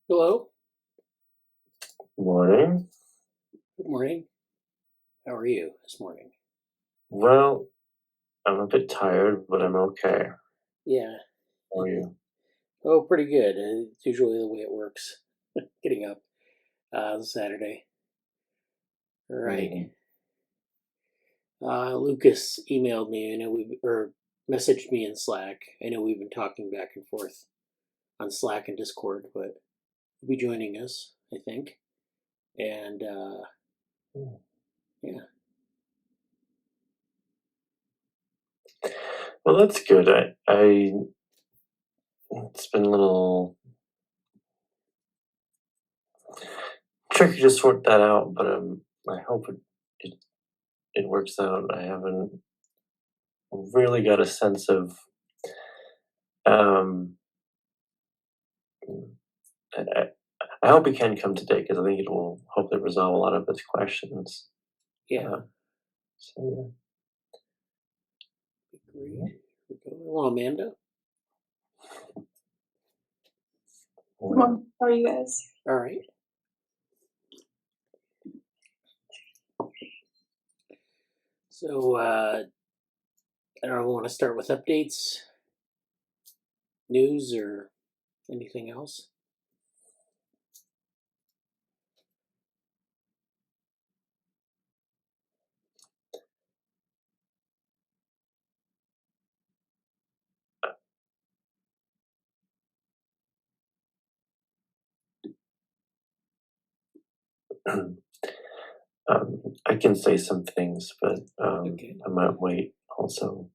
Hello. Morning. Good morning. How are you this morning? Well, I'm a bit tired, but I'm okay. Yeah. How are you? Oh, pretty good. It's usually the way it works. Getting up on Saturday. All right. Mhm. Lucas emailed me. I know or messaged me in Slack. I know we've been talking back and forth on Slack and Discord, but he'll be joining us, I think. And yeah. Well, that's good. It's been a little tricky to sort that out, but I hope it works out. I haven't really got a sense of, um, I, I I hope it can come today because I think it will hopefully resolve a lot of its questions. Yeah. Uh, so Great. Here we go. Hello, Amanda. yeah. How are you guys? All right. So I don't know. Want to start with updates, news, or anything else? I can say some things, but Okay. I might wait also.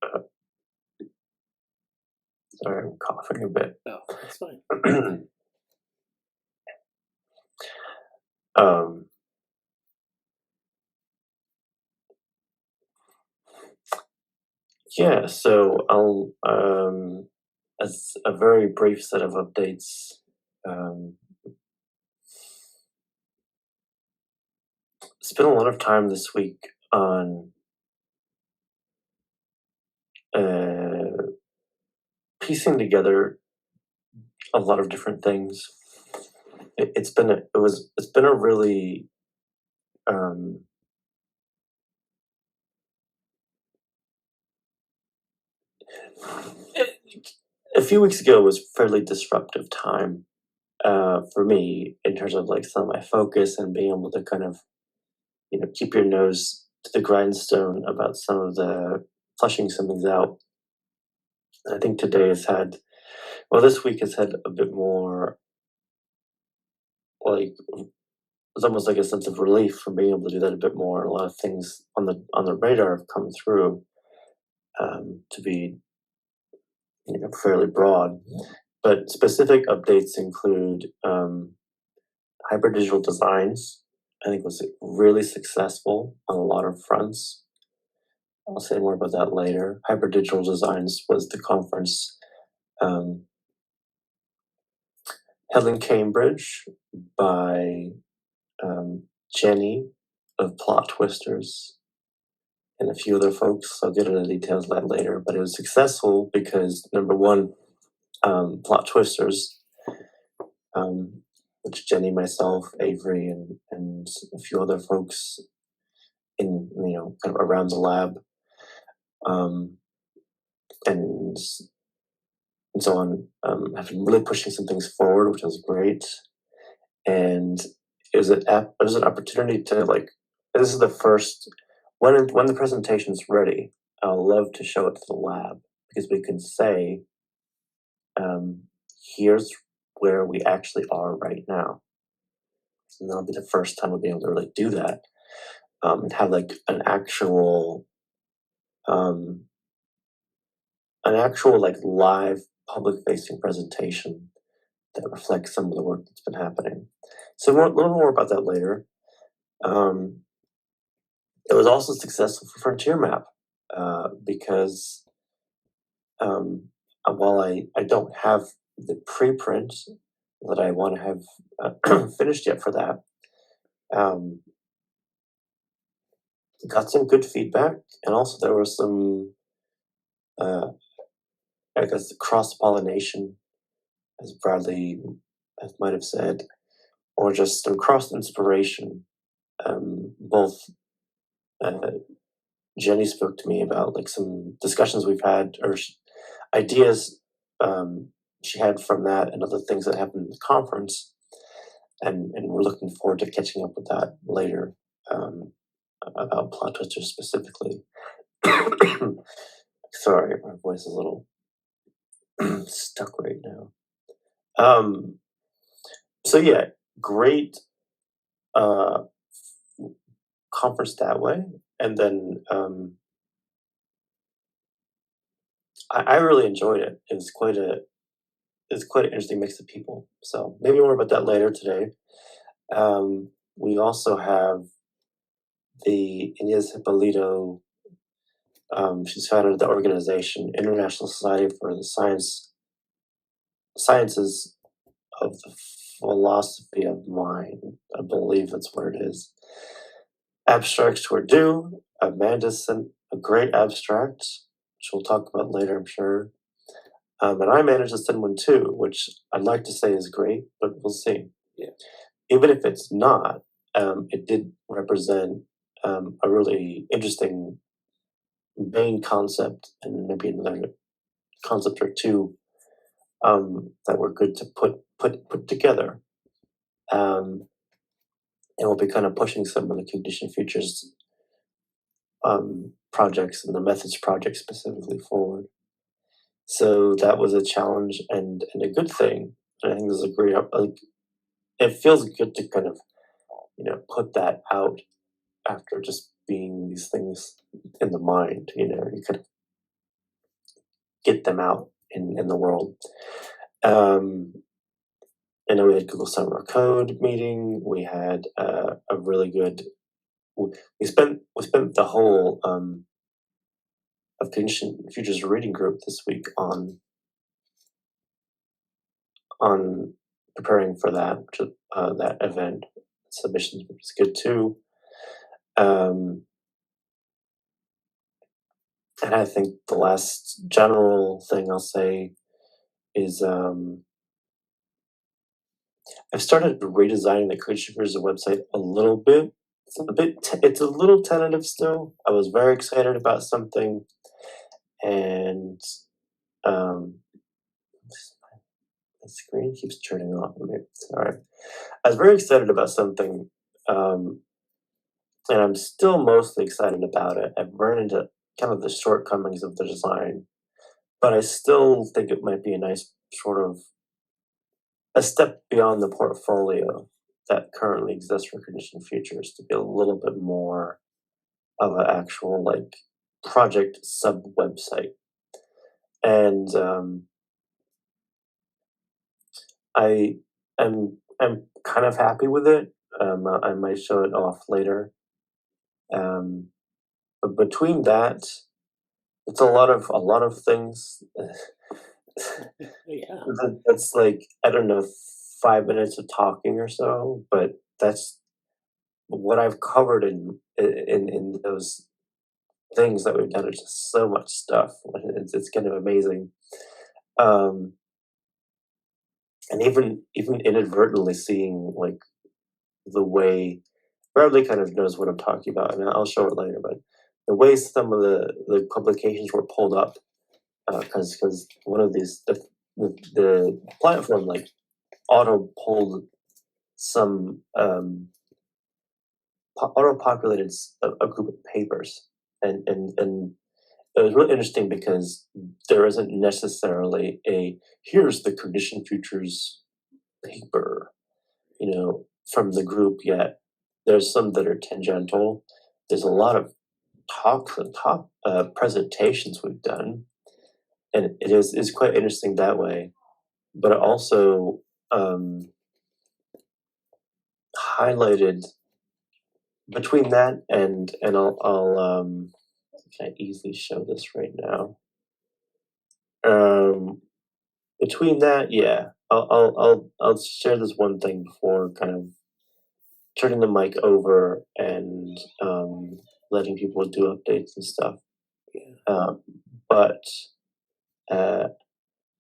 Uh, Sorry, I'm coughing a bit. Oh, that's fine. um, yeah, so I'll, as a very brief set of updates, um, spent a lot of time this week on uh, piecing together a lot of different things. It's been a really um, a few weeks ago was fairly disruptive time for me in terms of like some of my focus and being able to kind of keep your nose to the grindstone about some of the fleshing some things out. I think today has had, well, this week has had a bit more like it's almost like a sense of relief from being able to do that a bit more. A lot of things on the radar have come through to be fairly broad, but specific updates include hybrid digital designs. I think was really successful on a lot of fronts. I'll say more about that later. Hybrid Digital Designs was the conference held in Cambridge by Jenny of Plot Twisters and a few other folks. I'll get into the details of that later, but it was successful because number one, Plot Twisters, which Jenny, myself, Avery, and a few other folks in kind of around the lab, um, and and so on, have been really pushing some things forward, which was great. And it was an opportunity to like. This is the first when the presentation's ready. I'll love to show it to the lab because we can say, um, "Here's where we actually are right now," and that'll be the first time we'll be able to really do that and have like um, an actual like live public facing presentation that reflects some of the work that's been happening. So a little more about that later. Um, it was also successful for Frontier Map because while I don't have the preprint that I want to have finished yet for that, um, got some good feedback, and also there was some I guess, cross pollination, as Bradley might have said, or just some cross inspiration. Both uh, Jenny spoke to me about like some discussions we've had or ideas um, she had from that and other things that happened in the conference, and we're looking forward to catching up with that later um, about plot twisters specifically. Sorry, my voice is a little stuck right now. So yeah, great uh, conference that way, and then I really enjoyed it. It's quite an interesting mix of people. So maybe more about that later today. We also have the Inez Hippolito. She's founded the organization International Society for the Sciences of the Philosophy of Mind. I believe that's what it is. Abstracts were due. Amanda sent a great abstract, which we'll talk about later, I'm sure. And I managed to send one too, which I'd like to say is great, but we'll see. Yeah. Even if it's not, it did represent a really interesting main concept and maybe another concept or two that were good to put together. And we'll be kind of pushing some of the condition futures projects and the methods project specifically forward. So that was a challenge and a good thing. And I think this is a great like it feels good to kind of put that out after just being these things in the mind. You kind of get them out in the world. I know we had Google Summer Code meeting. We had a really good. We spent the whole of Condition Futures reading group this week on preparing for that event submissions, which is good too. And I think the last general thing I'll say is I've started redesigning the Condition Futures website a little bit. It's a little tentative still. I was very excited about something, and um, the screen keeps turning off on me. Sorry. I was very excited about something, um, and I'm still mostly excited about it. I've run into kind of the shortcomings of the design, but I still think it might be a nice sort of a step beyond the portfolio that currently exists for Condition Futures to be a little bit more of an actual like project sub website. And I'm kind of happy with it. I might show it off later. But between that, it's a lot of things. Yeah. That's like I don't know 5 minutes of talking or so, but that's what I've covered in those things that we've done. It's just so much stuff. It's kind of amazing. Um, and even inadvertently seeing like the way Bradley kind of knows what I'm talking about, and I'll show it later. But the way some of the publications were pulled up, because one of these the platform like auto pulled some auto populated a group of papers, and it was really interesting because there isn't necessarily a here's the condition futures paper from the group yet. There's some that are tangential. There's a lot of talks and top presentations we've done, and it is quite interesting that way. But it also highlighted between that and I'll can I easily show this right now. Between that, yeah, I'll share this one thing before kind of turning the mic over and letting people do updates and stuff. Yeah. But uh,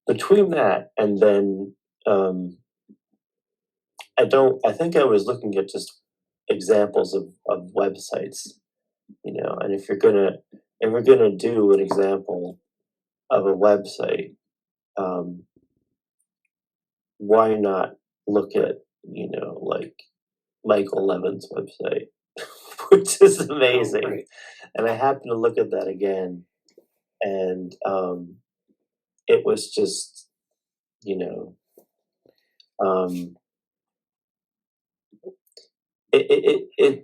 between that and then um, I think I was looking at just examples of websites, and if we're gonna do an example of a website, um, why not look at, like Michael Levin's website, which is Oh, amazing. right. And I happened to look at that again, and it was just, you know, um,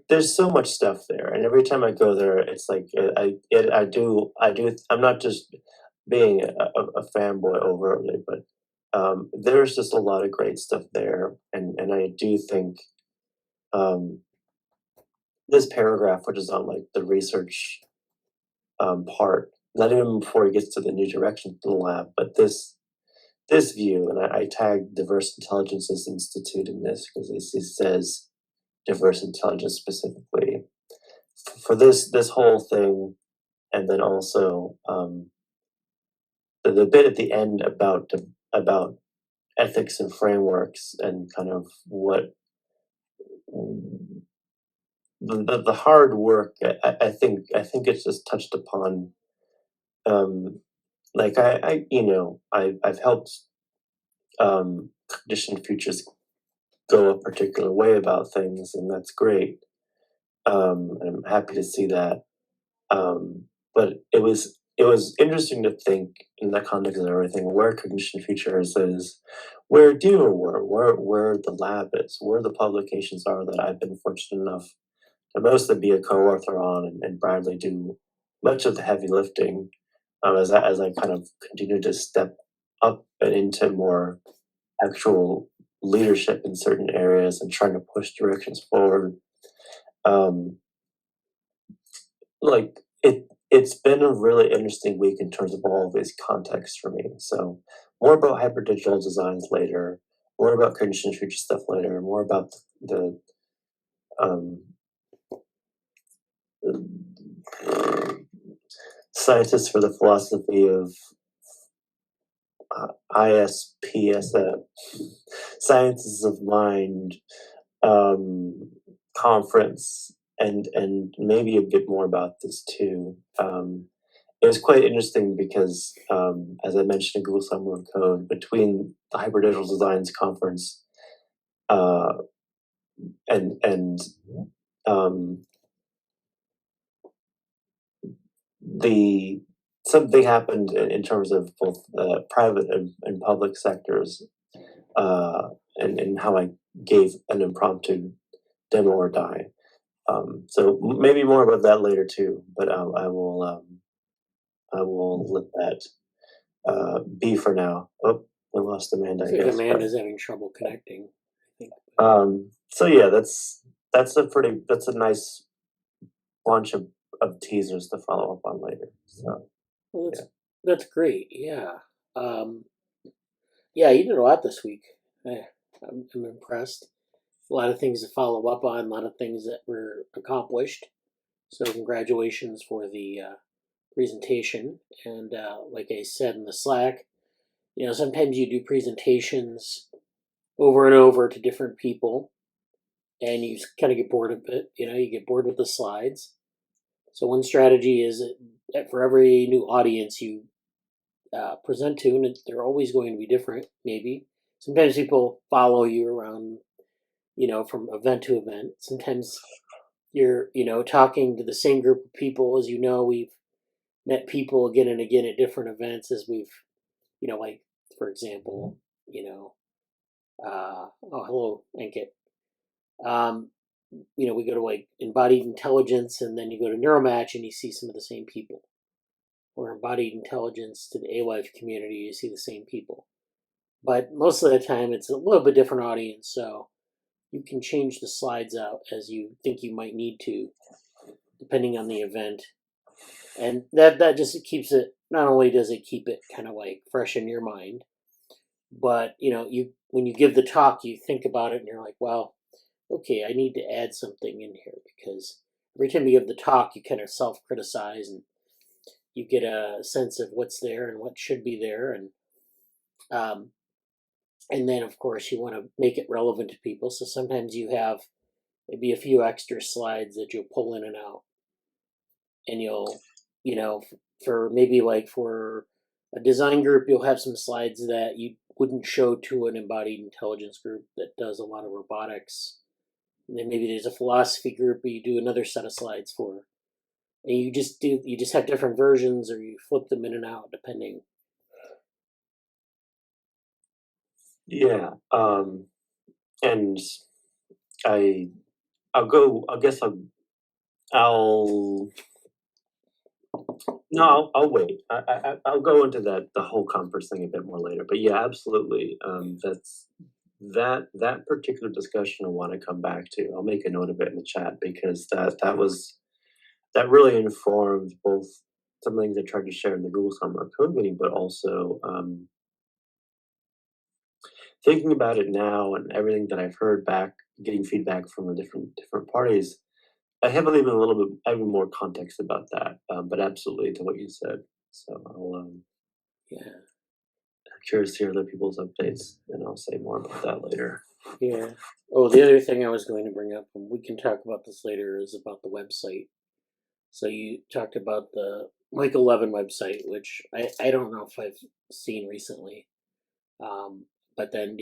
there's so much stuff there, and every time I go there, it's like I'm not just being a fanboy overtly, but there's just a lot of great stuff there, and I do think um, this paragraph, which is on like the research part, not even before he gets to the new direction in the lab, but this view, and I tagged Diverse Intelligences Institute in this because he says diverse intelligence specifically for this whole thing, and then also the bit at the end about ethics and frameworks and kind of what the hard work. I think it's just touched upon. Um, like I've helped conditioned futures go a particular way about things, and that's great. And I'm happy to see that. But it was interesting to think in the context of everything where cognition features is, where DEWA where the lab is, where the publications are that I've been fortunate enough to mostly be a co-author on, and Bradley do much of the heavy lifting, as I kind of continue to step up and into more actual leadership in certain areas and trying to push directions forward. Um, like it's been a really interesting week in terms of all of these contexts for me. So more about hyperdigital designs later, more about cognition future stuff later, more about the um, scientists for the philosophy of ISPSM, Sciences of Mind conference, and maybe a bit more about this too. It was quite interesting because, as I mentioned in Google Summer of Code, between the Hyperdigital Designs conference uh, and um, the something happened in terms of both private and public sectors, uh, and how I gave an impromptu demo or die. So maybe more about that later too. But I will let that be for now. Oh, we lost Amanda, I So guess. But Amanda's having trouble connecting, I think. so yeah, that's a nice bunch of teasers to follow up on later. So Well, yeah. that's great. Yeah. Um, yeah, you did a lot this week. I'm impressed. A lot of things to follow up on. A lot of things that were accomplished. So congratulations for the presentation. And like I said in the Slack, sometimes you do presentations over and over to different people, and you kind of get bored of it. You get bored with the slides. So one strategy is that for every new audience you present to, and they're always going to be different. Maybe sometimes people follow you around, from event to event. Sometimes you're, talking to the same group of people. As we've met people again and again at different events as we've, like for example, oh hello, Ankit. Um, we go to like embodied intelligence, and then you go to neuromatch, and you see some of the same people. Or embodied intelligence to the A-Life community, you see the same people. But most of the time, it's a little bit different audience, so you can change the slides out as you think you might need to, depending on the event. And that just keeps it. Not only does it keep it kind of like fresh in your mind, but you when you give the talk, you think about it, and you're like, well, okay, I need to add something in here because every time you give the talk, you kind of self-criticize and you get a sense of what's there and what should be there, and Um, and then, of course, you want to make it relevant to people. So sometimes you have maybe a few extra slides that you'll pull in and out, and you'll, you know, for maybe like for a design group, you'll have some slides that you wouldn't show to an embodied intelligence group that does a lot of robotics. And then maybe there's a philosophy group that you do another set of slides for. And you just have different versions, or you flip them in and out depending. Yeah. And I I'll go. I guess I'll no. I'll wait. I'll go into the whole conference thing a bit more later. But yeah, absolutely. That particular discussion I want to come back to. I'll make a note of it in the chat because that really informed both some things I tried to share in the Google Summer of Code meeting, but also thinking about it now and everything that I've heard back, getting feedback from the different parties. I have even a little bit, even more context about that, but absolutely to what you said. So Yeah, I'm curious to hear other people's updates, and I'll say more about that later. yeah. Oh, the other thing I was going to bring up, and we can talk about this later, is about the website. So you talked about the Michael Levin website, which I don't know if I've seen recently. But then,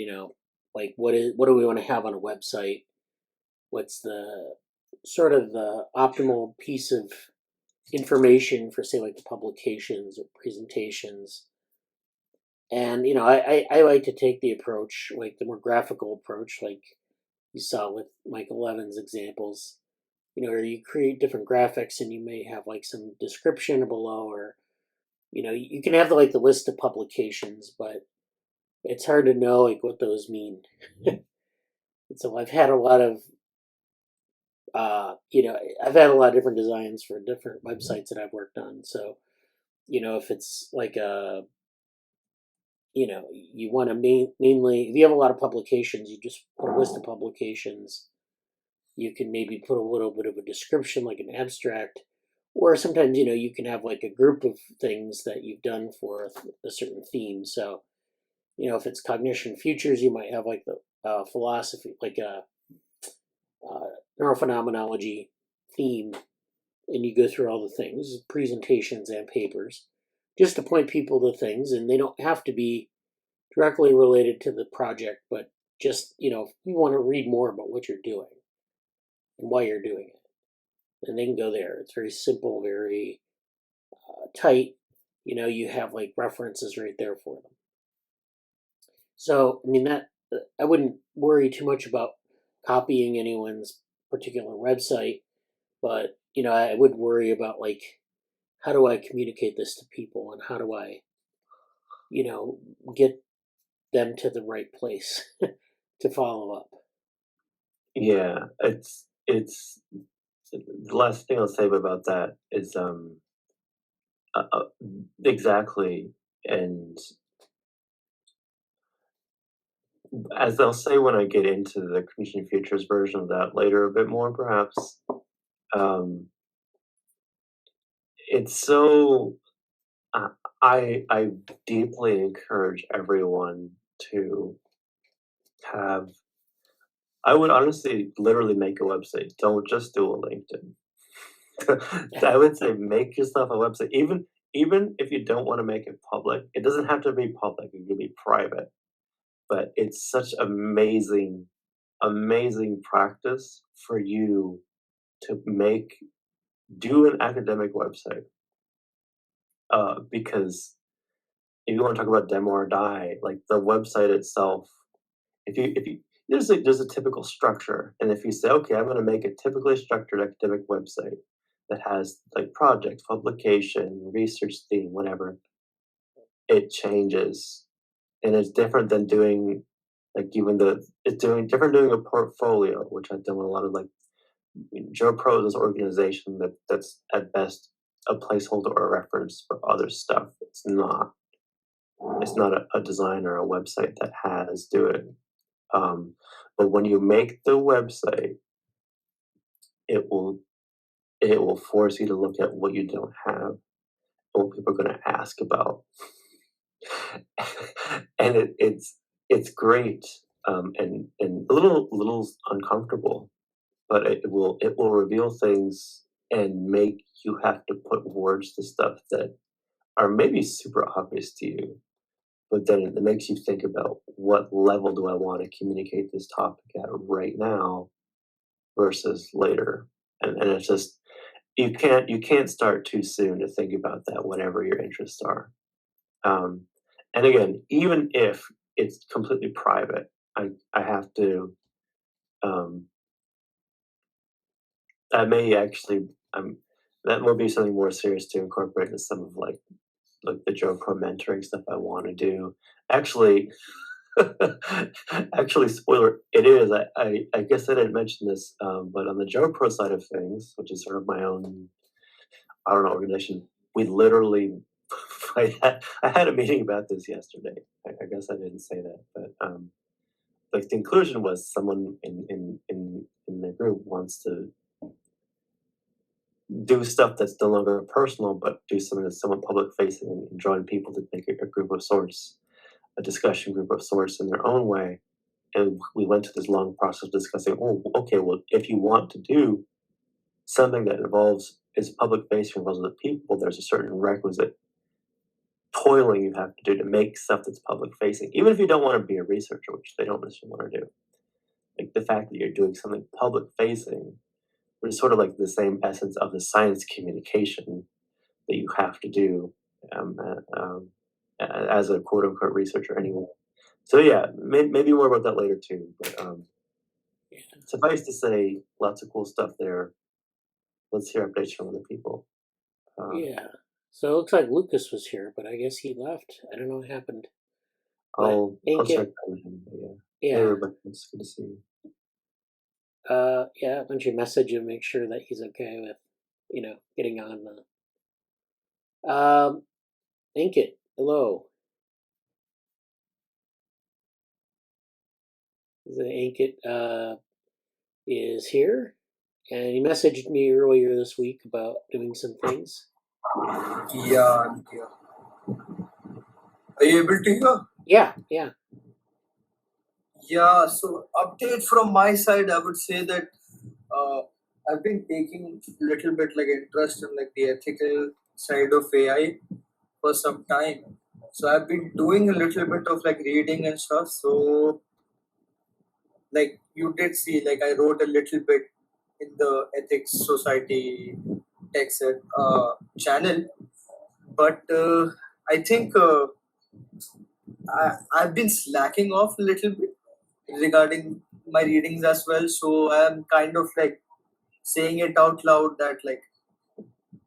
like what do we want to have on a website? What's the sort of the optimal piece of information for, say, like the publications or presentations? And I like to take the approach, like the more graphical approach, like you saw with Michael Levin's examples. Where you create different graphics and you may have like some description below, or you can have like the list of publications, but it's hard to know like what those mean. And so I've had a lot of different designs for different websites that I've worked on. So if it's like you want to mainly, if you have a lot of publications, you just put a list of publications. You can maybe put a little bit of a description, like an abstract, or sometimes you can have like a group of things that you've done for a certain theme. So if it's cognition futures, you might have like the philosophy, like a neurophenomenology theme, and you go through all the things, presentations and papers, just to point people to things, and they don't have to be directly related to the project, but just if you want to read more about what you're doing and why you're doing it, and they can go there. It's very simple, very tight. You have like references right there for them. So I mean that I wouldn't worry too much about copying anyone's particular website, but I would worry about like, how do I communicate this to people, and how do I get them to the right place to follow up. Yeah, it's the last thing I'll say about that is uh, uh, exactly, and as they'll say when I get into the Christian Futures version of that later a bit more, perhaps. Um, it's so uh, I deeply encourage everyone to have. I would honestly, literally make a website. Don't just do a LinkedIn. I would say make yourself a website. Even if you don't want to make it public, it doesn't have to be public. It can be private. But it's such amazing practice for you to do an academic website. Because if you want to talk about demo or die, like the website itself, if you there's a typical structure, and if you say, okay, I'm going to make a typically structured academic website that has like project, publication, research theme, whatever, it changes, and it's different than doing like even the it's doing different doing a portfolio, which I've done with a lot of like Joe Pro is an organization that's at best a placeholder or a reference for other stuff. It's not a design or a website that has do it. But when you make the website, it will it will force you to look at what you don't have, what people are going to ask about, and it's great, and a little uncomfortable, but it will reveal things and make you have to put words to stuff that are maybe super obvious to you, but then it makes you think about what level do I want to communicate this topic at right now versus later, and it's just you can't start too soon to think about that, whatever your interests are. Um, and again, even if it's completely private, I have to. Um, I may actually. That will be something more serious to incorporate into some of like the Joe Pro mentoring stuff I want to do. Actually, actually, spoiler, it is. I guess I didn't mention this, but on the Joe Pro side of things, which is sort of my own, I don't know, organization, we literally. I had a meeting about this yesterday. I guess I didn't say that, but like the conclusion was someone in the group wants to do stuff that's no longer personal, but do something that's somewhat public facing and join people to make a group of sorts, a discussion group of sorts in their own way. And we went to this long process of discussing, oh, okay, well, if you want to do something that involves is public facing, involves other people, there's a certain requisite toiling you have to do to make stuff that's public facing, even if you don't want to be a researcher, which they don't necessarily want to do. Like the fact that you're doing something public facing, which is sort of like the same essence of the science communication that you have to do as a quote unquote researcher anyway. So yeah, maybe more about that later too. But Yeah. suffice to say, lots of cool stuff there. Let's hear updates from other people. Yeah. So it looks like Lucas was here, but I guess he left. I don't know what happened. But I'll Ink check it. on him. But yeah. Hey, Yeah. everybody, it's good to see you. Yeah, why don't you message him, make sure that he's okay with, getting on the Ink it. Hello. The Ink it is here. And he messaged me earlier this week about doing some things. Yeah, yeah. Are you able to hear? Yeah, yeah. Yeah, so update from my side, I would say that uh, I've been taking little bit like interest in like the ethical side of AI for some time. So I've been doing a little bit of like reading and stuff. So like you did see, like I wrote a little bit in the Ethics Society text channel, but I think I've been slacking off a little bit regarding my readings as well. So I'm kind of like saying it out loud that like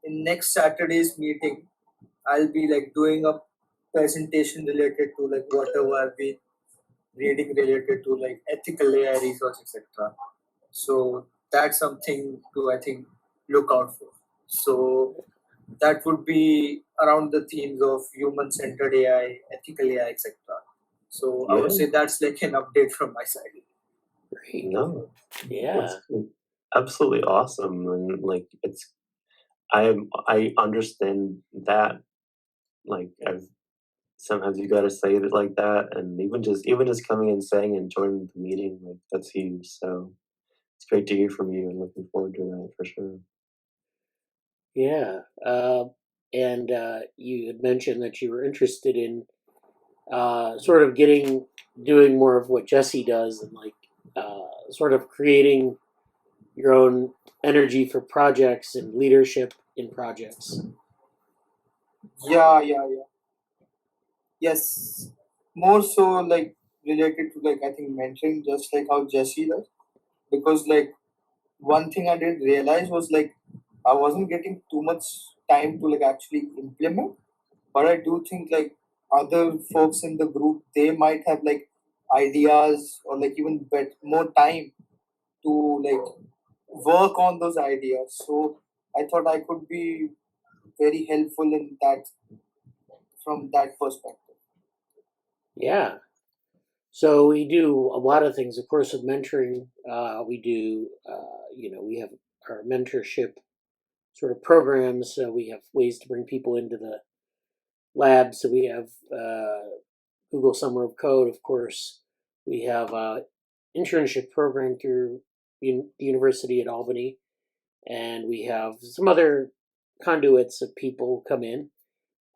in next Saturday's meeting, I'll be like doing a presentation related to like whatever I've been reading related to like ethical AI research, etc. So that's something to I think look out for. So that would be around the themes of human-centered AI, ethical AI, etc. So I would Yeah, say that's like an update from my side. Great. no, Yeah. that's absolutely awesome, and like I understand that. Like I've sometimes you got to say it like that, and even just coming and saying and joining the meeting, like that's huge. So it's great to hear from you, and looking forward to that for sure. Yeah. And you had mentioned that you were interested in sort of doing more of what Jesse does and like sort of creating your own energy for projects and leadership in projects. Yeah. Yes, more so like related to like I think mentoring, just like how Jesse does. Because like one thing I didn't realize was like I wasn't getting too much time to like actually implement. But I do think like other folks in the group they might have like ideas or like even more time to like work on those ideas. So I thought I could be very helpful in that from that perspective. Yeah. So we do a lot of things, of course, with mentoring. We do, we have our mentorship sort of programs. So we have ways to bring people into the lab. So we have Google Summer of Code, of course. We have a internship program through the University at Albany, and we have some other conduits of people come in.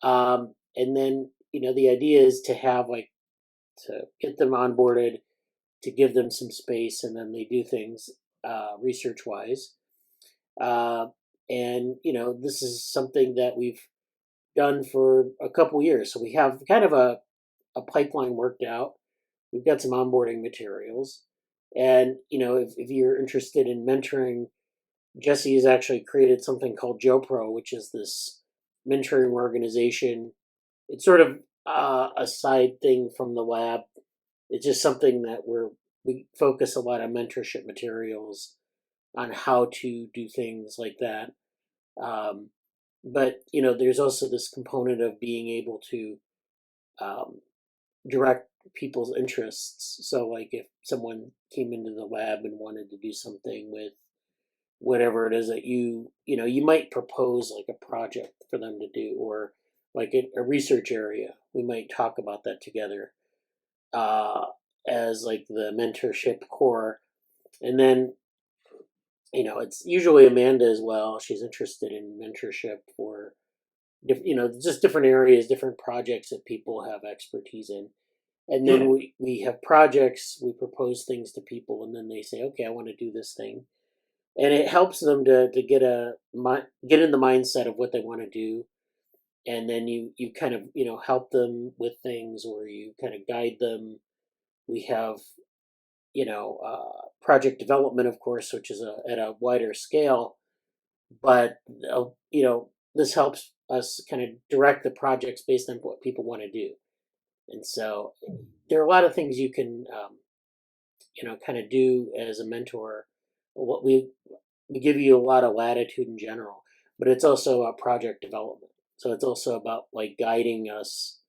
And then, the idea is to have like to get them onboarded, to give them some space, and then they do things research wise. Uh, and this is something that we've done for a couple years, so we have kind of a pipeline worked out. We've got some onboarding materials, and if you're interested in mentoring, Jesse has actually created something called JoPro, which is this mentoring organization. It's sort of a side thing from the lab. It's just something that we focus a lot on mentorship materials on how to do things like that. Um, but there's also this component of being able to um, direct people's interests. So, like, if someone came into the lab and wanted to do something with whatever it is that you might propose like a project for them to do, or like a research area, we might talk about that together uh, as like the mentorship core. And then it's usually Amanda as well. She's interested in mentorship for just different areas, different projects that people have expertise in. And then Yeah, we have projects, we propose things to people, and then they say, okay, I want to do this thing. And it helps them to get in the mindset of what they want to do. And then you kind of help them with things, or you kind of guide them. We have project development, of course, which is at a wider scale, but this helps us kind of direct the projects based on what people want to do. And so there are a lot of things you can kind of do as a mentor. What we give you a lot of latitude in general, but it's also a project development. So it's also about like guiding us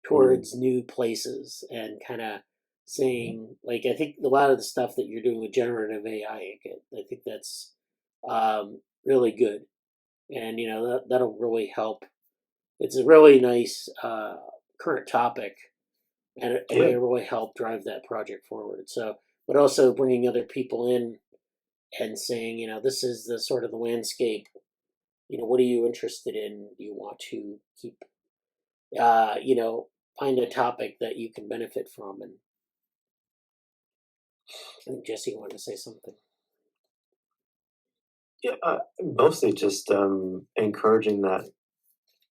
mm, towards new places and kind of saying, like, I think a lot of the stuff that you're doing with generative AI, I think that's really good. And that'll really help. It's a really nice current topic, and it yeah, may really help drive that project forward. So, but also bringing other people in and saying, this is the sort of the landscape. What are you interested in? Do you want to keep, uh, you know, find a topic that you can benefit from? And I think Jesse wanted to say something. yeah. Mostly just encouraging that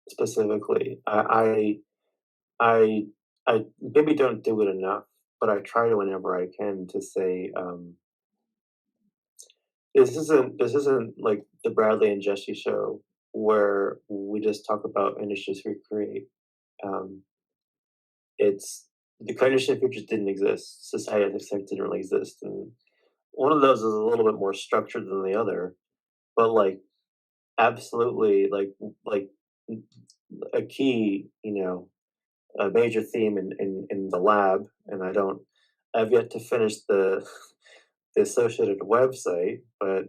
specifically. I I maybe don't do it enough, but I try to whenever I can to say, this isn't like the Bradley and Jesse show where we just talk about industries we create. Um, it's the cognition features didn't exist. Society as itself didn't really exist, and one of those is a little bit more structured than the other. But like absolutely, like a key, a major theme in the lab, and I've yet to finish the associated website, but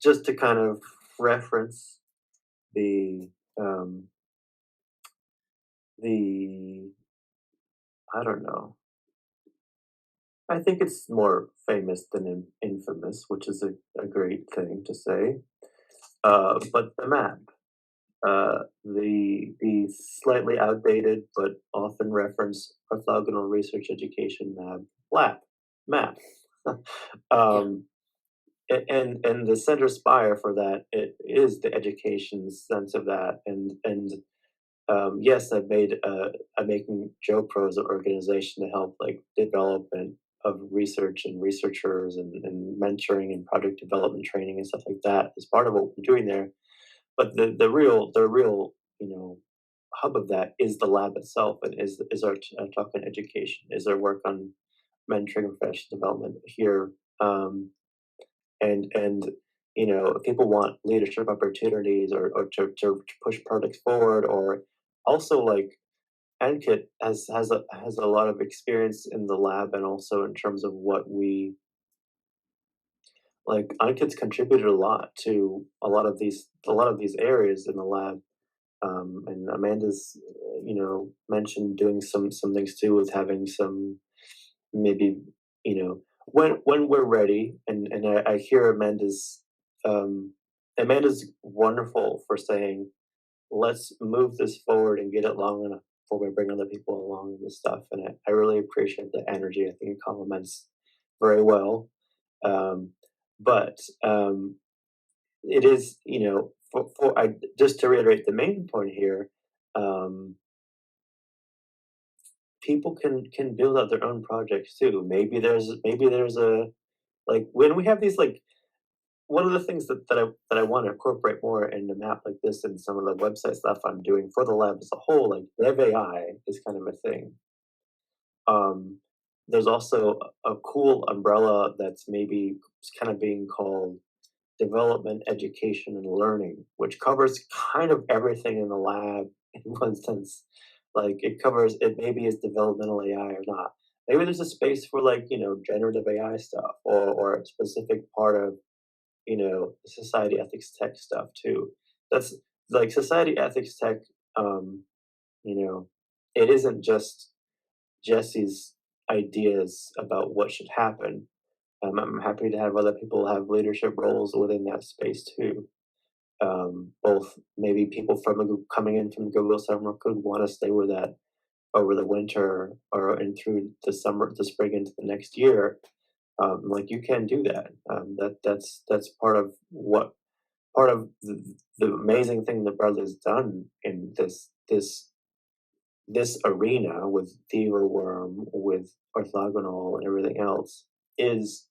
just to kind of reference the um, the I don't know. I think it's more famous than infamous, which is a great thing to say. But the map, the slightly outdated but often referenced orthogonal research education map. Yeah, um, and the center spire for that it is the education sense of that, and yes, I'm making Joe Pro's an organization to help like development of research and researchers and mentoring and project development training and stuff like that is part of what we're doing there. But the real hub of that is the lab itself, and is our talk on education, is our work on mentoring and professional development here. And if people want leadership opportunities, or to push projects forward, or also like Ankit has a lot of experience in the lab, and also in terms of what we like. Ankit's contributed a lot to a lot of these areas in the lab, And Amanda's, mentioned doing some things too with having some maybe, when we're ready, and I hear Amanda's wonderful for saying, let's move this forward and get it long enough before we bring other people along with stuff. And I really appreciate the energy. I think it complements very well. Um, but it is, for I just to reiterate the main point here, um, people can build out their own projects too. Maybe there's a like when we have these like one of the things that I want to incorporate more in the map like this and some of the website stuff I'm doing for the lab as a whole, like Dev AI is kind of a thing. Um, there's also a cool umbrella that's maybe kind of being called development, education, and learning, which covers kind of everything in the lab in one sense. Like it covers it maybe is developmental AI or not. Maybe there's a space for like, generative AI stuff or a specific part of, society ethics tech stuff too. That's like society ethics tech, um, you know, it isn't just Jesse's ideas about what should happen. I'm happy to have other people have leadership roles within that space too. Both maybe people from coming in from Google summer could want to stay with that over the winter or and through the summer, the spring into the next year. Like you can do that. That's part of the amazing thing that Bradley's done in this arena with Fever Worm, with orthogonal and everything else is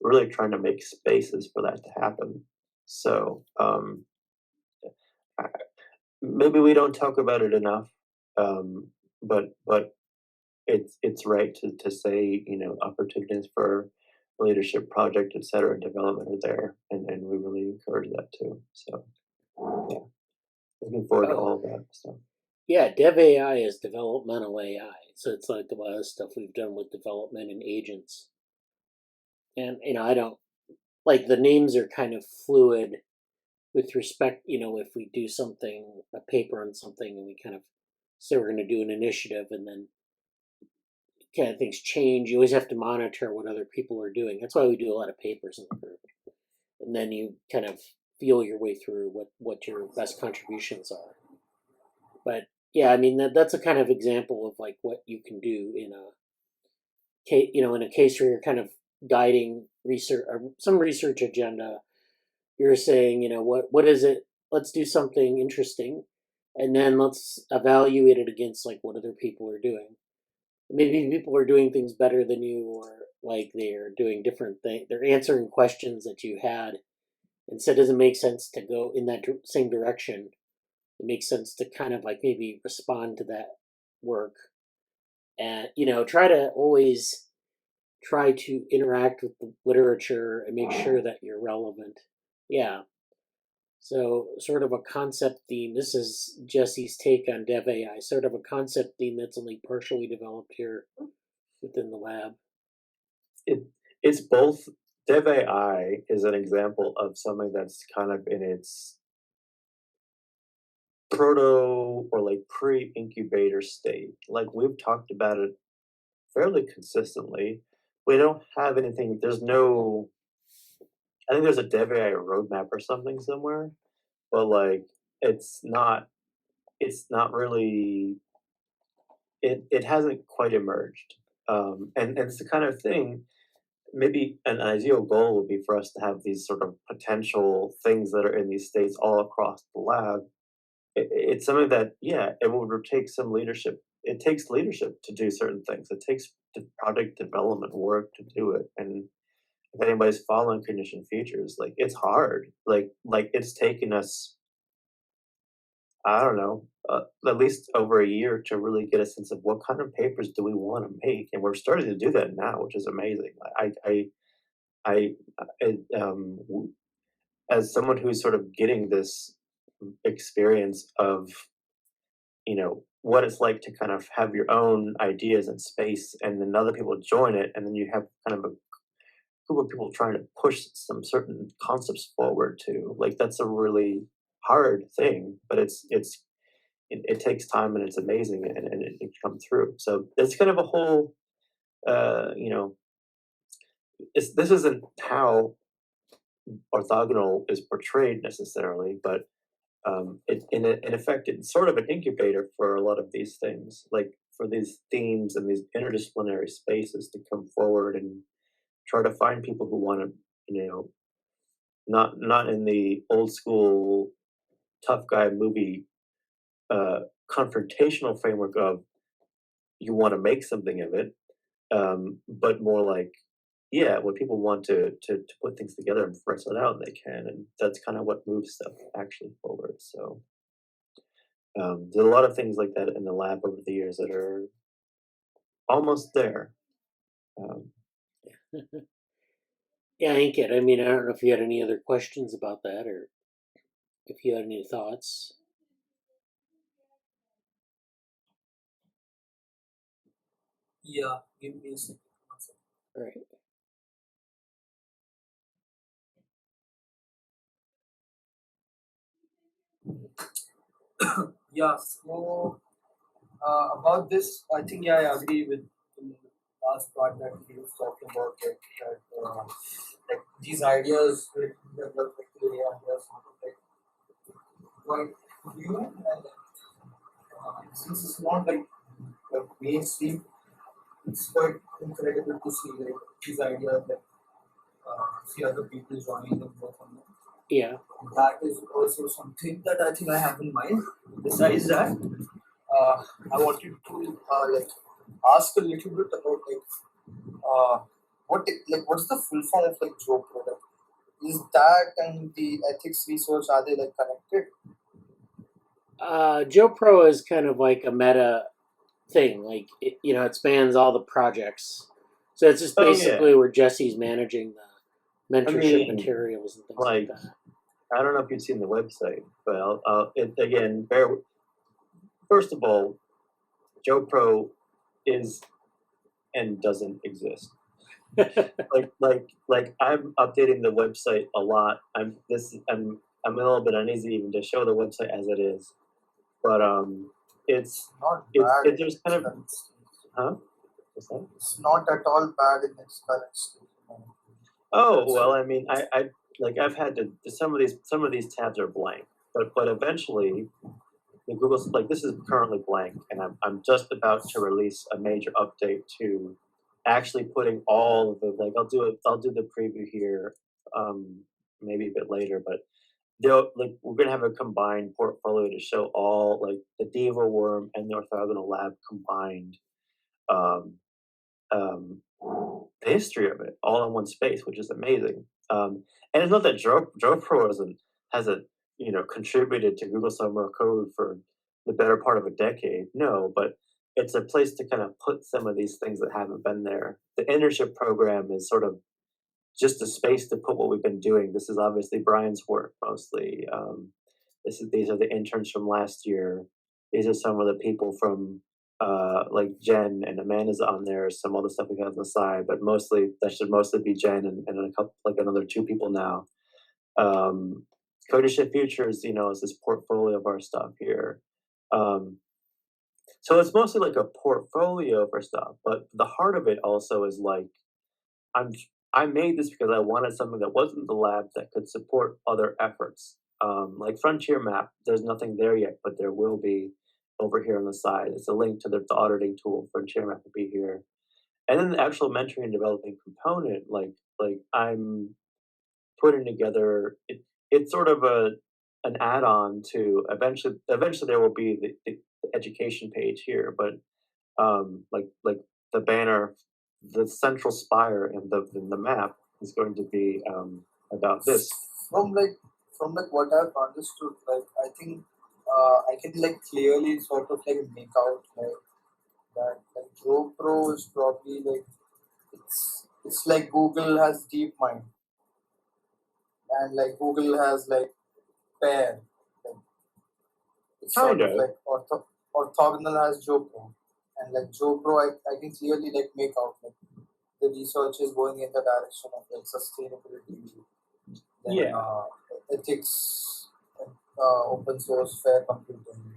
really trying to make spaces for that to happen. So I- maybe we don't talk about it enough, but it's right to say opportunities for leadership project etc development are there, and we really encourage that too. So yeah, looking forward to Oh, all of that stuff. yeah, Dev AI is developmental AI. So it's like a lot of stuff we've done with development and agents. And, I don't like the names are kind of fluid with respect, if we do something, a paper on something, and we kind of say we're going to do an initiative and then kind of things change. You always have to monitor what other people are doing. That's why we do a lot of papers in the group. And then you kind of feel your way through what your best contributions are. But yeah, I mean that's a kind of example of like what you can do in a case, in a case where you're kind of guiding research or some research agenda. You're saying, what is it? Let's do something interesting, and then let's evaluate it against like what other people are doing. Maybe people are doing things better than you, or like they're doing different things. They're answering questions that you had. And so it doesn't make sense to go in that same direction. It makes sense to kind of like maybe respond to that work and try to always try to interact with the literature and make sure that you're relevant. Yeah. So sort of a concept theme. This is Jesse's take on Dev AI. Sort of a concept theme that's only partially developed here within the lab. it it's both. Dev AI is an example of something that's kind of in its proto or like pre-incubator state. Like we've talked about it fairly consistently. We don't have anything. There's no. I think there's a Dev AI roadmap or something somewhere, but like it's not. It's not really. It hasn't quite emerged. And it's the kind of thing. Maybe an ideal goal would be for us to have these sort of potential things that are in these states all across the lab. It's something that, yeah, it will take some leadership. It takes leadership to do certain things. It takes product development work to do it. And if anybody's following conditioned features, like it's hard. Like it's taken us, I don't know, at least over a year to really get a sense of what kind of papers do we want to make, and we're starting to do that now, which is amazing. I, I as someone who's sort of getting this experience of what it's like to kind of have your own ideas and space, and then other people join it, and then you have kind of a group of people trying to push some certain concepts forward too. Like that's a really hard thing, but it's it takes time and it's amazing and it can come through. So it's kind of a whole, you know, this isn't how orthogonal is portrayed necessarily, but in effect, it's sort of an incubator for a lot of these things, like for these themes and these interdisciplinary spaces to come forward and try to find people who want to, you know, not in the old school tough guy movie confrontational framework of you want to make something of it, but more like, yeah, when people want to put things together and wrestle it out, they can, and that's kind of what moves stuff actually forward. So there's a lot of things like that in the lab over the years that are almost there. Um, Yeah, I think it. I mean, I don't know if you had any other questions about that or if you had any thoughts. Yeah, give me a second. All right. Yeah, so about this, I think yeah, I agree with the last part that he was talking about, like these ideas that develop actually are sort of like quite new, and since it's not like mainstream, it's quite incredible to see like these ideas that see other people joining and work on them. Yeah. That is also something that I think I have in mind. Besides that, I wanted to like ask a little bit about what's the full form of like joke product? Is that and the ethics research, are they like connected? Joe Pro is kind of like a meta thing. Like, it spans all the projects. So it's just oh yeah, basically where Jesse's managing the I mentorship mean, materials and things like like that. I don't know if you've seen the website, but again, first of all, Joe Pro is and doesn't exist. Like I'm updating the website a lot. I'm a little bit uneasy even to show the website as it is, but it's Not it's bad it in there's its kind of current state. huh. What's that? It's not at all bad in its current state. Oh That's well, I mean, I like I've had to some of these tabs are blank, but eventually the Google's like this is currently blank, and I'm just about to release a major update to actually putting all of the like I'll do the preview here, maybe a bit later, but they'll like we're gonna have a combined portfolio to show all like the Devo worm and the orthogonal lab combined. Um, the history of it all in one space, which is amazing. And it's not that Joe Pro hasn't contributed to Google Summer Code for the better part of a decade. No, but it's a place to kind of put some of these things that haven't been there. The internship program is sort of just a space to put what we've been doing. This is obviously Brian's work mostly. These are the interns from last year. These are some of the people from like Jen and Amanda's on there. Some other stuff we got on the side, but mostly that should mostly be Jen and a couple like another two people now. Code Futures, is this portfolio of our stuff here. Um, so it's mostly like a portfolio of our stuff, but the heart of it also is like I'm I made this because I wanted something that wasn't the lab that could support other efforts. Like Frontier Map, there's nothing there yet, but there will be over here on the side. It's a link to the auditing tool. Frontier Map will be here, and then the actual mentoring and developing component. Like I'm putting together. It's sort of an add-on to eventually there will be the education page here, but like the banner, the central spire in the map is going to be about this. From like what I've understood, like I think I can like clearly sort of like make out like that like Joe Pro is probably like it's like Google has DeepMind and like Google has like Pair. Like, it's sort Kind of of. like orthogonal has Joe Pro. And like Joe Pro I can clearly like make out like the research is going in the direction of like sustainability, then Yeah. ethics, open source, fair computing.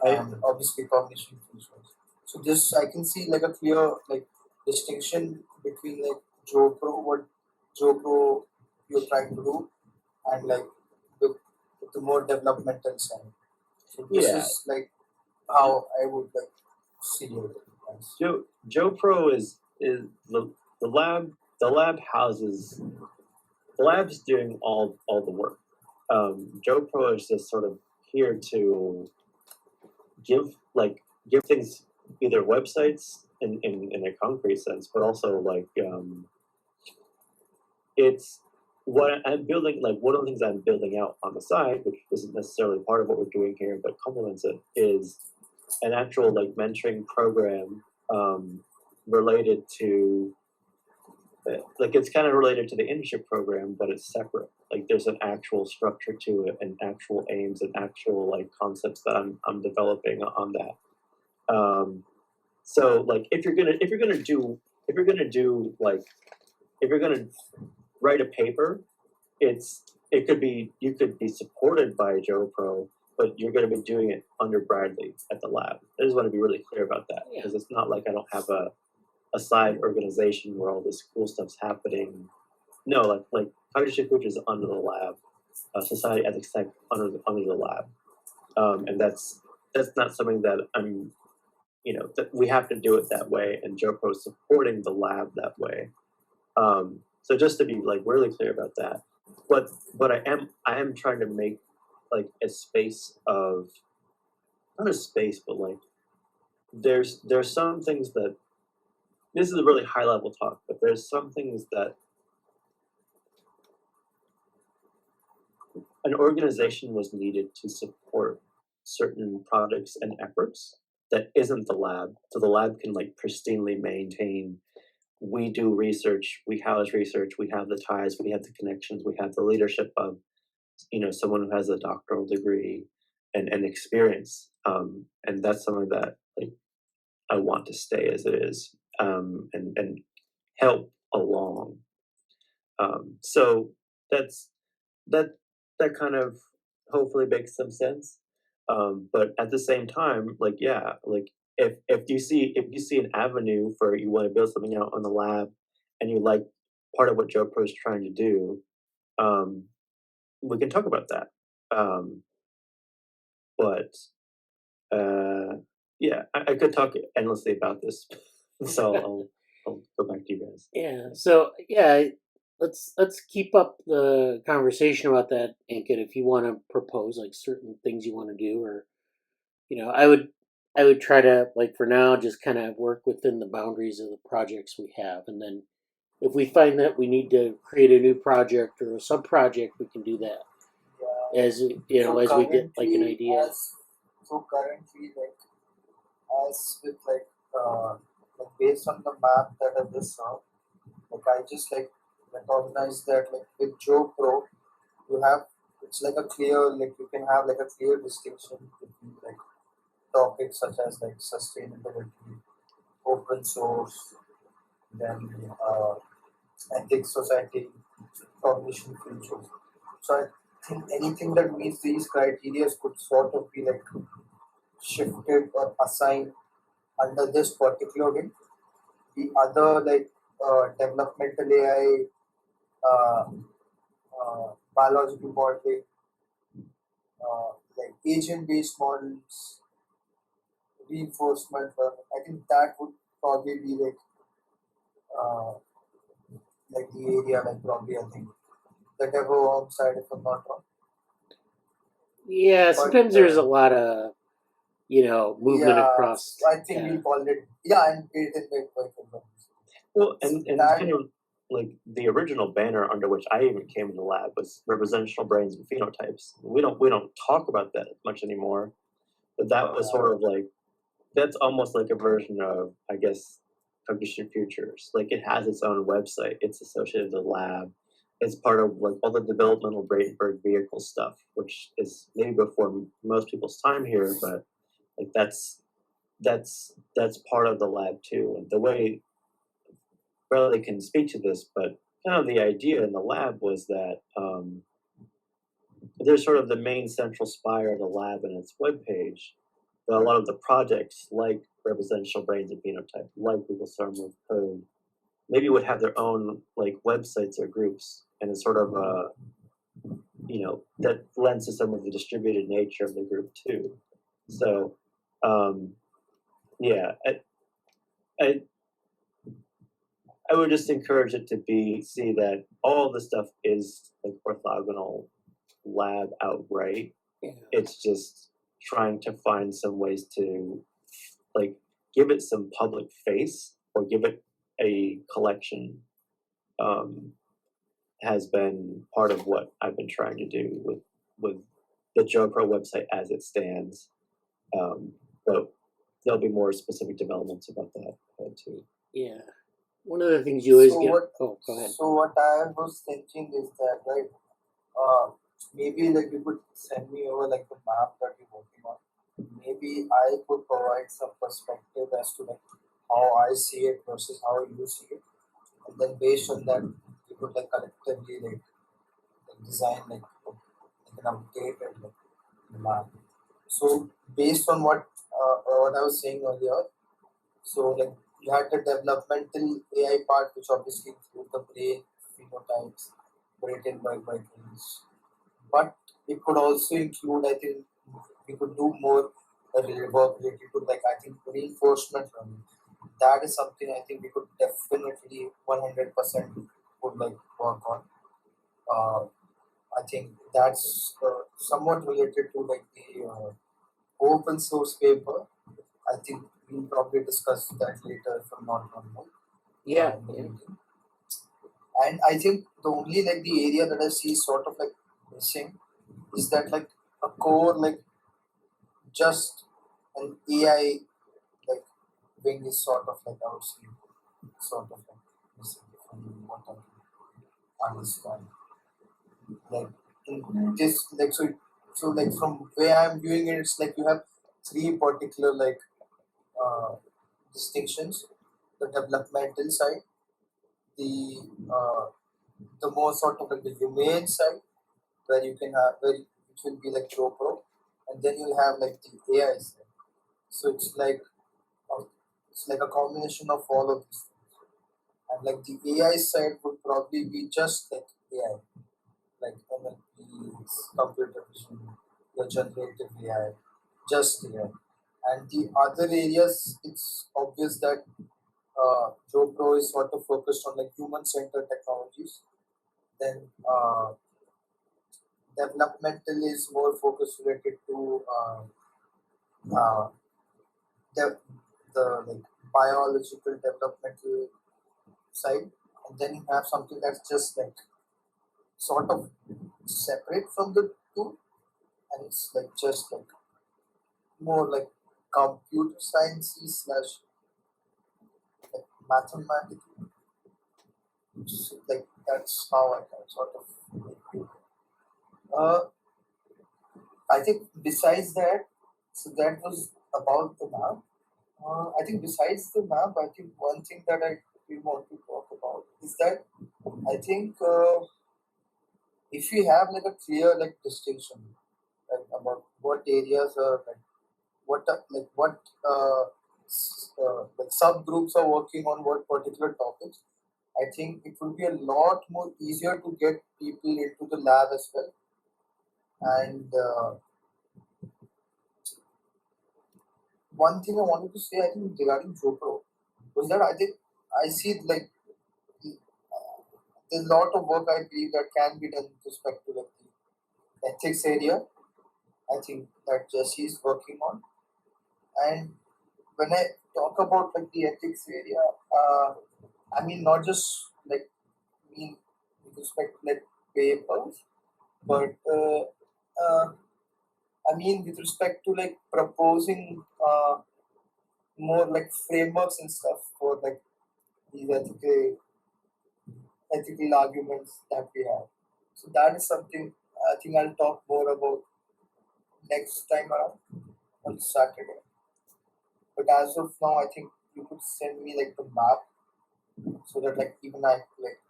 and obviously cognition features. So this I can see like a clear like distinction between like what Joe you're trying to do, and like with the more developmental side. So this Yeah, is like how I would like see it. As. Joe Pro is the lab. The lab houses the lab's doing all the work. Joe Pro is just sort of here to give things, either websites in a concrete sense, but also like it's what I'm building. Like, one of the things I'm building out on the side, which isn't necessarily part of what we're doing here, but complements it, is an actual like mentoring program related to like, it's kind of related to the internship program, but it's separate. Like, there's an actual structure to it, and actual aims, and actual like concepts that I'm developing on that. So like, if you're gonna do like, if you're gonna write a paper, it could be, you could be supported by Joe Pro, but you're going to be doing it under Bradley at the lab. I just want to be really clear about that, because it's not like I don't have a side organization where all this cool stuff's happening. No, like Cognition Coach is under the lab, Society Ethics Tech under the lab, and that's not something that I'm, that we have to do it that way, and Joe Pro is supporting the lab that way. So just to be like really clear about that, but I am trying to make like a space of, not a space, but like there's some things that, this is a really high level talk, but there's some things that an organization was needed to support certain projects and efforts that isn't the lab, so the lab can like pristinely maintain. We do research, we house research, we have the ties, we have the connections, we have the leadership of, someone who has a doctoral degree and experience, and that's something that like I want to stay as it is, and help along. So that's that kind of hopefully makes some sense. But at the same time, like, yeah, like if you see an avenue for, you want to build something out on the lab, and you like part of what Joe Pro is trying to do, we can talk about that. But yeah, I could talk endlessly about this, so I'll go back to you guys. Yeah. So yeah, let's keep up the conversation about that, Ankit. If you want to propose like certain things you want to do, or I would try to, like, for now, just kind of work within the boundaries of the projects we have, and then if we find that we need to create a new project or a sub project, we can do that Yeah. as as we get like an idea. So currently, like as with like based on the map that I just saw, like I just like recognize that like with Joe Pro, you have, it's like a clear, like you can have like a clear distinction between like topics such as like sustainability, open source, then ethics, society, cognition, futures. So I think anything that meets these criteria could sort of be like shifted or assigned under this particular wing. The other like developmental AI, uh, biological modeling, like agent-based models, reinforcement learning. I think that would probably be uh, like the area, like probably I think the DevOps side, if I'm not wrong. Yeah, But sometimes there's a lot of movement yeah, across. I think we called it, yeah, and patent like Well, so and that kind of like the original banner under which I even came in the lab was representational brains and phenotypes. We don't talk about that much anymore, but that was sort of like, that's almost like a version of, I guess, Cognition Futures. Like, it has its own website. It's associated with the lab. It's part of like all the developmental Bradenberg vehicle stuff, which is maybe before most people's time here, but like that's part of the lab too. And the way Bradley can speak to this, but kind of the idea in the lab was that there's sort of the main central spire of the lab and its webpage but a lot of the projects, like representational brains and phenotype, like Google Summer of Code, maybe would have their own like websites or groups, and it's sort of that lends to some of the distributed nature of the group too. So yeah, I I would just encourage it to see that all the stuff is like orthogonal lab outright. Yeah. It's just trying to find some ways to like give it some public face or give it a collection has been part of what I've been trying to do with the JoPro website as it stands. But there'll be more specific developments about that too. Yeah. One of the things you always So get. what? Oh, go ahead. So what I was thinking is that right, maybe like you could send me over like the map that you're working on. Maybe I could provide some perspective as to like how I see it versus how you see it, and then based on that, we could like collectively like design like an updated like map. So based on what I was saying earlier, so like you had the developmental AI part, which obviously includes the brain phenotypes, brain by genes, but it could also include, I think, we could do more work related to like I think reinforcement learning. That is something I think we could definitely 100% would like work on. Uh, I think that's somewhat related to like the open source paper. I think we'll probably discuss that later if I'm not wrong. Yeah. In the Yeah. meeting. And I think the only like the area that I see sort of like missing is that like a core like just an AI like wing is sort of like I would say sort of like missing from what I can understand. Like in this like so like from where I'm viewing it, it's like you have three particular like uh, distinctions: the developmental side, the uh, the more sort of like the humane side, where you can have which will be like GoPro, and then you'll have like the AI side. So uh, it's like a combination of all of these things. And like the AI side would probably be just like AI, like NLPs, computer vision, your generative AI, just AI. And the other areas, it's obvious that GoPro is sort of focused on like human-centered technologies. Then developmental is more focused related to uh, the, the like biological developmental side, and then you have something that's just like sort of separate from the two, and it's like just like more like computer science slash like mathematical. So, like that's how I can sort of like, uh, I think besides that, so that was about the map. I think besides the map, I think one thing that I we want to talk about is that I think if we have like a clear like distinction like about what areas are like what like subgroups are working on what particular topics, I think it will be a lot more easier to get people into the lab as well. And one thing I wanted to say, I think regarding GoPro was that I think I see like there's a lot of work I believe that can be done with respect to like the ethics area. I think that Jesse is working on. And when I talk about like the ethics area, I mean not just like mean with respect to like papers, but I mean with respect to like proposing more like frameworks and stuff for like these ethical arguments that we have. So that is something I think I'll talk more about next time around on Saturday. But as of now, I think you could send me like the map so that like even I could like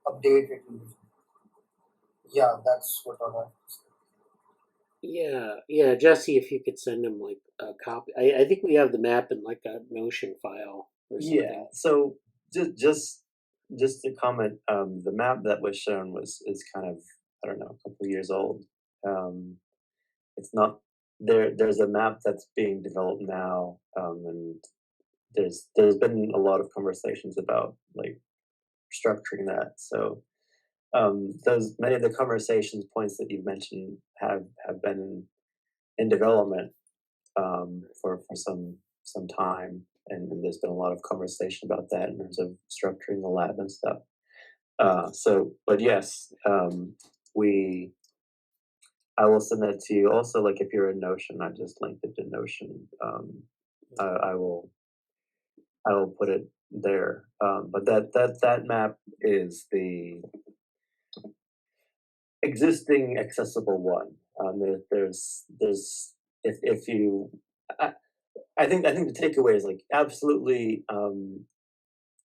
update it. Yeah, that's what I have to say. Yeah, Jesse, if you could send him like a copy. I think we have the map in like a Notion file or Yeah. something. So just to comment, the map that was shown is kind of, I don't know, a couple years old. Um, it's not there. There's a map that's being developed now, and there's been a lot of conversations about like structuring that. So those many of the conversations points that you've mentioned have been in development for some time, and there's been a lot of conversation about that in terms of structuring the lab and stuff. But yes, we I will send that to you. Also, like if you're in Notion, I just linked it to Notion. I I will put it there. But that map is the existing accessible one. There's if you I, I think the takeaway is like absolutely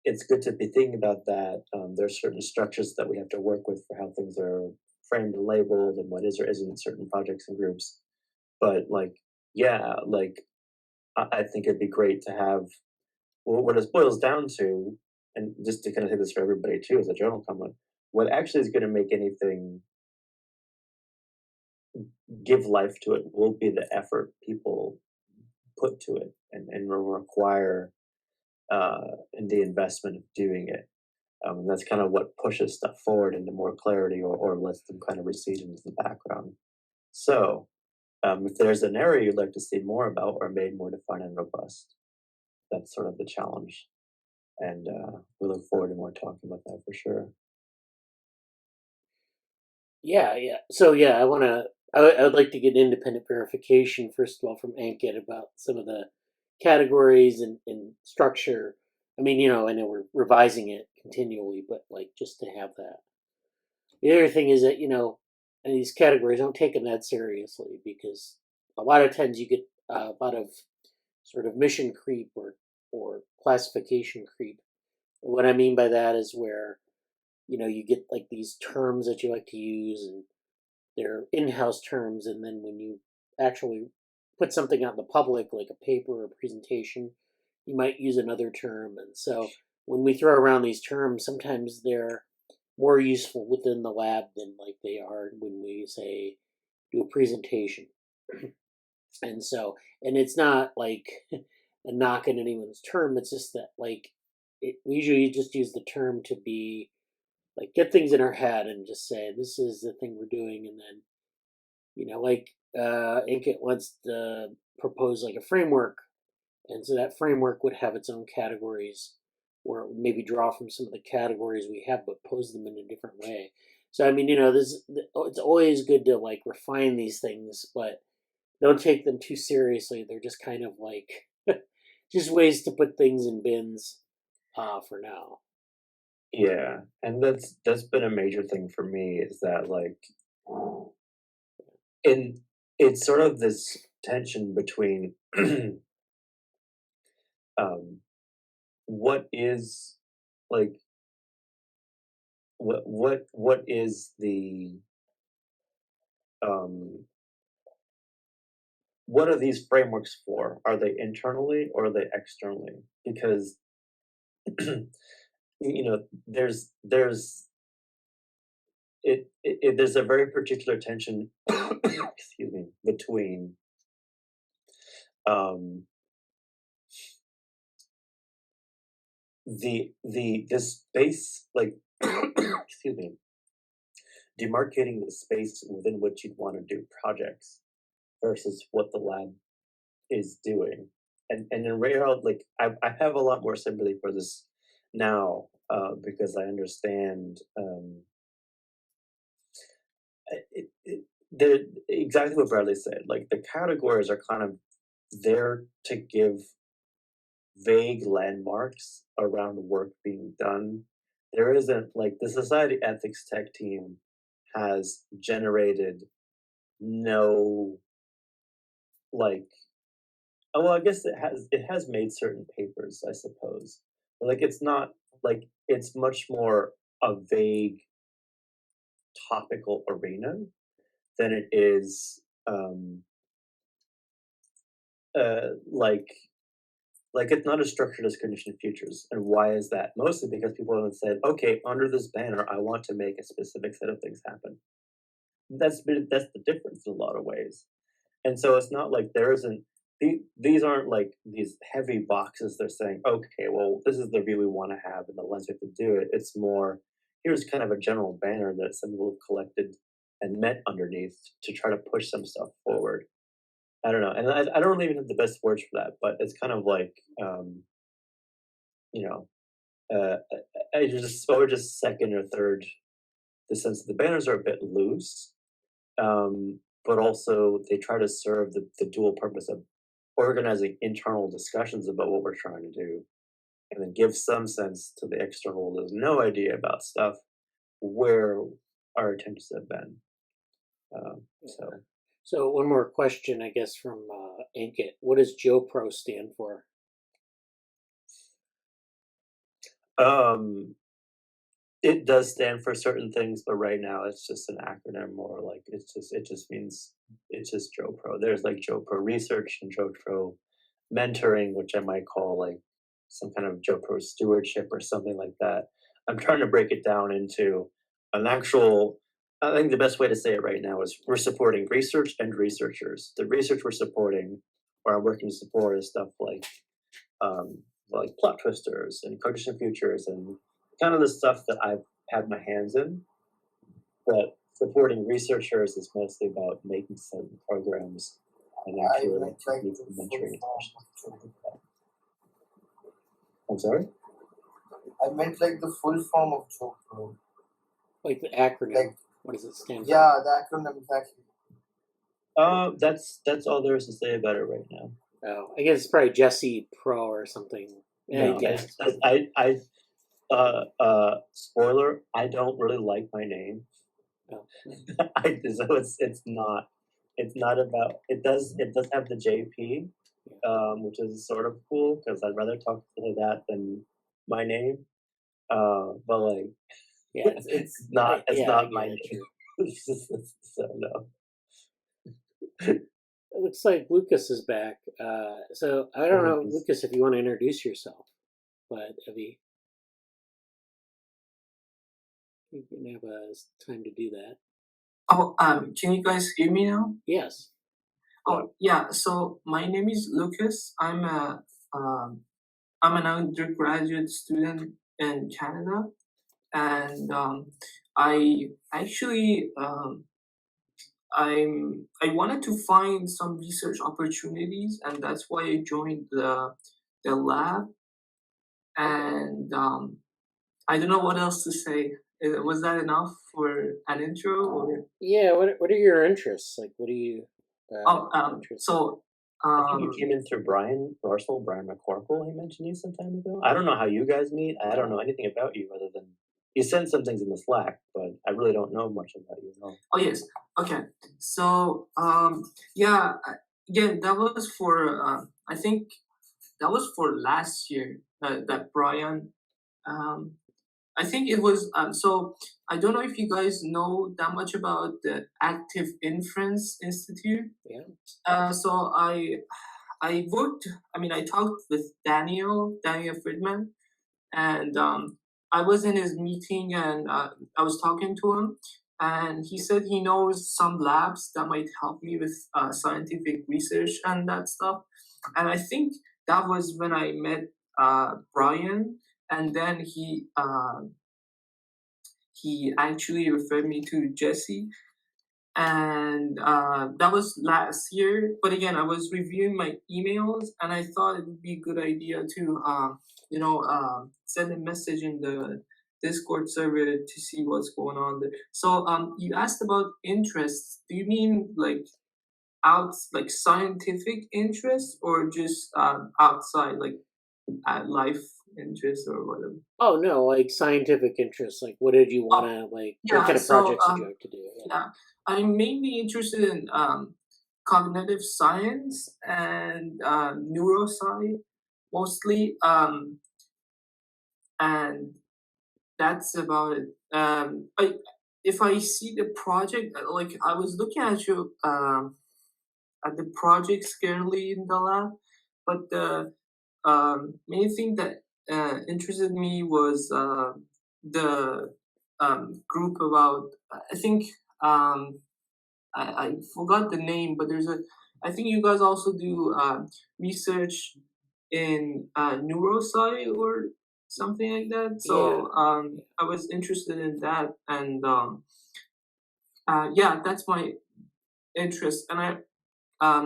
it's good to be thinking about that. There's certain structures that we have to work with for how things are framed and labeled and what is or isn't certain projects and groups. But like, yeah, like I think it'd be great to have what it boils down to, and just to kind of say this for everybody too, as a general comment, what actually is going to make anything give life to it will be the effort people put to it and will require in the investment of doing it. And that's kind of what pushes stuff forward into more clarity or lets them kind of recede into the background. So, if there's an area you'd like to see more about or made more defined and robust, that's sort of the challenge. And we look forward to more talking about that for sure. Yeah. So yeah, I want to. I would like to get independent verification first of all from Ankit about some of the categories and structure. I mean, I know we're revising it continually, but like just to have that. The other thing is that in these categories, don't take them that seriously because a lot of times you get a lot of sort of mission creep or classification creep. What I mean by that is where you get like these terms that you like to use and they're in-house terms, and then when you actually put something out in the public like a paper or a presentation, you might use another term. And so when we throw around these terms, sometimes they're more useful within the lab than like they are when we say do a presentation. And so, and it's not like a knock on anyone's term, it's just that like we usually just use the term to be like get things in our head and just say this is the thing we're doing. And then like Inkit wants to propose like a framework, and so that framework would have its own categories, or it would maybe draw from some of the categories we have, but pose them in a different way. So I mean, this it's always good to like refine these things, but don't take them too seriously. They're just kind of like just ways to put things in bins for now. Yeah, and that's been a major thing for me is that like in it's sort of this tension between um what is like what is the um what are these frameworks for? Are they internally or are they externally? Because there's there's a very particular tension excuse me between um the space like excuse me demarcating the space within which you'd want to do projects versus what the lab is doing. And in reality, like I have a lot more sympathy for this now because I understand they're exactly what Bradley said. Like the categories are kind of there to give vague landmarks around work being done. There isn't like the society ethics tech team has generated no like oh well I guess it has made certain papers, I suppose. But like it's not like it's much more a vague topical arena than it is um, like it's not as structured as conditioned futures. And why is that? Mostly because people have said, okay, under this banner, I want to make a specific set of things happen. That's the difference in a lot of ways. And so it's not like there isn't these aren't like these heavy boxes. They're saying, okay, well, this is the view we want to have and the lens we have to do it. It's more, here's kind of a general banner that some people have collected and met underneath to try to push some stuff forward. I don't know. And I don't even have the best words for that, but it's kind of like, you know, I just second or third the sense that the banners are a bit loose, but also they try to serve the dual purpose of organizing internal discussions about what we're trying to do, and then give some sense to the external who has no idea about stuff where our attentions have been. So, So one more question, I guess, from Ankit. What does JoPro stand for? It does stand for certain things, but right now it's just an acronym, or like it just means it's just JoPro. There's like JoPro research and JoPro mentoring, which I might call like some kind of JoPro stewardship or something like that. I'm trying to break it down into an actual. I think the best way to say it right now is we're supporting research and researchers. The research we're supporting, or I'm working to support, is stuff like plot twisters and condition futures and kind of the stuff that I've had my hands in. But supporting researchers is mostly about making certain programs and I actually meant like the full mentoring. form. I'm sorry? I meant like the full form of JoPro. Like the acronym. Like, what does it stand for? yeah, the acronym exactly. That's all there is to say about it right now. Oh, I guess it's probably Jesse Pro or something. Yeah, No, spoiler, I don't really like my name. Oh. So it's not about it does have the JP, which is sort of cool because I'd rather talk to that than my name. But like, yeah, it's not my it, name. So no. It looks like Lucas is back. So I don't know, Lucas, if you want to introduce yourself, but Evie, you can have time to do that. Oh, can you guys hear me now? Yes. Oh, yeah. So my name is Lucas. I'm an undergraduate student in Canada, and I actually I wanted to find some research opportunities, and that's why I joined the lab. And I don't know what else to say. Was that enough for an intro? Or? Yeah. What are your interests? Like, what do you? So. I think you came in through Brian McCorkle. He mentioned you some time ago. I don't know how you guys meet. I don't know anything about you other than you send some things in the Slack, but I really don't know much about you. No. Oh yes. Okay. So yeah. Again, that was for I think that was for last year. That Brian. I think it was. So I don't know if you guys know that much about the Active Inference Institute. Yeah. So I worked. I mean, I talked with Daniel Friedman, and I was in his meeting, and I was talking to him, and he said he knows some labs that might help me with scientific research and that stuff. And I think that was when I met Brian, and then he actually referred me to Jesse, and that was last year. But again, I was reviewing my emails, and I thought it would be a good idea to send a message in the Discord server to see what's going on there. So you asked about interests. Do you mean like scientific interests, or just outside, like life interests or whatever? Oh no, like scientific interests. Like, what did you want to like? Yeah, what kind of projects did you like to do? Yeah, I'm mainly interested in cognitive science and neuroscience mostly, and that's about it. If I see the project, like I was looking at your the projects currently in the lab, but the main thing that interested me was the group about, I think, I forgot the name, but I think you guys also do research in NeuroSim or something like that. So I was interested in that, and yeah, that's my interest. And I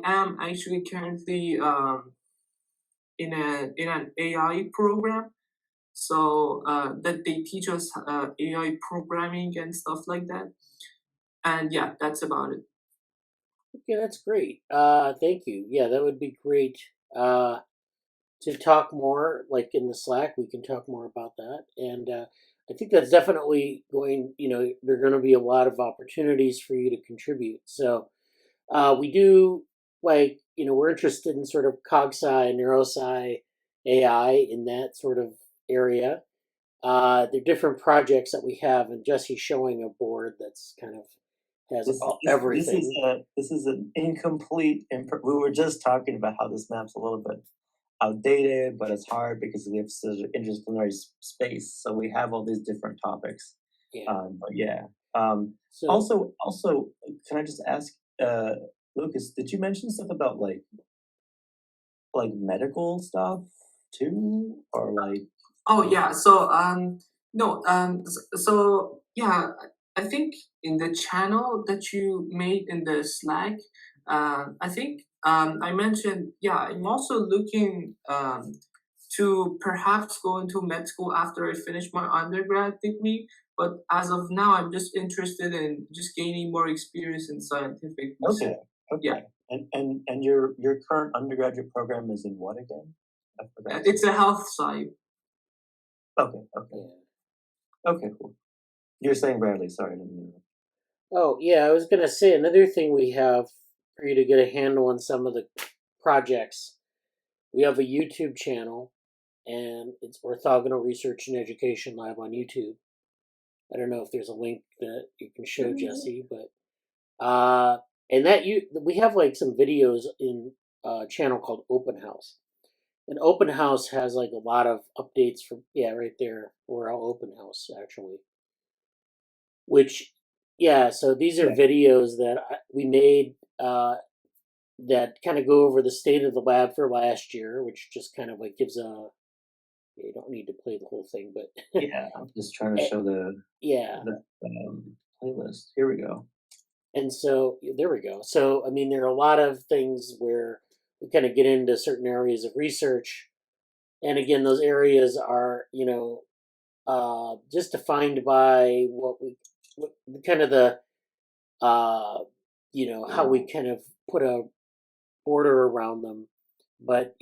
am actually currently in an AI program. So that they teach us AI programming and stuff like that. And yeah, that's about it. Okay, that's great. Thank you. Yeah, that would be great. To talk more, like in the Slack, we can talk more about that. And I think that's definitely going. There are going to be a lot of opportunities for you to contribute. So we do we're interested in sort of CogSci, NeuroSci, AI in that sort of area. There are different projects that we have, and Jesse's showing a board that's kind of has everything. This is an incomplete. We were just talking about how this map's a little bit outdated, but it's hard because we have such an interdisciplinary space. So we have all these different topics. Yeah. But yeah. So Also, can I just ask, Lucas, did you mention stuff about like medical stuff too, or like? Oh yeah. So no so yeah, I think in the channel that you made in the Slack, I think I mentioned, yeah, I'm also looking to perhaps go into med school after I finish my undergrad degree. But as of now, I'm just interested in just gaining more experience in scientific research. Okay. Yeah. And your current undergraduate program is in what again? I forgot. It's a health sci. Okay. Okay, cool. You're saying Bradley, sorry. Oh, yeah, I was going to say another thing we have for you to get a handle on some of the projects. We have a YouTube channel, and it's Orthogonal Research and Education Lab on YouTube. I don't know if there's a link that you can show Jesse, but and we have like some videos in a channel called Open House. And Open House has like a lot of updates from right there. We're all Open House actually. Which so these are videos that we made that kind of go over the state of the lab for last year, which just kind of like gives a. You don't need to play the whole thing, but yeah, I'm just trying to show the playlist. Here we go. And so there we go. So I mean, there are a lot of things where we kind of get into certain areas of research, and again, those areas are just defined by what kind of the how we kind of put a border around them, but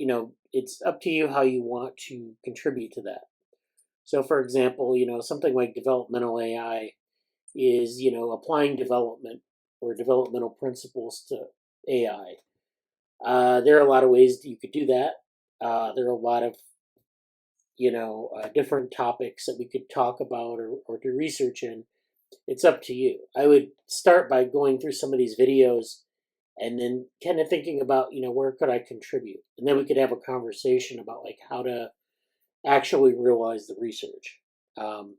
it's up to you how you want to contribute to that. So for example, something like developmental AI is applying development or developmental principles to AI. There are a lot of ways that you could do that. There are a lot of different topics that we could talk about or do research in. It's up to you. I would start by going through some of these videos and then kind of thinking about where could I contribute, and then we could have a conversation about like how to actually realize the research. So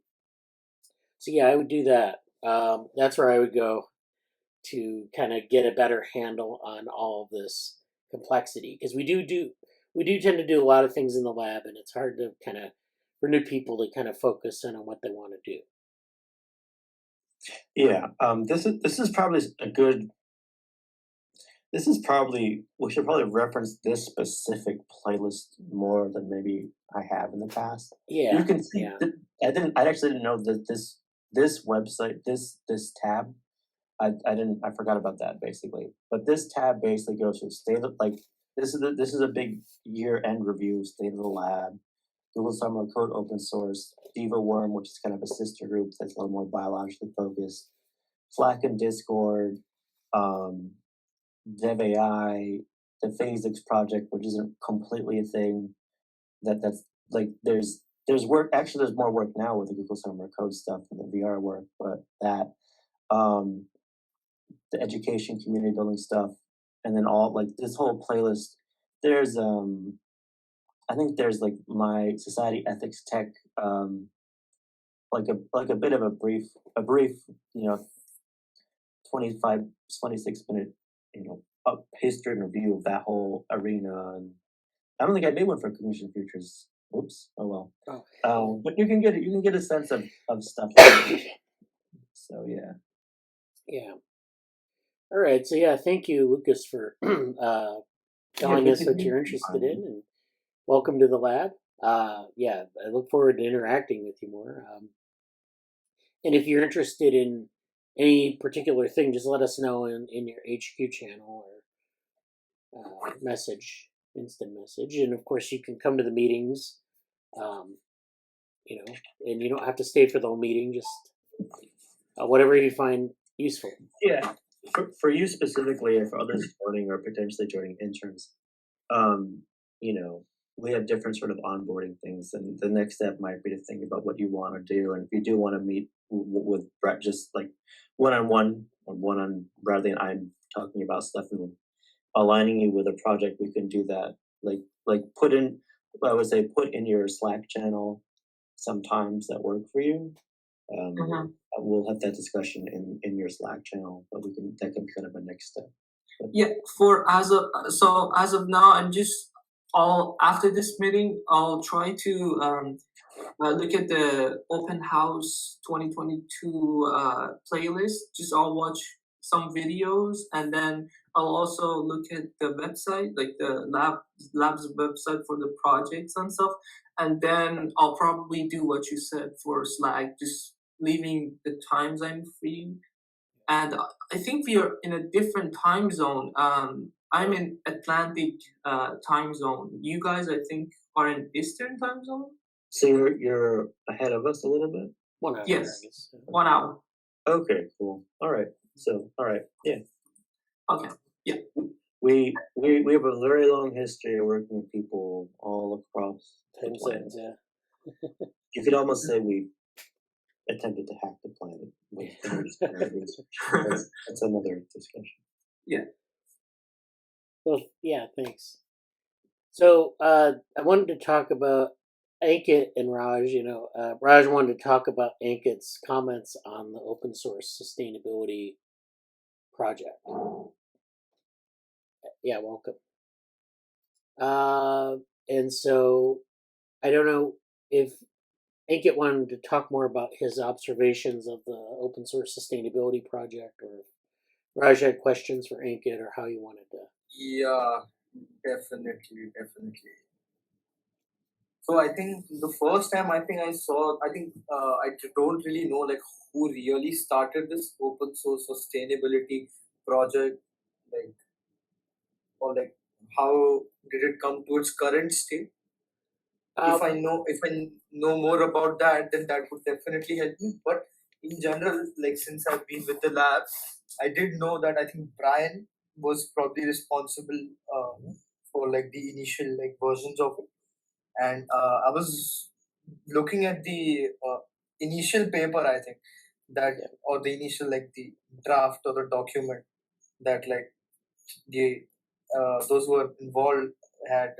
yeah, I would do that. That's where I would go to kind of get a better handle on all of this complexity, because we do tend to do a lot of things in the lab, and it's hard to kind of for new people to kind of focus in on what they want to do. Yeah, this is probably a good. This is probably we should probably reference this specific playlist more than maybe I have in the past. Yeah, you can see. Yeah. I actually didn't know that this website this tab. I forgot about that basically. But this tab basically goes to state of like this is a big year end review, state of the lab, Google Summer Code open source, Diva Worm, which is kind of a sister group that's a little more biologically focused, Slack and Discord, Dev AI, the PhaseX project, which isn't completely a thing. That's like there's work. Actually, there's more work now with the Google Summer Code stuff and the VR work, but that the education, community building stuff, and then all like this whole playlist. There's I think there's like my society ethics tech like a bit of a brief you know 25 26 minute history and review of that whole arena. And I don't think I made one for Cognition Futures. Oops. Oh well. Oh, But you can get a sense of stuff. So yeah. yeah. All right. So yeah, thank you, Lucas, for telling us what you're interested in, and welcome to the lab. Yeah, I look forward to interacting with you more. And if you're interested in any particular thing, just let us know in your HQ channel or instant message. And of course, you can come to the meetings, um, and you don't have to stay for the whole meeting, just whatever you find useful. Yeah. For you specifically, or for others joining or potentially joining interns, we have different sort of onboarding things, and the next step might be to think about what you want to do, and if you do want to meet with Brett, just like one-on-one or one-on rather than I'm talking about stuff and aligning you with a project, we can do that. Like I would say put in your Slack channel sometimes that work for you. We'll have that discussion in your Slack channel, but that can be kind of a next step. Yeah, as of now, I'm just after this meeting, I'll try to look at the open house 2022 playlist. Just I'll watch some videos, and then I'll also look at the website, like the lab's website for the projects and stuff. And then I'll probably do what you said for Slack, just leaving the times I'm free. And I think we are in a different time zone. I'm in Atlantic time zone. You guys, I think, are in Eastern time zone. So you're ahead of us a little bit? 1 hour. Yes, 1 hour. Okay, cool. All right. So, all right, yeah. Okay, yeah. We have a very long history of working with people all across the Time planet. zones, yeah. You could almost say we attempted to hack the planet with that's another discussion. Yeah. Well, yeah, thanks. So I wanted to talk about Ankit and Raj. Raj wanted to talk about Ankit's comments on the open source sustainability project. Yeah, welcome. And so I don't know if Ankit wanted to talk more about his observations of the open source sustainability project, or if Raj had questions for Ankit, or how you wanted to. Yeah, definitely. So I think the first time I don't really know like who really started this open source sustainability project, like, or like how did it come to its current state. If I know more about that, then that would definitely help me. But in general, like since I've been with the lab, I did know that I think Brian was probably responsible for like the initial like versions of it, and I was looking at the initial paper. I think that or the initial like the draft or the document that like the those who were involved had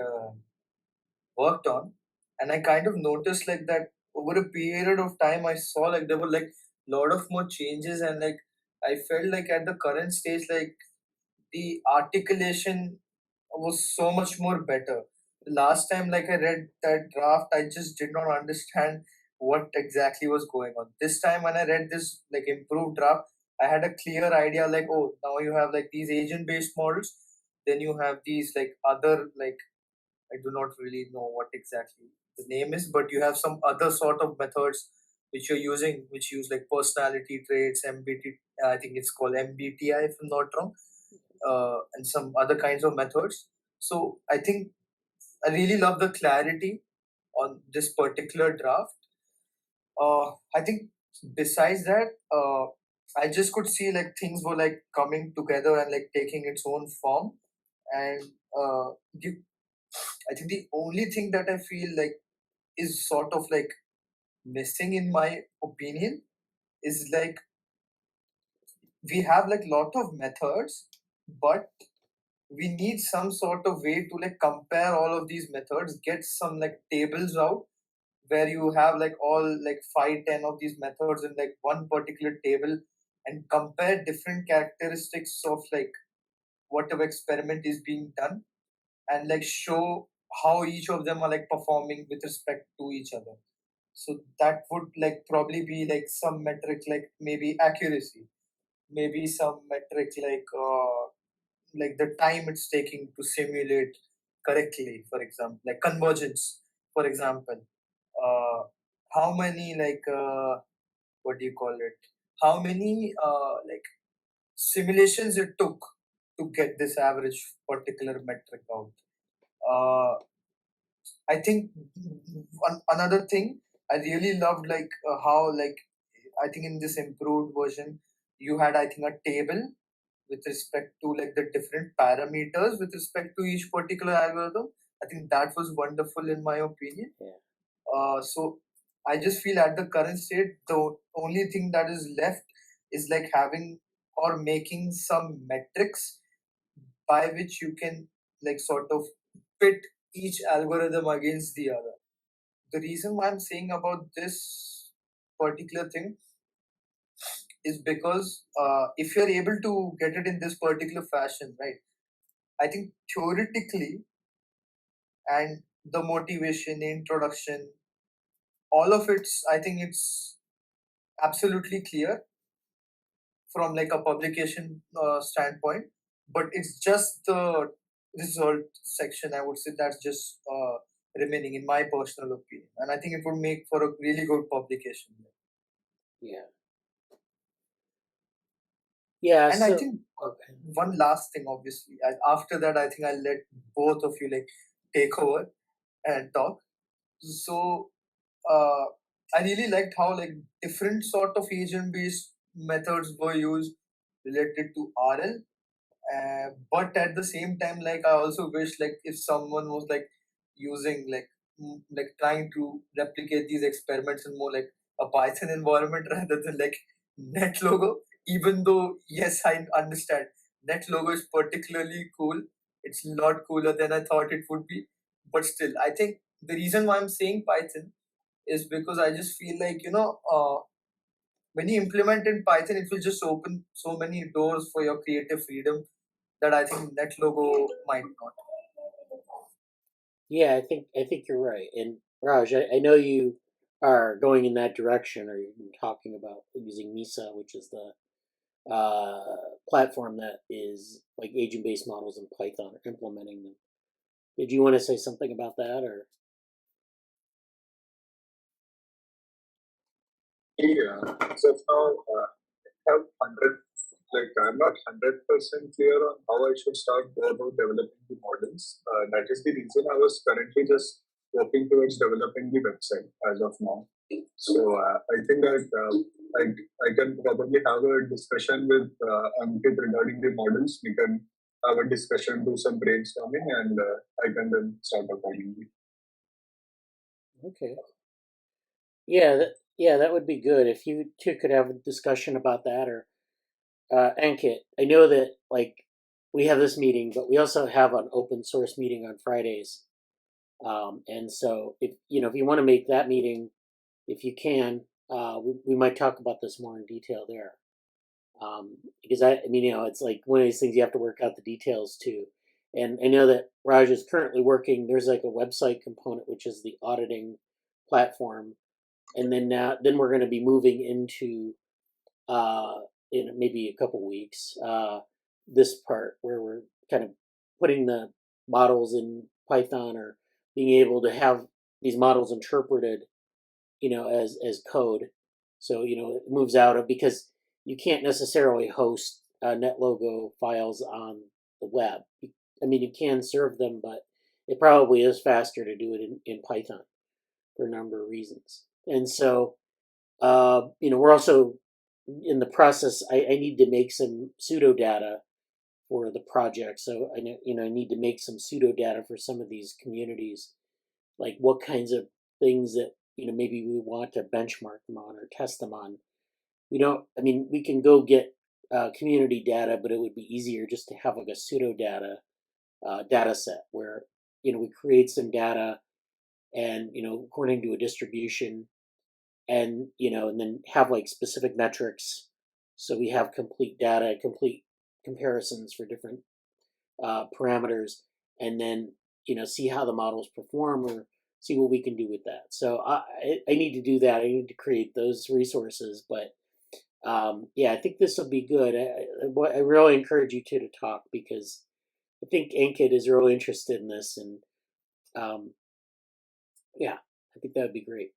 worked on, and I kind of noticed like that over a period of time I saw like there were like lot of more changes, and like I felt like at the current stage like the articulation was so much more better. Last time like I read that draft, I just did not understand what exactly was going on. This time when I read this like improved draft, I had a clear idea like, oh, now you have like these agent based models, then you have these like other like, I do not really know what exactly the name is, but you have some other sort of methods which you're using, which use like personality traits, MBT, I think it's called MBTI if I'm not wrong, and some other kinds of methods. So I think I really love the clarity on this particular draft. I think besides that, I just could see like things were like coming together and like taking its own form, and the I think the only thing that I feel like is sort of like missing in my opinion is like we have like lot of methods, but we need some sort of way to like compare all of these methods, get some like tables out where you have like all like 5-10 of these methods in like one particular table, and compare different characteristics of like whatever experiment is being done, and like show how each of them are like performing with respect to each other. So that would like probably be like some metric, like maybe accuracy, maybe some metric like the time it's taking to simulate correctly, for example, like convergence, for example. How many what do you call it, how many simulations it took to get this average particular metric out. uh, I think another thing I really loved, how like I think in this improved version you had, I think, a table with respect to like the different parameters with respect to each particular algorithm. I think that was wonderful in my opinion. Yeah. So I just feel at the current state, the only thing that is left is like having or making some metrics by which you can like sort of pit each algorithm against the other. The reason why I'm saying about this particular thing is because if you're able to get it in this particular fashion, right? I think theoretically, and the motivation, the introduction, all of it's, I think it's absolutely clear from like a publication standpoint, but it's just the result section, I would say, that's just remaining in my personal opinion, and I think it would make for a really good publication. Yeah. Yeah. And I So think okay. one last thing, obviously, after that, I think I'll let both of you like take over and talk. So uh, I really liked how like different sort of agent based methods were used related to RL. But at the same time, like I also wish like if someone was like using like trying to replicate these experiments in more like a Python environment rather than like NetLogo. Even though yes, I understand NetLogo is particularly cool. It's a lot cooler than I thought it would be. But still, I think the reason why I'm saying Python is because I just feel like when you implement in Python, it will just open so many doors for your creative freedom that I think NetLogo might not. Yeah, I think you're right. And Raj, I know you are going in that direction, or you've been talking about using Misa, which is the platform that is like agent-based models in Python, or implementing them. Did you want to say something about that, or? Yeah. So now have 100, like I'm not 100% clear on how I should start go about developing the models. That is the reason I was currently just working towards developing the website as of now. So I think that I can probably have a discussion with Ankit regarding the models. We can have a discussion, do some brainstorming, and I can then start accordingly. Okay. Yeah, that would be good if you two could have a discussion about that. Or Ankit, I know that like we have this meeting, but we also have an open source meeting on Fridays. And so if you want to make that meeting, if you can, we might talk about this more in detail there. Because I mean, it's like one of these things you have to work out the details too. And I know that Raj is currently working. There's like a website component, which is the auditing platform, and then we're going to be moving into uh, in maybe a couple weeks this part where we're kind of putting the models in Python, or being able to have these models interpreted as code. So it moves out of, because you can't necessarily host NetLogo files on the web. I mean, you can serve them, but it probably is faster to do it in Python for a number of reasons. And so, we're also in the process. I need to make some pseudo data for the project. So I need to make some pseudo data for some of these communities, like what kinds of things that maybe we want to benchmark them on or test them on. We don't. I mean, we can go get community data, but it would be easier just to have like a pseudo data set where we create some data and according to a distribution, and and then have like specific metrics, so we have complete data, complete comparisons for different parameters, and then see how the models perform or see what we can do with that. So I need to do that. I need to create those resources, but yeah, I think this will be good. I really encourage you two to talk, because I think Ankit is really interested in this, and um, yeah, I think that would be great.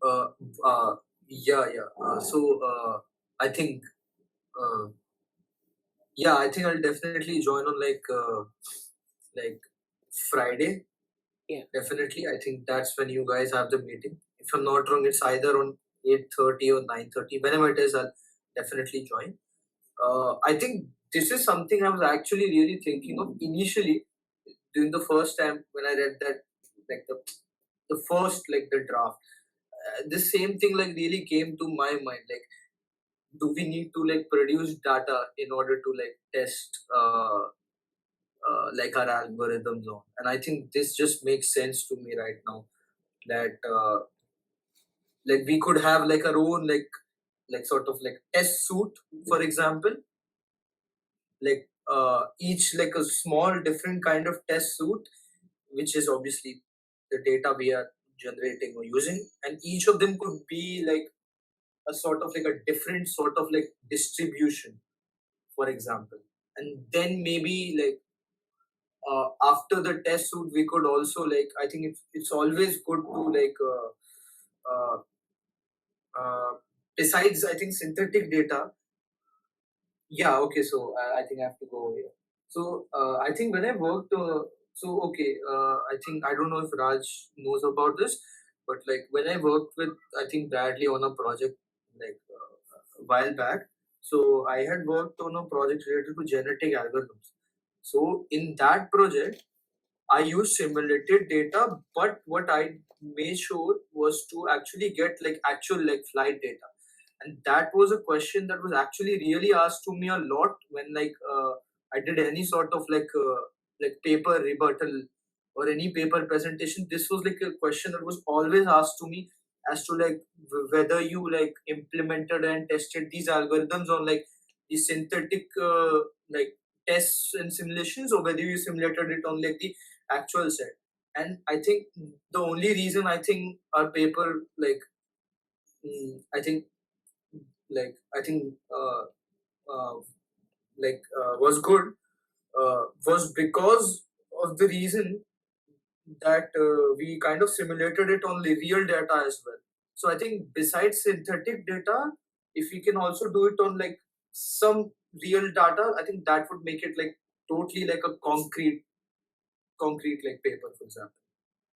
Uh, yeah, yeah. I think, uh, yeah, I think I'll definitely join on like Friday. Yeah. Definitely, I think that's when you guys have the meeting. If I'm not wrong, it's either on 8:30 or 9:30. Whenever it is, I'll definitely join. I think this is something I was actually really thinking of initially during the first time when I read that, like the first like the draft. The same thing like really came to my mind. Like, do we need to like produce data in order to like test like our algorithms on? And I think this just makes sense to me right now, that like we could have like our own like sort of like test suit, for example, like each like a small different kind of test suit, which is obviously the data we are generating or using, and each of them could be like a sort of like a different sort of like distribution, for example. And then maybe like after the test suit we could also like, I think it's always good to like uh, besides I think synthetic data. Yeah, okay, so I think I have to go here. So I think when I worked so okay, I think I don't know if Raj knows about this, but like when I worked with I think Bradley on a project like a while back, so I had worked on a project related to genetic algorithms. So in that project I used simulated data, but what I made sure was to actually get like actual like flight data. And that was a question that was actually really asked to me a lot when like I did any sort of like paper rebuttal or any paper presentation. This was like a question that was always asked to me, as to like whether you like implemented and tested these algorithms on like the synthetic like tests and simulations, or whether you simulated it on like the actual set. And I think the only reason I think our paper like I think I think uh, was good was because of the reason that we kind of simulated it on the real data as well. So I think besides synthetic data, if we can also do it on like some real data, I think that would make it like totally like a concrete like paper, for example.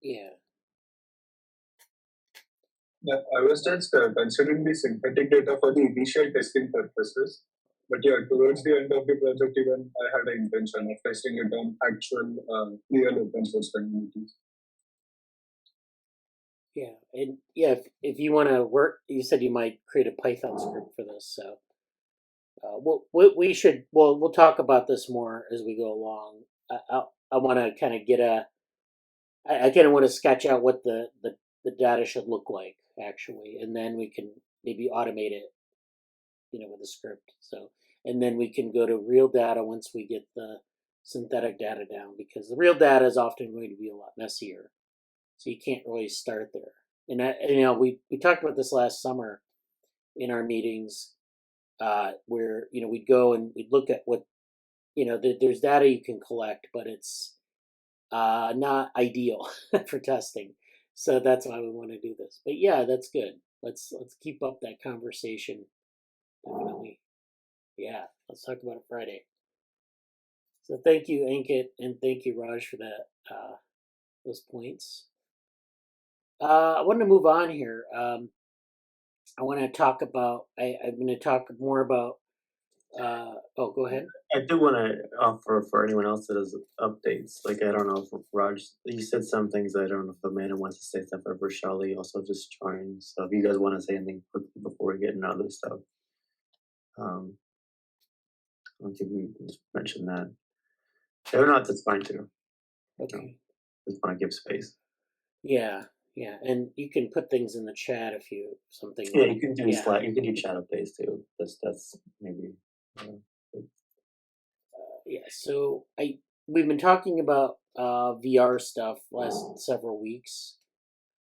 Yeah. Yeah, I was just considering the synthetic data for the initial testing purposes. But yeah, towards the end of the project, even I had an intention of testing it on actual real open source communities. Yeah, and yeah, if you want to work, you said you might create a Python script for this, so we should we'll talk about this more as we go along. I want to kind of get I kind of want to sketch out what the data should look like actually, and then we can maybe automate it, with a script. So, and then we can go to real data once we get the synthetic data down, because the real data is often going to be a lot messier. So you can't really start there. And we talked about this last summer in our meetings, where we'd go and we'd look at what there's data you can collect, but it's not ideal for testing. So that's why we want to do this. But yeah, that's good. Let's keep up that conversation. Definitely. Yeah, let's talk about it Friday. So thank you, Ankit, and thank you, Raj, for that those points. I want to move on here. I want to talk about. I'm going to talk more about Oh, go ahead. I do want to offer for anyone else that has updates. Like, I don't know if Raj, you said some things. I don't know if Amanda wants to say stuff, or Vishali also just joined. So if you guys want to say anything quickly before we get into other stuff, I don't think we just mentioned that. If not, that's fine too. Okay. Just want to give space. Yeah, and you can put things in the chat if you something. Yeah, you can do Yeah. Slack. You can do chat updates too. That's maybe. Yeah, so we've been talking about VR stuff last several weeks.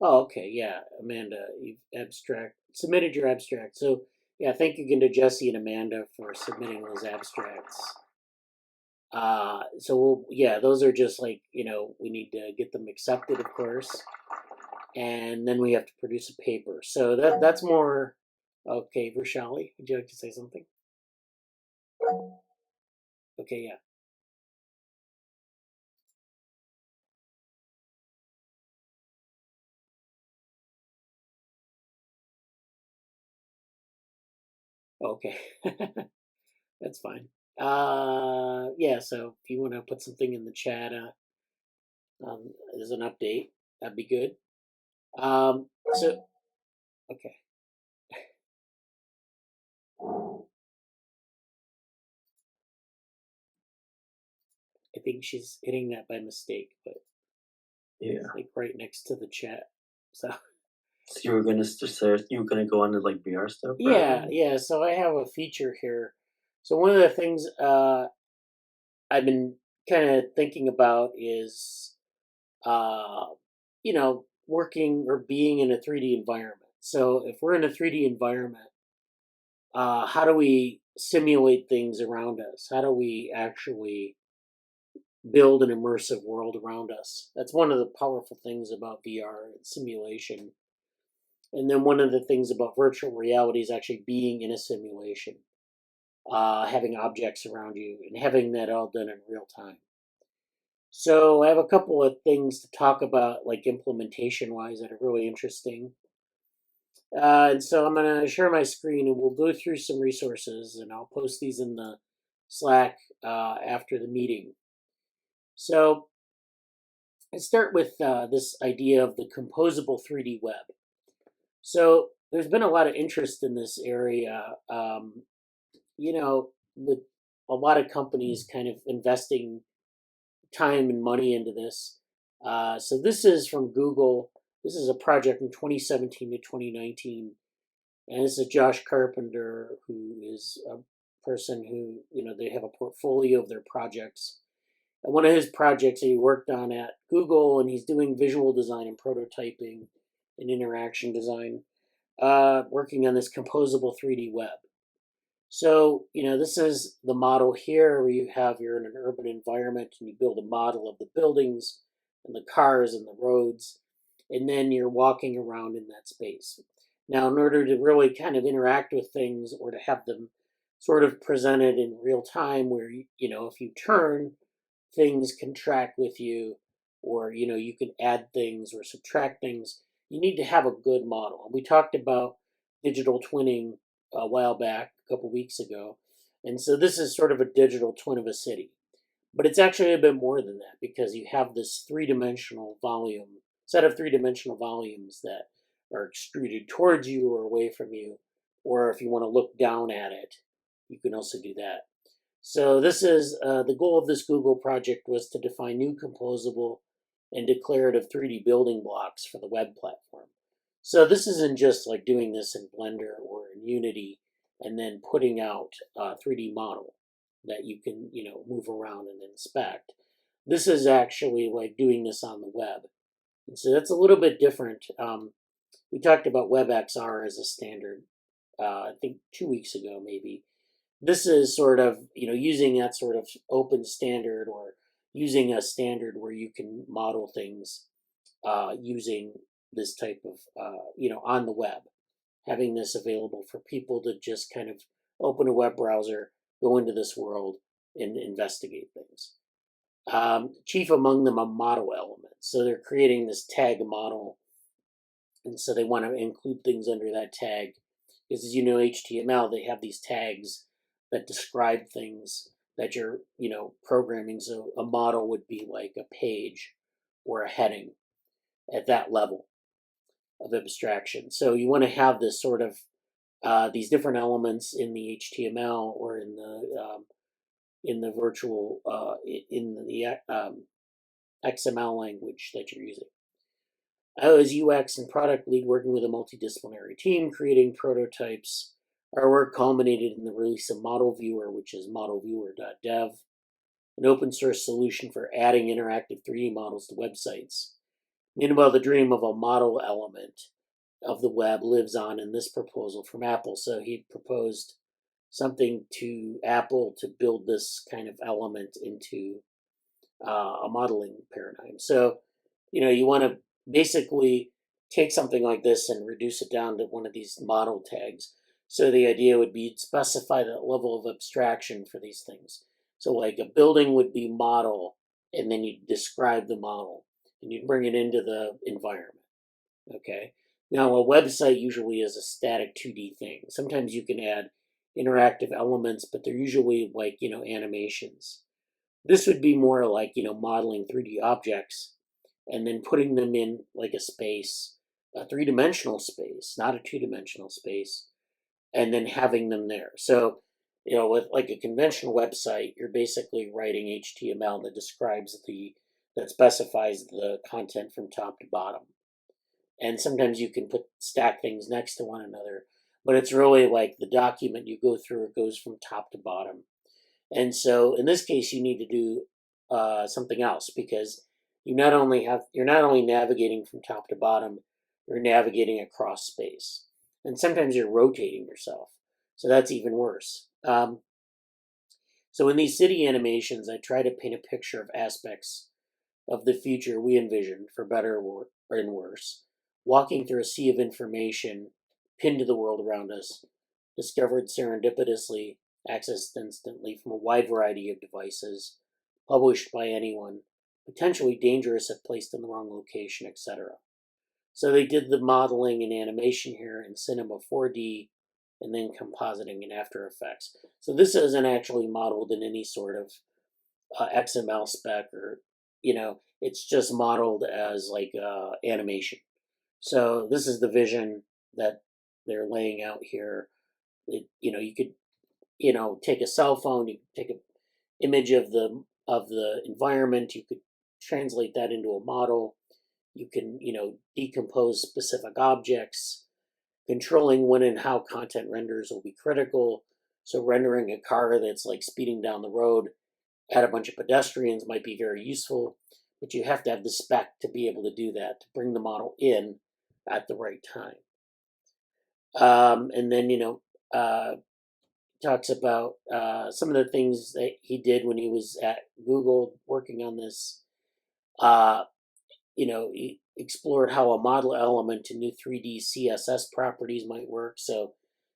Oh, okay, yeah, Amanda, you've submitted your abstract. So yeah, thank you again to Jesse and Amanda for submitting those abstracts. Those are just like, we need to get them accepted, of course, and then we have to produce a paper. So that's more. Okay, Vishali, would you like to say something? Okay, yeah. Okay. That's fine. Yeah, so if you want to put something in the chat as an update, that'd be good. So, okay. I think she's hitting that by mistake, but Yeah. like right next to the chat. So you were gonna go on to like VR stuff? yeah. So I have a feature here. So one of the things I've been kind of thinking about is, working or being in a 3D environment. So if we're in a 3D environment, how do we simulate things around us? How do we actually build an immersive world around us? That's one of the powerful things about VR and simulation. And then one of the things about virtual reality is actually being in a simulation, having objects around you, and having that all done in real time. So I have a couple of things to talk about, like implementation wise, that are really interesting. And so I'm going to share my screen and we'll go through some resources and I'll post these in the Slack after the meeting. So I start with this idea of the composable 3D web. So there's been a lot of interest in this area, with a lot of companies kind of investing time and money into this. So this is from Google. This is a project in 2017 to 2019. And this is Josh Carpenter, who is a person who, they have a portfolio of their projects. And one of his projects that he worked on at Google, and he's doing visual design and prototyping and interaction design, working on this composable 3D web. So, this is the model here where you're in an urban environment and you build a model of the buildings and the cars and the roads, and then you're walking around in that space. Now, in order to really kind of interact with things or to have them sort of presented in real time, where, if you turn, things can track with you, or, you can add things or subtract things, you need to have a good model. We talked about digital twinning a while back, a couple weeks ago. And so this is sort of a digital twin of a city. But it's actually a bit more than that because you have this set of three-dimensional volumes that are extruded towards you or away from you. Or if you want to look down at it, you can also do that. So this is the goal of this Google project was to define new composable and declarative 3D building blocks for the web platform. So this isn't just like doing this in Blender or in Unity and then putting out a 3D model that you can, move around and inspect. This is actually like doing this on the web. And so that's a little bit different. We talked about WebXR as a standard, I think 2 weeks ago, maybe. This is sort of, using that sort of open standard or using a standard where you can model things using this type of, on the web, having this available for people to just kind of open a web browser, go into this world, and investigate things. Chief among them are model elements. So they're creating this tag model. And so they want to include things under that tag. Because as you know, HTML, they have these tags that describe things that you're, programming. So a model would be like a page or a heading at that level of abstraction. So you want to have this sort of these different elements in the HTML or in the virtual in the XML language that you're using. I was UX and product lead working with a multidisciplinary team creating prototypes. Our work culminated in the release of Model Viewer, which is modelviewer.dev, an open source solution for adding interactive 3D models to websites. Meanwhile, the dream of a model element of the web lives on in this proposal from Apple. So he proposed something to Apple to build this kind of element into a modeling paradigm. So, you want to basically take something like this and reduce it down to one of these model tags. So the idea would be you'd specify the level of abstraction for these things. So like a building would be model, and then you'd describe the model, and you'd bring it into the environment. Okay. Now a website usually is a static 2D thing. Sometimes you can add interactive elements, but they're usually like, animations. This would be more like, modeling 3D objects and then putting them in like a space, a 3-dimensional space, not a 2-dimensional space, and then having them there. So, with like a conventional website, you're basically writing HTML that specifies the content from top to bottom. And sometimes you can stack things next to one another, but it's really like the document you go through, it goes from top to bottom. And so in this case, you need to do something else, because you're not only navigating from top to bottom, you're navigating across space, and sometimes you're rotating yourself. So that's even worse. So in these city animations, I try to paint a picture of aspects of the future we envisioned, for better or in worse, walking through a sea of information pinned to the world around us, discovered serendipitously, accessed instantly from a wide variety of devices, published by anyone, potentially dangerous if placed in the wrong location, etc. So they did the modeling and animation here in Cinema 4D, and then compositing in After Effects. So this isn't actually modeled in any sort of XML spec, or it's just modeled as like animation. So this is the vision that they're laying out here. You could take a cell phone, you could take an image of the environment, you could translate that into a model, you can decompose specific objects. Controlling when and how content renders will be critical. So rendering a car that's like speeding down the road at a bunch of pedestrians might be very useful, but you have to have the spec to be able to do that, to bring the model in at the right time. And then talks about some of the things that he did when he was at Google working on this. He explored how a model element to new 3D CSS properties might work. So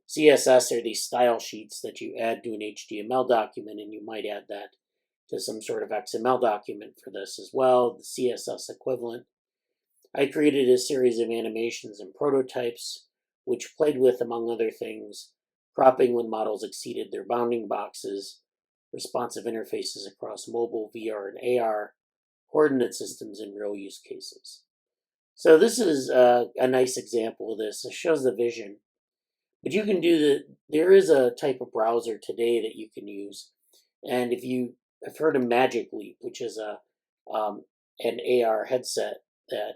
CSS are these style sheets that you add to an HTML document, and you might add that to some sort of XML document for this as well, the CSS equivalent. I created a series of animations and prototypes, which played with, among other things, cropping when models exceeded their bounding boxes, responsive interfaces across mobile, VR, and AR, coordinate systems in real use cases. So this is a nice example of this. It shows the vision. But you can there is a type of browser today that you can use. And if you have heard of Magic Leap, which is an AR headset that,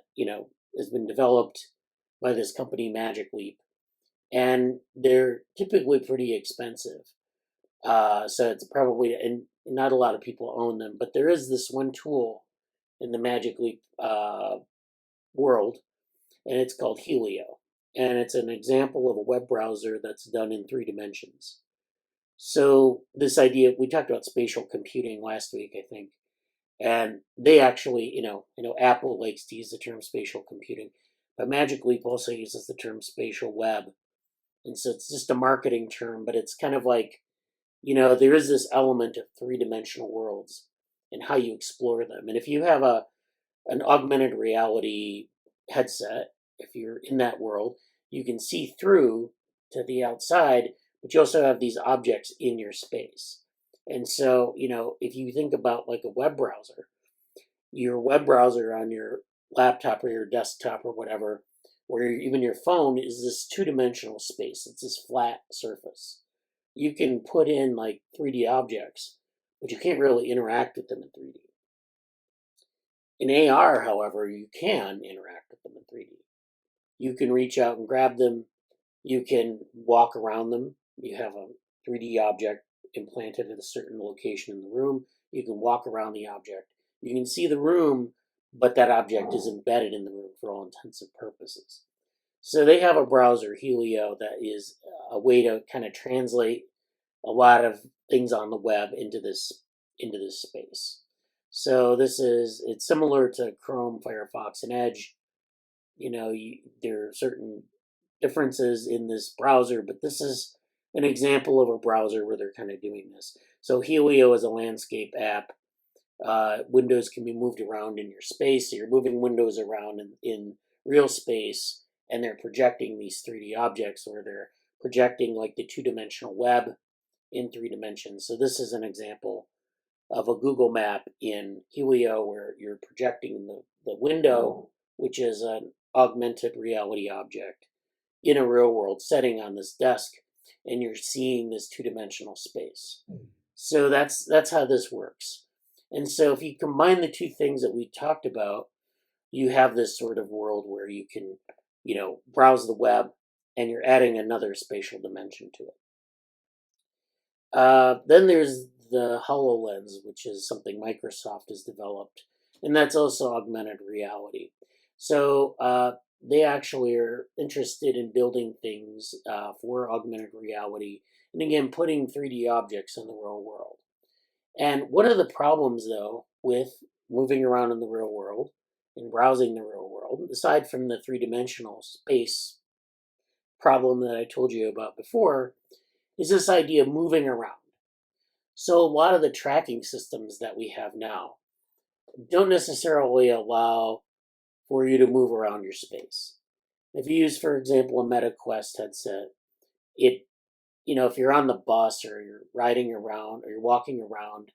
has been developed by this company, Magic Leap. And they're typically pretty expensive. So it's probably, and not a lot of people own them, but there is this one tool in the Magic Leap world, and it's called Helio. And it's an example of a web browser that's done in 3 dimensions. So this idea, we talked about spatial computing last week, I think, and they actually, Apple likes to use the term spatial computing, but Magic Leap also uses the term spatial web. And so it's just a marketing term, but it's kind of like, there is this element of 3-dimensional worlds and how you explore them. And if you have an augmented reality headset, if you're in that world, you can see through to the outside, but you also have these objects in your space. And so, if you think about like a web browser, your web browser on your laptop or your desktop or whatever, or even your phone, is this two-dimensional space. It's this flat surface. You can put in like 3D objects, but you can't really interact with them in 3D. In AR, however, you can interact with them in 3D. You can reach out and grab them. You can walk around them. You have a 3D object implanted at a certain location in the room. You can walk around the object. You can see the room, but that object is embedded in the room for all intents and purposes. So they have a browser, Helio, that is a way to kind of translate a lot of things on the web into this space. So it's similar to Chrome, Firefox, and Edge. There are certain differences in this browser, but this is an example of a browser where they're kind of doing this. So Helio is a landscape app. Windows can be moved around in your space. So you're moving windows around in real space, and they're projecting these 3D objects, or they're projecting like the two-dimensional web in 3 dimensions. So this is an example of a Google map in Helio where you're projecting the window, which is an augmented reality object, in a real world setting on this desk, and you're seeing this two-dimensional space. So that's how this works. And so if you combine the two things that we talked about, you have this sort of world where you can, browse the web, and you're adding another spatial dimension to it. Then there's the HoloLens, which is something Microsoft has developed, and that's also augmented reality. So they actually are interested in building things for augmented reality, and again, putting 3D objects in the real world. And one of the problems, though, with moving around in the real world and browsing the real world, aside from the three-dimensional space problem that I told you about before, is this idea of moving around. So a lot of the tracking systems that we have now don't necessarily allow for you to move around your space. If you use, for example, a MetaQuest headset, if you're on the bus or you're riding around or you're walking around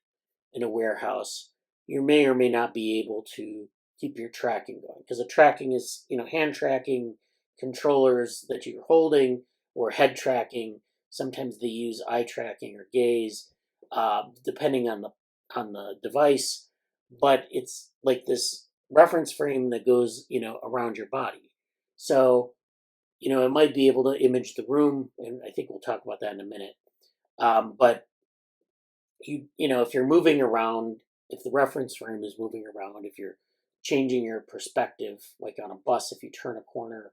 in a warehouse, you may or may not be able to keep your tracking going, because the tracking is, hand tracking, controllers that you're holding, or head tracking. Sometimes they use eye tracking or gaze, depending on the device. But it's like this reference frame that goes, around your body. So, it might be able to image the room, and I think we'll talk about that in a minute. But if you're moving around, if the reference frame is moving around, if you're changing your perspective, like on a bus, if you turn a corner,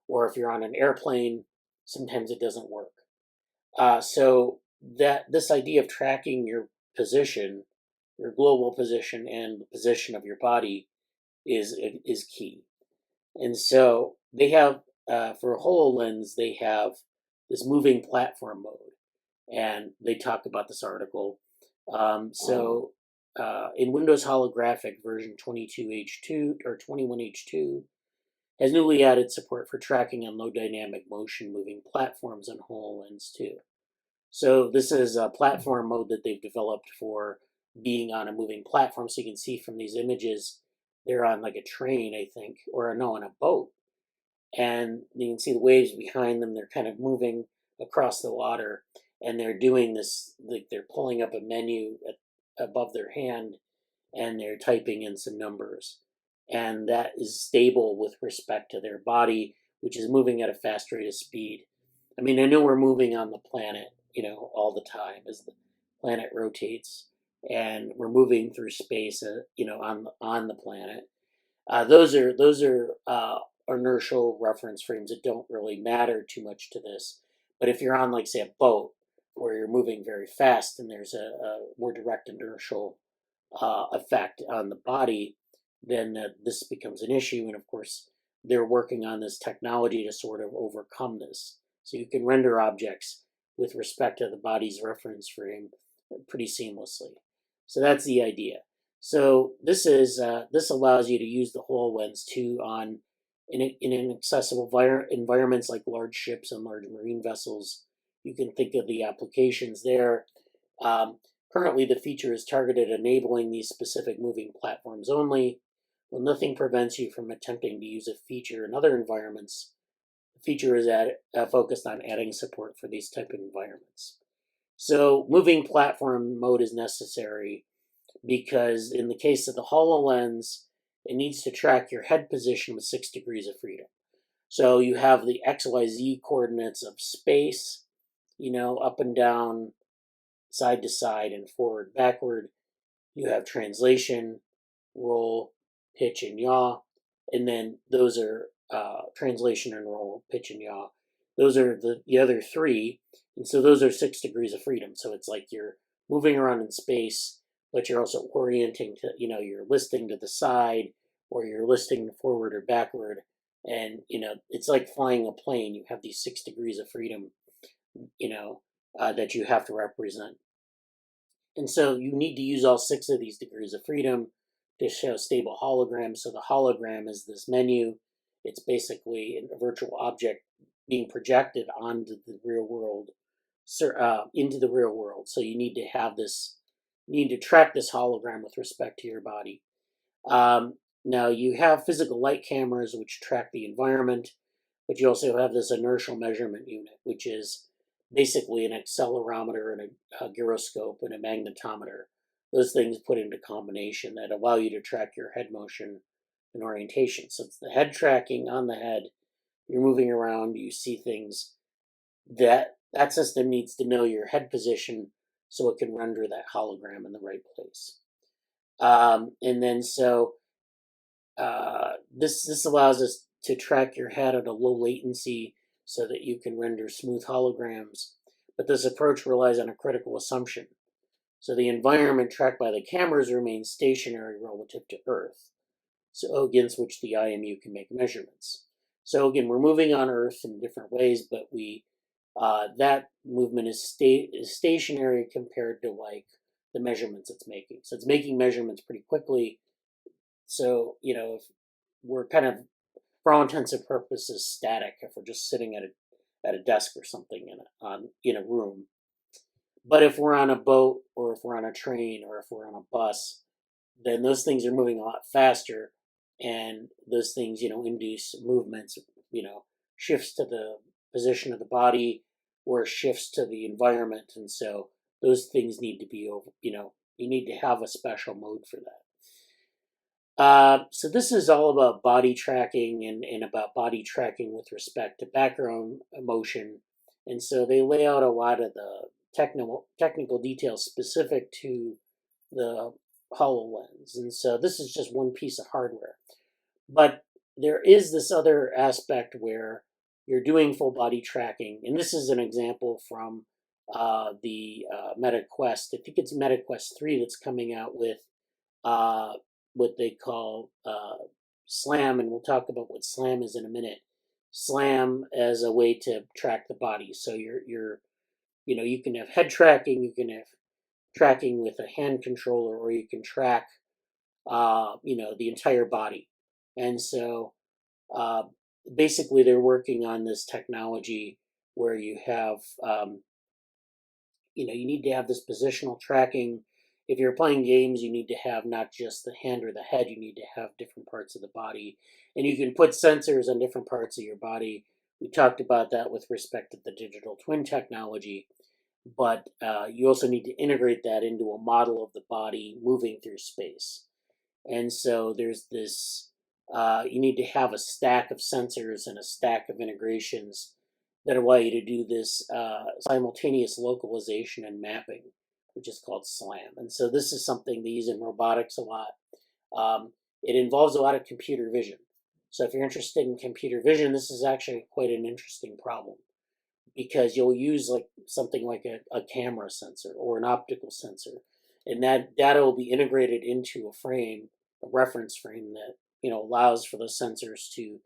or if you're on an airplane, sometimes it doesn't work. So this idea of tracking your position, your global position, and the position of your body is key. And so they have, for HoloLens, they have this moving platform mode, and they talk about this article. In Windows Holographic version 22H2 or 21H2 has newly added support for tracking on low dynamic motion moving platforms on HoloLens 2. So this is a platform mode that they've developed for being on a moving platform. So you can see from these images, they're on like a train, I think, or no, on a boat. And you can see the waves behind them. They're kind of moving across the water, and they're doing this, like they're pulling up a menu above their hand, and they're typing in some numbers. And that is stable with respect to their body, which is moving at a fast rate of speed. I mean, I know we're moving on the planet, all the time as the planet rotates, and we're moving through space, on the planet. Those are inertial reference frames that don't really matter too much to this. But if you're on, like, say, a boat where you're moving very fast and there's a more direct inertial effect on the body, then this becomes an issue. And of course, they're working on this technology to sort of overcome this. So you can render objects with respect to the body's reference frame pretty seamlessly. So that's the idea. So this allows you to use the HoloLens 2 in inaccessible environments like large ships and large marine vessels. you can think of the applications there. Currently, the feature is targeted at enabling these specific moving platforms only. Well, nothing prevents you from attempting to use a feature in other environments. The feature is focused on adding support for these type of environments. So moving platform mode is necessary because in the case of the HoloLens, it needs to track your head position with 6 degrees of freedom. So you have the XYZ coordinates of space, up and down, side to side, and forward, backward. You have translation, roll, pitch, and yaw. And then those are translation and roll, pitch, and yaw. Those are the other three. And so those are 6 degrees of freedom. So it's like you're moving around in space, but you're also orienting to, you're listing to the side, or you're listing forward or backward. And, it's like flying a plane. You have these 6 degrees of freedom, that you have to represent. And so you need to use all 6 of these degrees of freedom to show stable holograms. So the hologram is this menu. It's basically a virtual object being projected onto the real world, into the real world. So you need to have this, you need to track this hologram with respect to your body. Now you have physical light cameras which track the environment, but you also have this inertial measurement unit, which is basically an accelerometer and a gyroscope and a magnetometer. Those things put into combination that allow you to track your head motion and orientation. So it's the head tracking on the head. You're moving around, you see things. That system needs to know your head position so it can render that hologram in the right place. And then so this allows us to track your head at a low latency so that you can render smooth holograms. But this approach relies on a critical assumption. So the environment tracked by the cameras remains stationary relative to Earth, so against which the IMU can make measurements. So again, we're moving on Earth in different ways, but that movement is stationary compared to like the measurements it's making. So it's making measurements pretty quickly. So if we're kind of, for all intents and purposes, static if we're just sitting at a desk or something in a room. But if we're on a boat or if we're on a train or if we're on a bus, then those things are moving a lot faster, and those things induce movements, shifts to the position of the body or shifts to the environment, and so those things need to be over. You need to have a special mode for that. So this is all about body tracking and about body tracking with respect to background motion. And so they lay out a lot of the technical details specific to the HoloLens. And so this is just one piece of hardware. But there is this other aspect where you're doing full body tracking. And this is an example from the Meta Quest. I think it's Meta Quest 3 that's coming out with what they call SLAM, and we'll talk about what SLAM is in a minute. SLAM as a way to track the body. So you can have head tracking, you can have tracking with a hand controller, or you can track the entire body. And so basically they're working on this technology where you have you need to have this positional tracking. If you're playing games, you need to have not just the hand or the head, you need to have different parts of the body. And you can put sensors on different parts of your body. We talked about that with respect to the digital twin technology, but you also need to integrate that into a model of the body moving through space. And so there's this, you need to have a stack of sensors and a stack of integrations that allow you to do this simultaneous localization and mapping, which is called SLAM. And so this is something they use in robotics a lot. It involves a lot of computer vision. So if you're interested in computer vision, this is actually quite an interesting problem, because you'll use something like a camera sensor or an optical sensor, and that data will be integrated into a frame, a reference frame that allows for those sensors to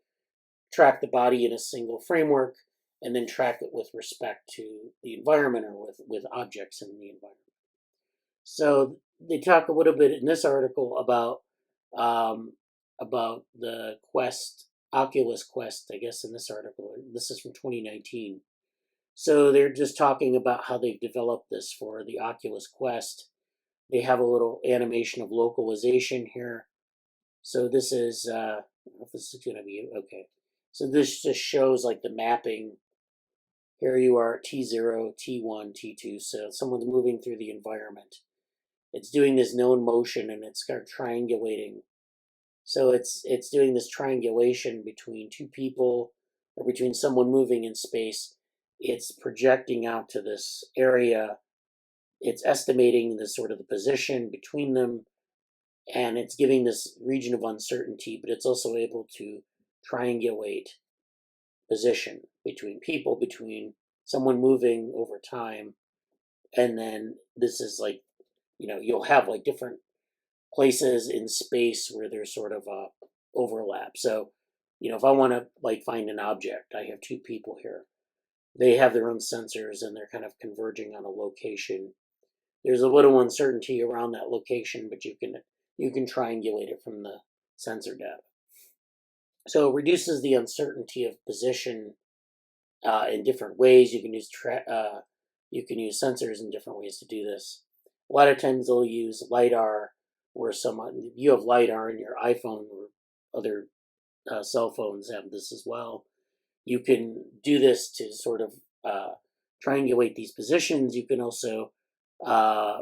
track the body in a single framework and then track it with respect to the environment or with objects in the environment. So they talk a little bit in this article about the Quest, Oculus Quest, I guess in this article. This is from 2019. So they're just talking about how they've developed this for the Oculus Quest. They have a little animation of localization here. So this is, if this is going to be, okay. So this just shows like the mapping. Here you are at T0, T1, T2. So someone's moving through the environment. It's doing this known motion and it's kind of triangulating. So it's doing this triangulation between two people or between someone moving in space. It's projecting out to this area. It's estimating the sort of the position between them, and it's giving this region of uncertainty, but it's also able to triangulate position between people, between someone moving over time. And then this is like, you'll have like different places in space where there's sort of a overlap. So, if I want to like find an object, I have two people here. They have their own sensors and they're kind of converging on a location. There's a little uncertainty around that location, but you can triangulate it from the sensor data. So it reduces the uncertainty of position in different ways. You can use sensors in different ways to do this. A lot of times they'll use LiDAR, where you have LiDAR in your iPhone, or other cell phones have this as well. You can do this to sort of triangulate these positions. You can also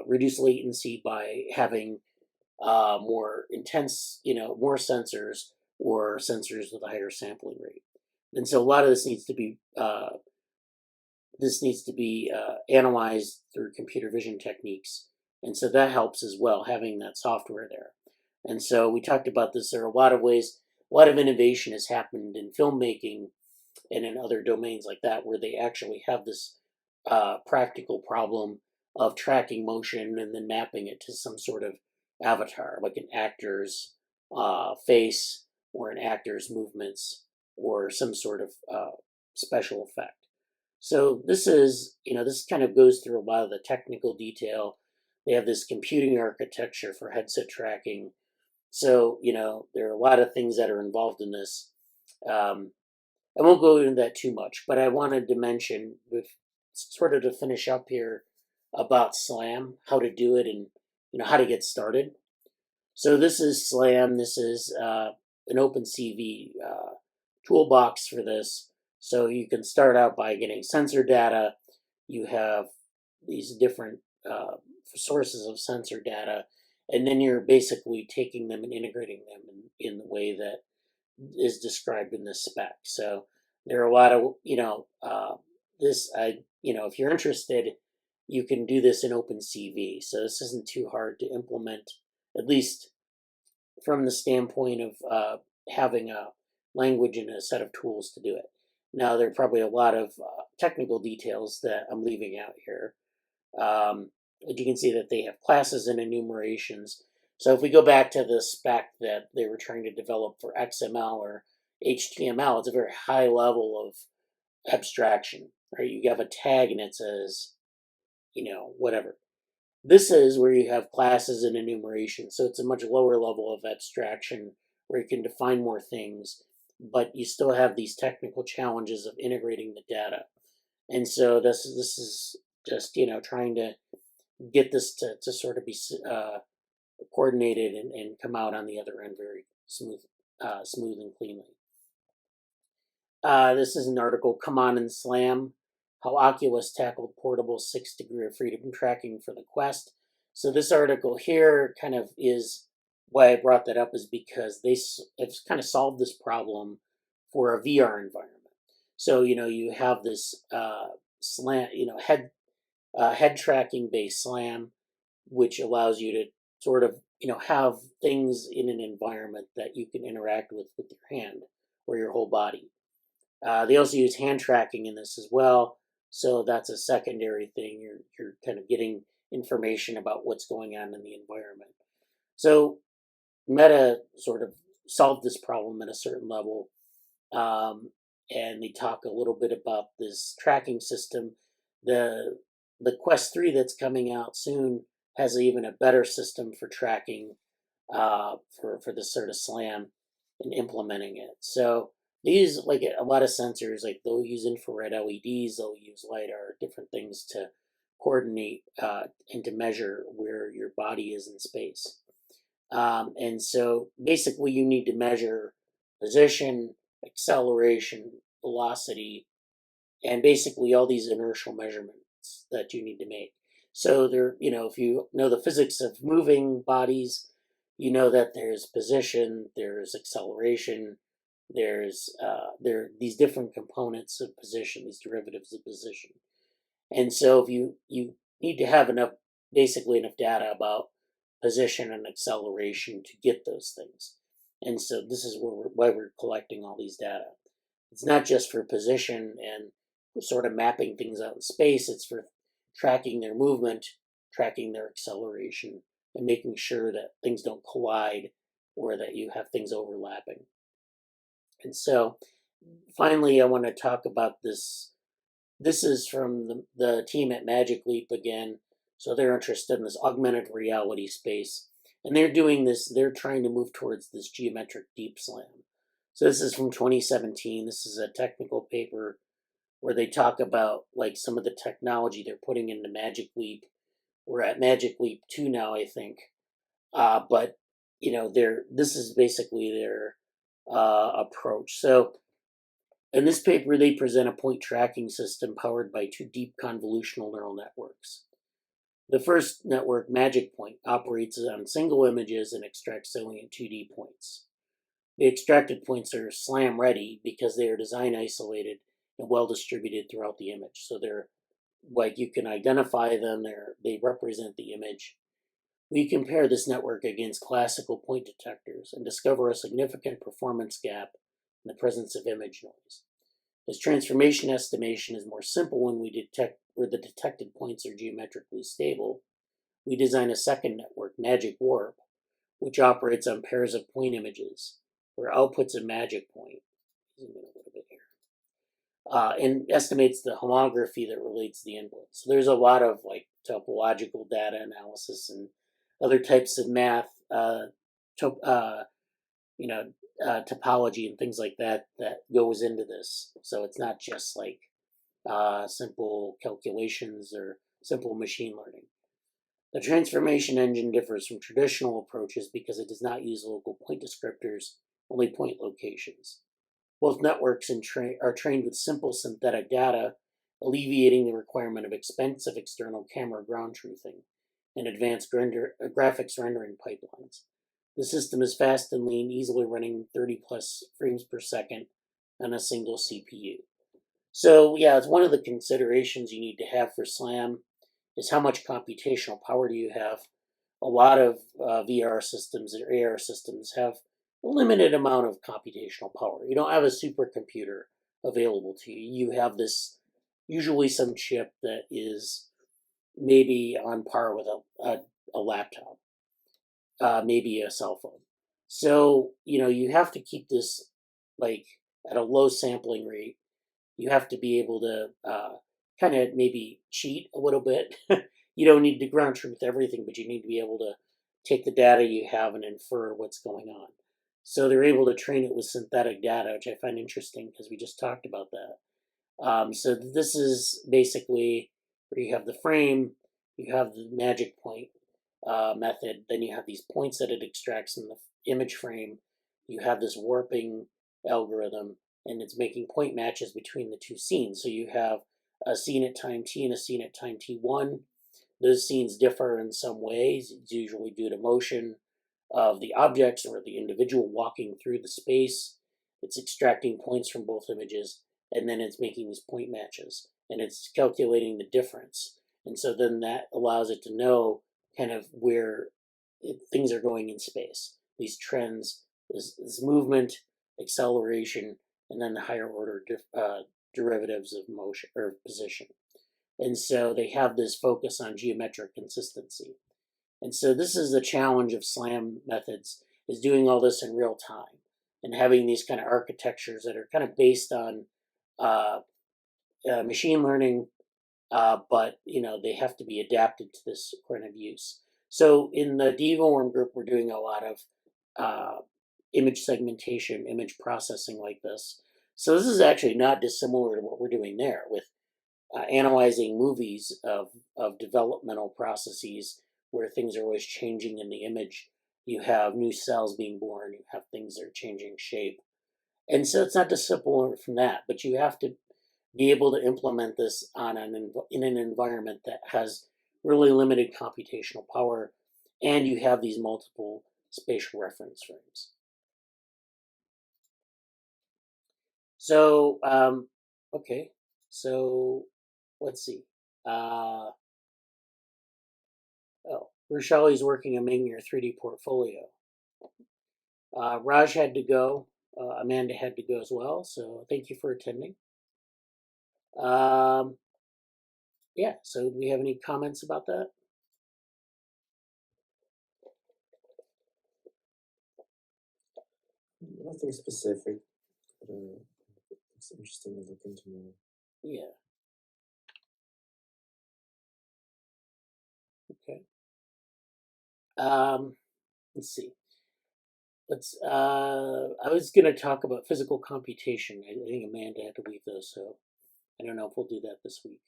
reduce latency by having more intense, more sensors, or sensors with a higher sampling rate. And so a lot of this needs to be analyzed through computer vision techniques. And so that helps as well, having that software there. And so we talked about this. There are a lot of ways, a lot of innovation has happened in filmmaking and in other domains like that, where they actually have this practical problem of tracking motion and then mapping it to some sort of avatar, like an actor's face or an actor's movements or some sort of special effect. So this kind of goes through a lot of the technical detail. They have this computing architecture for headset tracking. So, there are a lot of things that are involved in this. I won't go into that too much, but I wanted to mention, with sort of to finish up here, about SLAM, how to do it, and how to get started. So this is SLAM. This is an OpenCV toolbox for this. So you can start out by getting sensor data. You have these different sources of sensor data, and then you're basically taking them and integrating them in the way that is described in this spec. So there are a lot of, if you're interested, you can do this in OpenCV. So this isn't too hard to implement, at least from the standpoint of having a language and a set of tools to do it. Now, there are probably a lot of technical details that I'm leaving out here. You can see that they have classes and enumerations. So if we go back to the spec that they were trying to develop for XML or HTML, it's a very high level of abstraction, right? You have a tag and it says, whatever. This is where you have classes and enumeration. So it's a much lower level of abstraction where you can define more things, but you still have these technical challenges of integrating the data. And so this is just, trying to get this to sort of be coordinated and come out on the other end very smooth and cleanly. This is an article, Come On and Slam, How Oculus Tackled Portable 6 Degree of Freedom Tracking for the Quest. So this article here kind of is, why I brought that up is because have kind of solved this problem for a VR environment. So, you have this slam, head tracking based SLAM, which allows you to sort of, have things in an environment that you can interact with your hand or your whole body. They also use hand tracking in this as well. So that's a secondary thing. You're kind of getting information about what's going on in the environment. So Meta sort of solved this problem at a certain level. And they talk a little bit about this tracking system. The Quest 3 that's coming out soon has even a better system for tracking for this sort of SLAM and implementing it. So they use like a lot of sensors. Like they'll use infrared LEDs, they'll use LiDAR, different things to coordinate and to measure where your body is in space. And so basically, you need to measure position, acceleration, velocity, and basically all these inertial measurements that you need to make. So there, if you know the physics of moving bodies, you know that there's position, there's acceleration, there are these different components of position, these derivatives of position. And so if you need to have basically enough data about position and acceleration to get those things. And so this is why we're collecting all these data. It's not just for position and sort of mapping things out in space, it's for tracking their movement, tracking their acceleration, and making sure that things don't collide or that you have things overlapping. And so finally, I want to talk about this. This is from the team at Magic Leap again. So they're interested in this augmented reality space. And they're doing this, they're trying to move towards this geometric deep slam. So this is from 2017. This is a technical paper where they talk about like some of the technology they're putting into Magic Leap. We're at Magic Leap 2 now, I think. But this is basically their approach. So in this paper, they present a point tracking system powered by two deep convolutional neural networks. The first network, Magic Point, operates on single images and extracts salient 2D points. The extracted points are SLAM ready because they are design isolated and well distributed throughout the image. So they're like you can identify them, they represent the image. We compare this network against classical point detectors and discover a significant performance gap in the presence of image noise. As transformation estimation is more simple when we detect where the detected points are geometrically stable, we design a second network, Magic Warp, which operates on pairs of point images, where outputs a magic point. Zoom in a little bit here. And estimates the homography that relates to the input. So there's a lot of like topological data analysis and other types of math, topology and things like that goes into this. So it's not just like simple calculations or simple machine learning. The transformation engine differs from traditional approaches because it does not use local point descriptors, only point locations. Both networks are trained with simple synthetic data, alleviating the requirement of expensive external camera ground truthing and advanced graphics rendering pipelines. The system is fast and lean, easily running 30 plus frames per second on a single CPU. So yeah, it's one of the considerations you need to have for SLAM is how much computational power do you have. A lot of VR systems or AR systems have a limited amount of computational power. You don't have a supercomputer available to you. You have usually some chip that is maybe on par with a laptop, maybe a cell phone. So, you have to keep this like at a low sampling rate. You have to be able to kind of maybe cheat a little bit. You don't need to ground truth everything, but you need to be able to take the data you have and infer what's going on. So they're able to train it with synthetic data, which I find interesting because we just talked about that. So this is basically where you have the frame, you have the magic point method, then you have these points that it extracts in the image frame, you have this warping algorithm, and it's making point matches between the two scenes. So you have a scene at time t and a scene at time t1. Those scenes differ in some ways. It's usually due to motion of the objects or the individual walking through the space. It's extracting points from both images, and then it's making these point matches, and it's calculating the difference. And so then that allows it to know kind of where things are going in space. These trends, this movement, acceleration, and then the higher order derivatives of motion or position. And so they have this focus on geometric consistency. And so this is the challenge of SLAM methods, is doing all this in real time and having these kind of architectures that are kind of based on machine learning, but they have to be adapted to this kind of use. So in the DevoWorm group, we're doing a lot of image segmentation, image processing like this. So this is actually not dissimilar to what we're doing there with analyzing movies of developmental processes where things are always changing in the image. You have new cells being born, you have things that are changing shape. And so it's not dissimilar from that, but you have to be able to implement this in an environment that has really limited computational power, and you have these multiple spatial reference frames. So, okay, so let's see. Oh, Rochali's working on making your 3D portfolio. Raj had to go. Amanda had to go as well. So thank you for attending. Yeah, so do we have any comments about that? Nothing specific. But, it's interesting to look into more. Yeah. Okay. Let's see. I was going to talk about physical computation. I think Amanda had to leave though, so I don't know if we'll do that this week.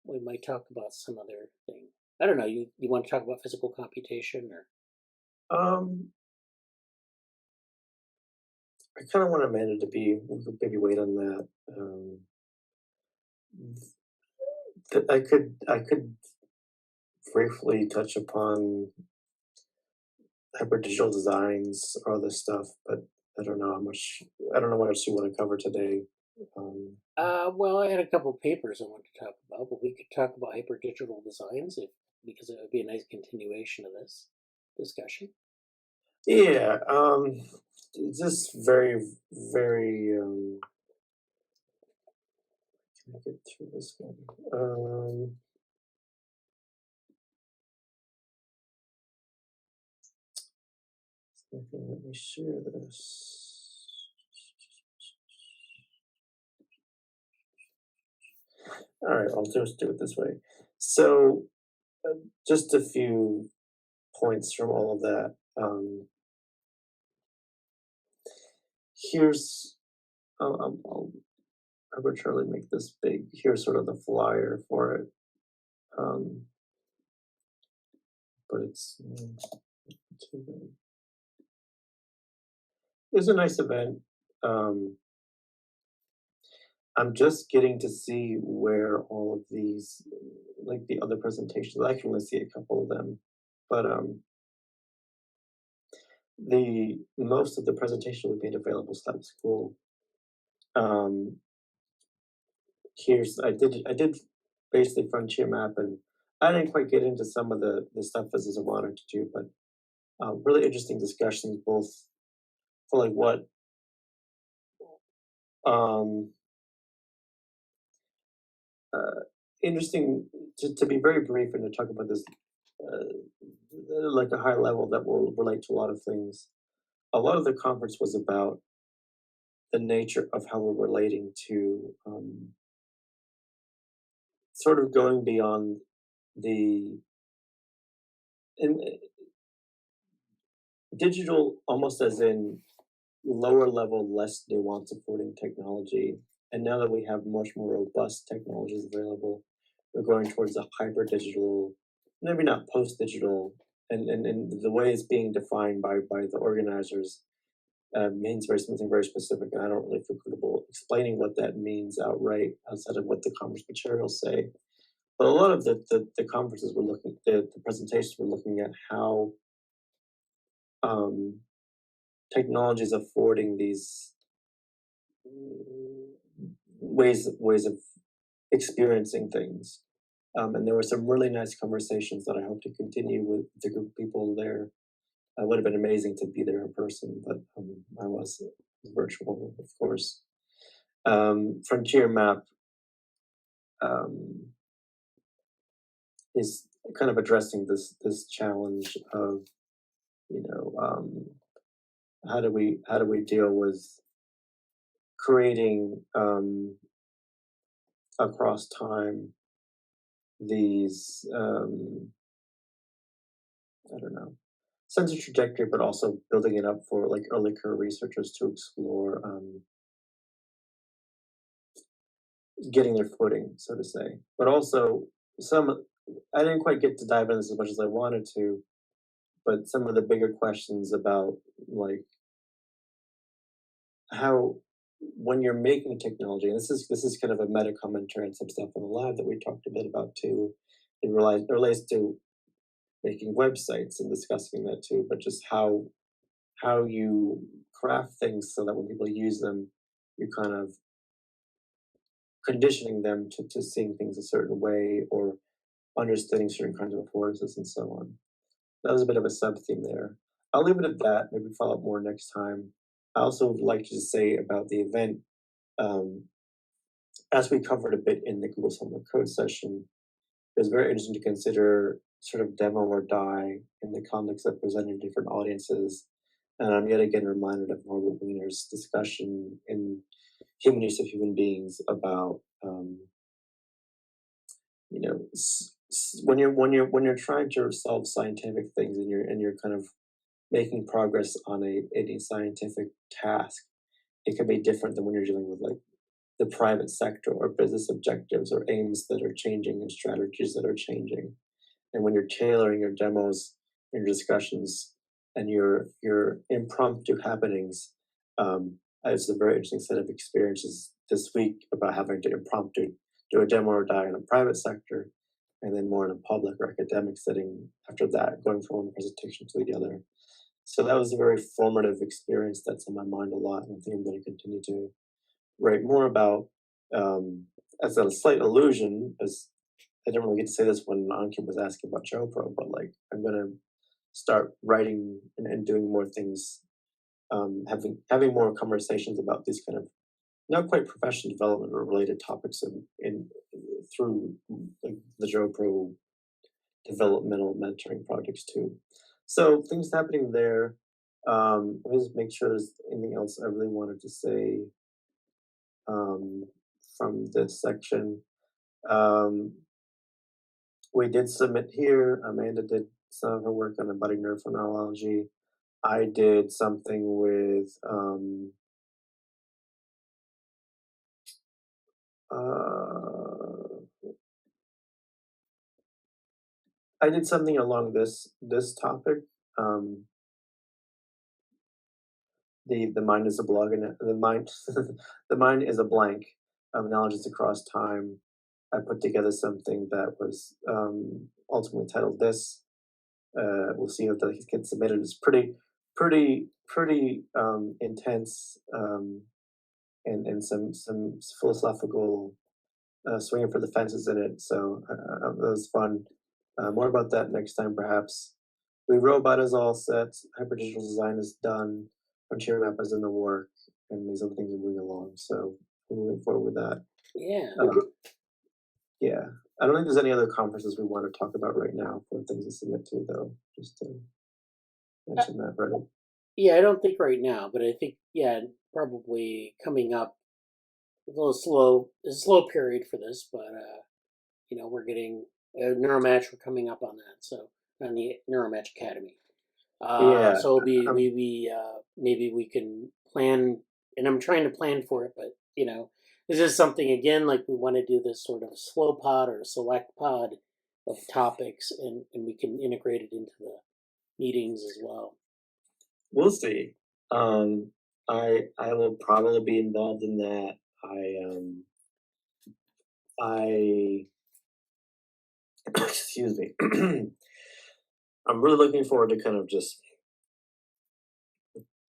We might talk about some other thing. I don't know. You want to talk about physical computation or? I kind of want Amanda to be maybe wait on that. That I could briefly touch upon hyperdigital designs or other stuff, but I don't know what else you want to cover today. Well, I had a couple of papers I wanted to talk about, but we could talk about hyperdigital designs because it would be a nice continuation of this discussion. Yeah, just very, very. Can I get through this one? Okay, let me share this. All right, I'll just do it this way. So, just a few points from all of that. Here's, I'll arbitrarily make this big. Here's sort of the flyer for it. But it's too big. It was a nice event. I'm just getting to see where all of these, like the other presentations, I can only see a couple of them, but the most of the presentation was made available, so that was cool. Here's I did basically frontier map, and I didn't quite get into some of the stuff as I wanted to do, but really interesting discussions, both for like what interesting to be very brief and to talk about this like a high level that will relate to a lot of things. A lot of the conference was about the nature of how we're relating to sort of going beyond the in, digital, almost as in lower level, less nuanced supporting technology. And now that we have much more robust technologies available, we're going towards a hyper digital, maybe not post digital, and the way it's being defined by the organizers means something very specific, and I don't really feel comfortable explaining what that means outright outside of what the conference materials say. But a lot of the conferences were the presentations were looking at how technology is affording these ways of experiencing things. And there were some really nice conversations that I hope to continue with the group of people there. It would have been amazing to be there in person, but I was virtual, of course. Frontier Map is kind of addressing this challenge of, how do we deal with creating across time these I don't know, sense of trajectory, but also building it up for like early career researchers to explore getting their footing, so to say. But also I didn't quite get to dive into this as much as I wanted to, but some of the bigger questions about like how when you're making technology, and this is kind of a meta commentary and some stuff in the lab that we talked a bit about too. It relates to making websites and discussing that too, but just how you craft things so that when people use them, you're kind of conditioning them to seeing things a certain way or understanding certain kinds of forces and so on. That was a bit of a sub theme there. I'll leave it at that. Maybe follow up more next time. I also would like to say about the event, as we covered a bit in the Google Summer Code session, it was very interesting to consider sort of demo or die in the context of presenting different audiences. And I'm yet again reminded of Norbert Wiener's discussion in Human Use of Human Beings about, you know, when you're trying to solve scientific things and you're kind of making progress on a scientific task, it can be different than when you're dealing with like the private sector or business objectives or aims that are changing and strategies that are changing. And when you're tailoring your demos and your discussions and your impromptu happenings, it's a very interesting set of experiences this week about having to impromptu do a demo or die in a private sector, and then more in a public or academic setting after that, going from one presentation to the other. So that was a very formative experience that's in my mind a lot, and I think I'm going to continue to write more about. As a slight illusion, as I didn't really get to say this when Ankit was asking about GoPro, but like I'm going to start writing and doing more things, having more conversations about these kind of not quite professional development or related topics in through like the GoPro developmental mentoring projects too. So things happening there. Let me just make sure there's anything else I really wanted to say from this section. We did submit here. Amanda did some of her work on embodied neurophonology. I did something with I did something along this topic. The mind is a blog, and the mind the mind is a blank of analogies across time. I put together something that was ultimately titled this. We'll see if that gets submitted. It's pretty intense and some philosophical swinging for the fences in it. So that was fun. More about that next time, perhaps. We Robot is all set. Hyperdigital design is done. Frontier map is in the work, and these other things are moving along. So we're moving forward with that. Yeah. Yeah. I don't think there's any other conferences we want to talk about right now for things to submit to, though. Just to mention that, right? Yeah, I don't think right now, but I think, yeah, probably coming up a little slow. It's a slow period for this, but, you know, we're getting Neuromatch. We're coming up on that. So on the Neuromatch Academy. Yeah. So it'll be maybe we can plan, and I'm trying to plan for it, but you know, this is something again like we want to do this sort of slow pod or select pod of topics, and we can integrate it into the meetings as well. We'll see. I will probably be involved in that. I excuse me. I'm really looking forward to kind of just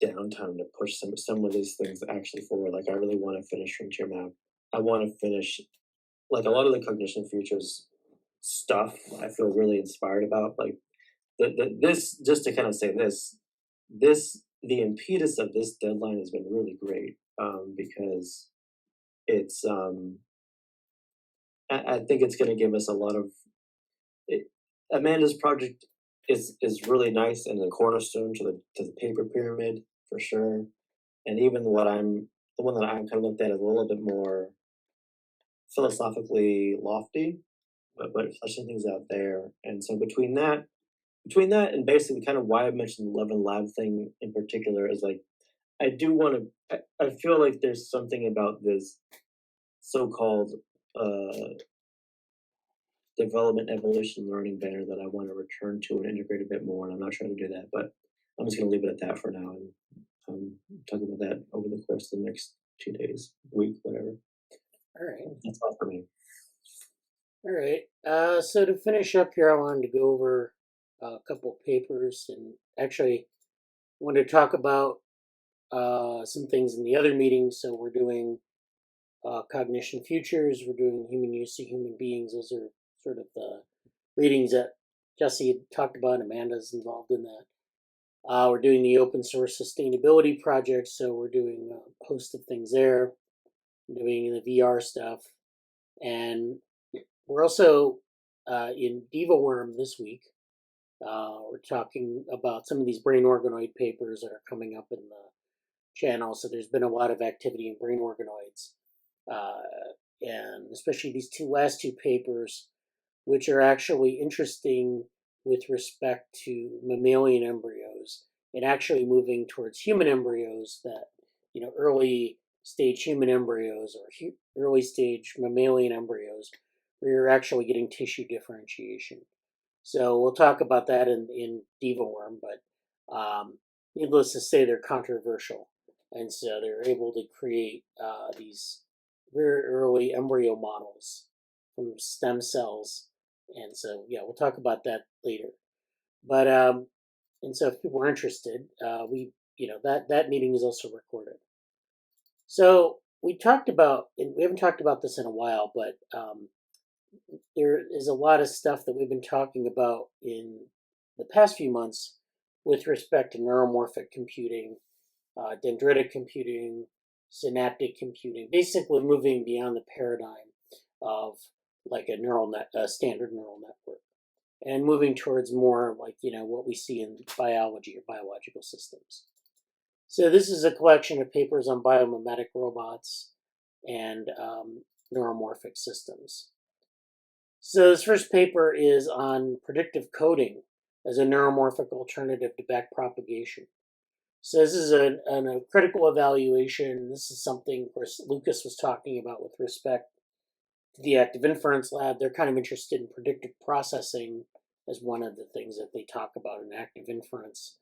downtime to push some of these things actually forward. Like I really want to finish Frontier Map. I want to finish like a lot of the cognition futures stuff. I feel really inspired about. Like this, just to kind of say the impetus of this deadline has been really great because it's I think it's going to give us a lot of Amanda's project is really nice and a cornerstone to the paper pyramid for sure. And even the one that I'm kind of looked at is a little bit more philosophically lofty, but fleshing things out there. And so between that between that and basically kind of why I mentioned the Love and Lab thing in particular is like, I do want to, I feel like there's something about this so-called development, evolution, learning banner that I want to return to and integrate a bit more, and I'm not trying to do that, but I'm just going to leave it at that for now and talk about that over the course of the next 2 days, week, whatever. All right. That's all for me. All right. So to finish up here, I wanted to go over a couple papers, and actually wanted to talk about some things in the other meetings. So we're doing cognition futures. We're doing human use to human beings. Those are sort of the readings that Jesse had talked about. Amanda's involved in that. We're doing the open source sustainability project. So we're doing a host of things there. We're doing the VR stuff. And we're also in DevaWorm this week. We're talking about some of these brain organoid papers that are coming up in the channel. So there's been a lot of activity in brain organoids. And especially these last two papers, which are actually interesting with respect to mammalian embryos and actually moving towards human embryos that, early stage human embryos or early stage mammalian embryos where you're actually getting tissue differentiation. So we'll talk about that in DevaWorm, but needless to say, they're controversial. And so they're able to create these very early embryo models from stem cells. And so, yeah, we'll talk about that later. But, and so if people are interested, that meeting is also recorded. So we talked about, and we haven't talked about this in a while, but there is a lot of stuff that we've been talking about in the past few months with respect to neuromorphic computing, dendritic computing, synaptic computing, basically moving beyond the paradigm of like a standard neural network, and moving towards more like what we see in biology or biological systems. So this is a collection of papers on biomimetic robots and neuromorphic systems. So this first paper is on predictive coding as a neuromorphic alternative to backpropagation. So this is a critical evaluation. This is something, of course, Lucas was talking about with respect to the active inference lab. They're kind of interested in predictive processing as one of the things that they talk about in active inference.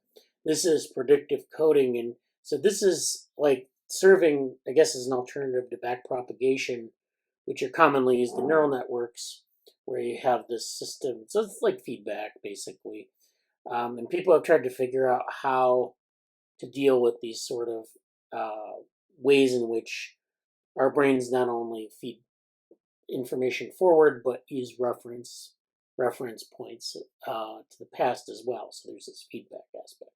This is predictive coding, and so this is like serving, I guess, as an alternative to backpropagation, which are commonly used in neural networks, where you have this system. So it's like feedback, basically. And people have tried to figure out how to deal with these sort of ways in which our brains not only feed information forward, but use reference points to the past as well. So there's this feedback aspect.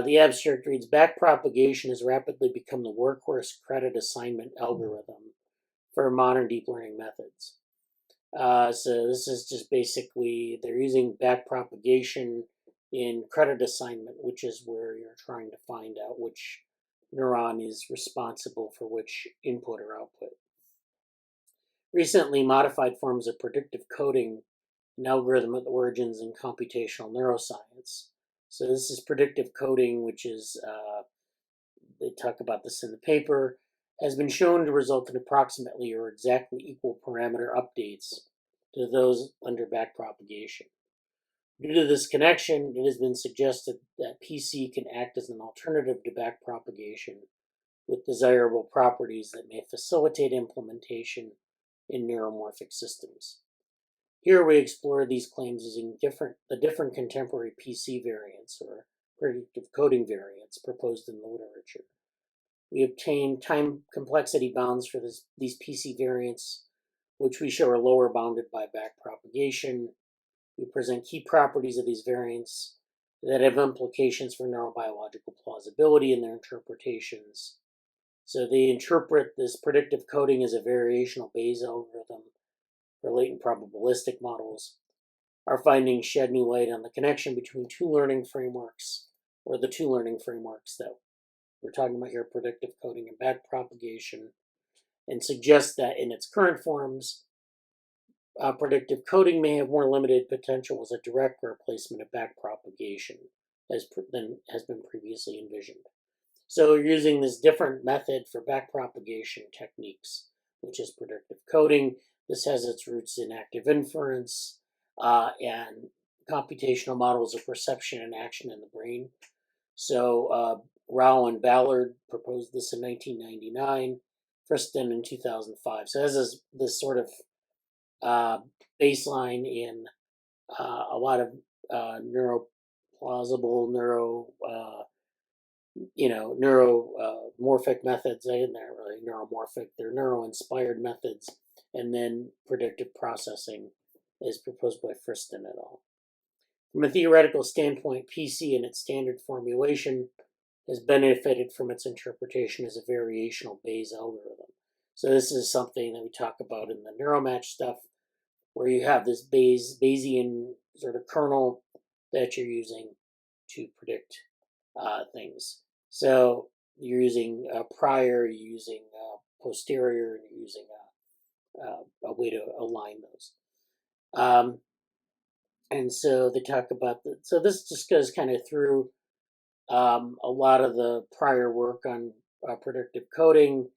The abstract reads, backpropagation has rapidly become the workhorse credit assignment algorithm for modern deep learning methods. So this is just basically, they're using backpropagation in credit assignment, which is where you're trying to find out which neuron is responsible for which input or output. Recently modified forms of predictive coding, an algorithm with origins in computational neuroscience. So this is predictive coding, which is, they talk about this in the paper, has been shown to result in approximately or exactly equal parameter updates to those under backpropagation. Due to this connection, it has been suggested that PC can act as an alternative to backpropagation with desirable properties that may facilitate implementation in neuromorphic systems. Here we explore these claims using the different contemporary PC variants or predictive coding variants proposed in the literature. We obtain time complexity bounds for these PC variants, which we show are lower bounded by backpropagation. We present key properties of these variants that have implications for neurobiological plausibility in their interpretations. So they interpret this predictive coding as a variational Bayes algorithm for latent probabilistic models. Our findings shed new light on the connection between two learning frameworks, or the two learning frameworks that we're talking about here, predictive coding and backpropagation, and suggest that in its current forms, predictive coding may have more limited potential as a direct replacement of backpropagation than has been previously envisioned. So you're using this different method for backpropagation techniques, which is predictive coding. This has its roots in active inference and computational models of perception and action in the brain. So Rao and Ballard proposed this in 1999, Friston in 2005. So this is this sort of baseline in a lot of neuromorphic methods. They're not really neuromorphic, they're neuro-inspired methods. And then predictive processing is proposed by Friston et al. From a theoretical standpoint, PC in its standard formulation has benefited from its interpretation as a variational Bayes algorithm. So this is something that we talk about in the neuromatch stuff, where you have this Bayesian sort of kernel that you're using to predict things. So you're using prior, you're using posterior, and you're using a way to align those. And so they talk about so this just goes kind of through a lot of the prior work on predictive coding.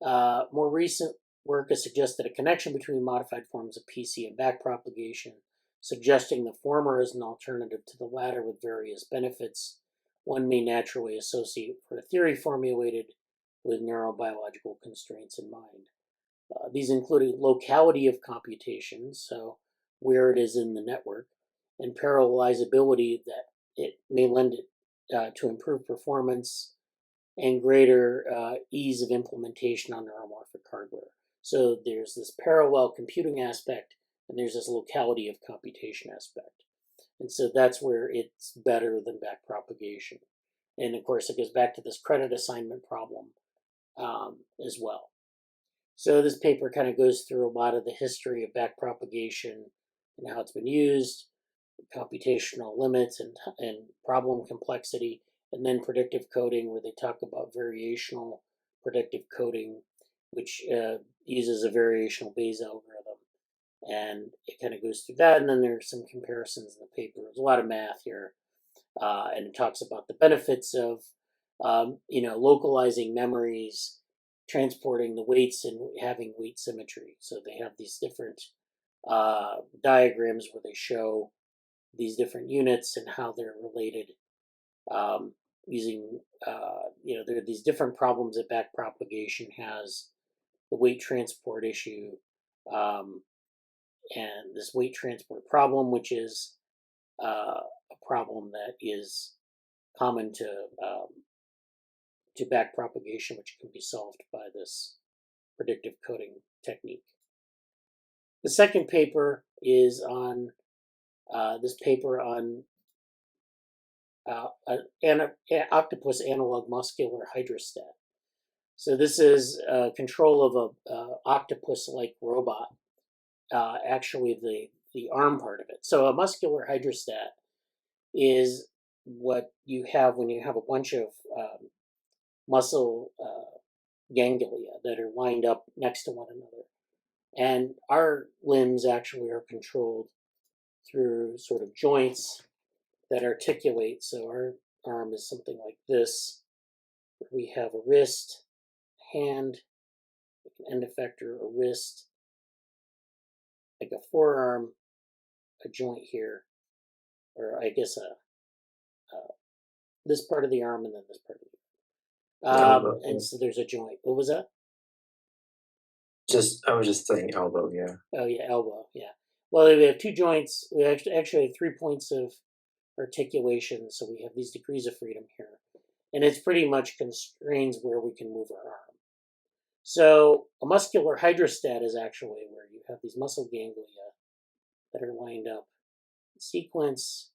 More recent work has suggested a connection between modified forms of PC and backpropagation, suggesting the former is an alternative to the latter with various benefits one may naturally associate for a theory formulated with neurobiological constraints in mind. These include locality of computation, so where it is in the network, and parallelizability that it may lend it to improve performance and greater ease of implementation on neuromorphic hardware. So there's this parallel computing aspect, and there's this locality of computation aspect. And so that's where it's better than backpropagation. And of course, it goes back to this credit assignment problem as well. So this paper kind of goes through a lot of the history of backpropagation and how it's been used, computational limits and problem complexity, and then predictive coding, where they talk about variational predictive coding, which uses a variational Bayes algorithm. And it kind of goes through that, and then there's some comparisons in the paper. There's a lot of math here, and it talks about the benefits of localizing memories, transporting the weights, and having weight symmetry. So they have these different diagrams where they show these different units and how they're related, using there are these different problems that backpropagation has, the weight transport issue, and this weight transport problem, which is a problem that is common to backpropagation, which can be solved by this predictive coding technique. The second paper is on this paper on an octopus analog muscular hydrostat. So this is control of a octopus-like robot, actually the arm part of it. So a muscular hydrostat is what you have when you have a bunch of muscle ganglia that are lined up next to one another. And our limbs actually are controlled through sort of joints that articulate. So our arm is something like this. We have a wrist, hand, an end effector, a wrist, like a forearm, a joint here, or I guess this part of the arm and then this part of the arm. And so there's a joint. What was that? I was just saying elbow, yeah. Oh yeah, elbow, yeah. Well, we have two joints. We actually have 3 points of articulation, so we have these degrees of freedom here. And it's pretty much constrains where we can move our arm. So a muscular hydrostat is actually where you have these muscle ganglia that are lined up in sequence,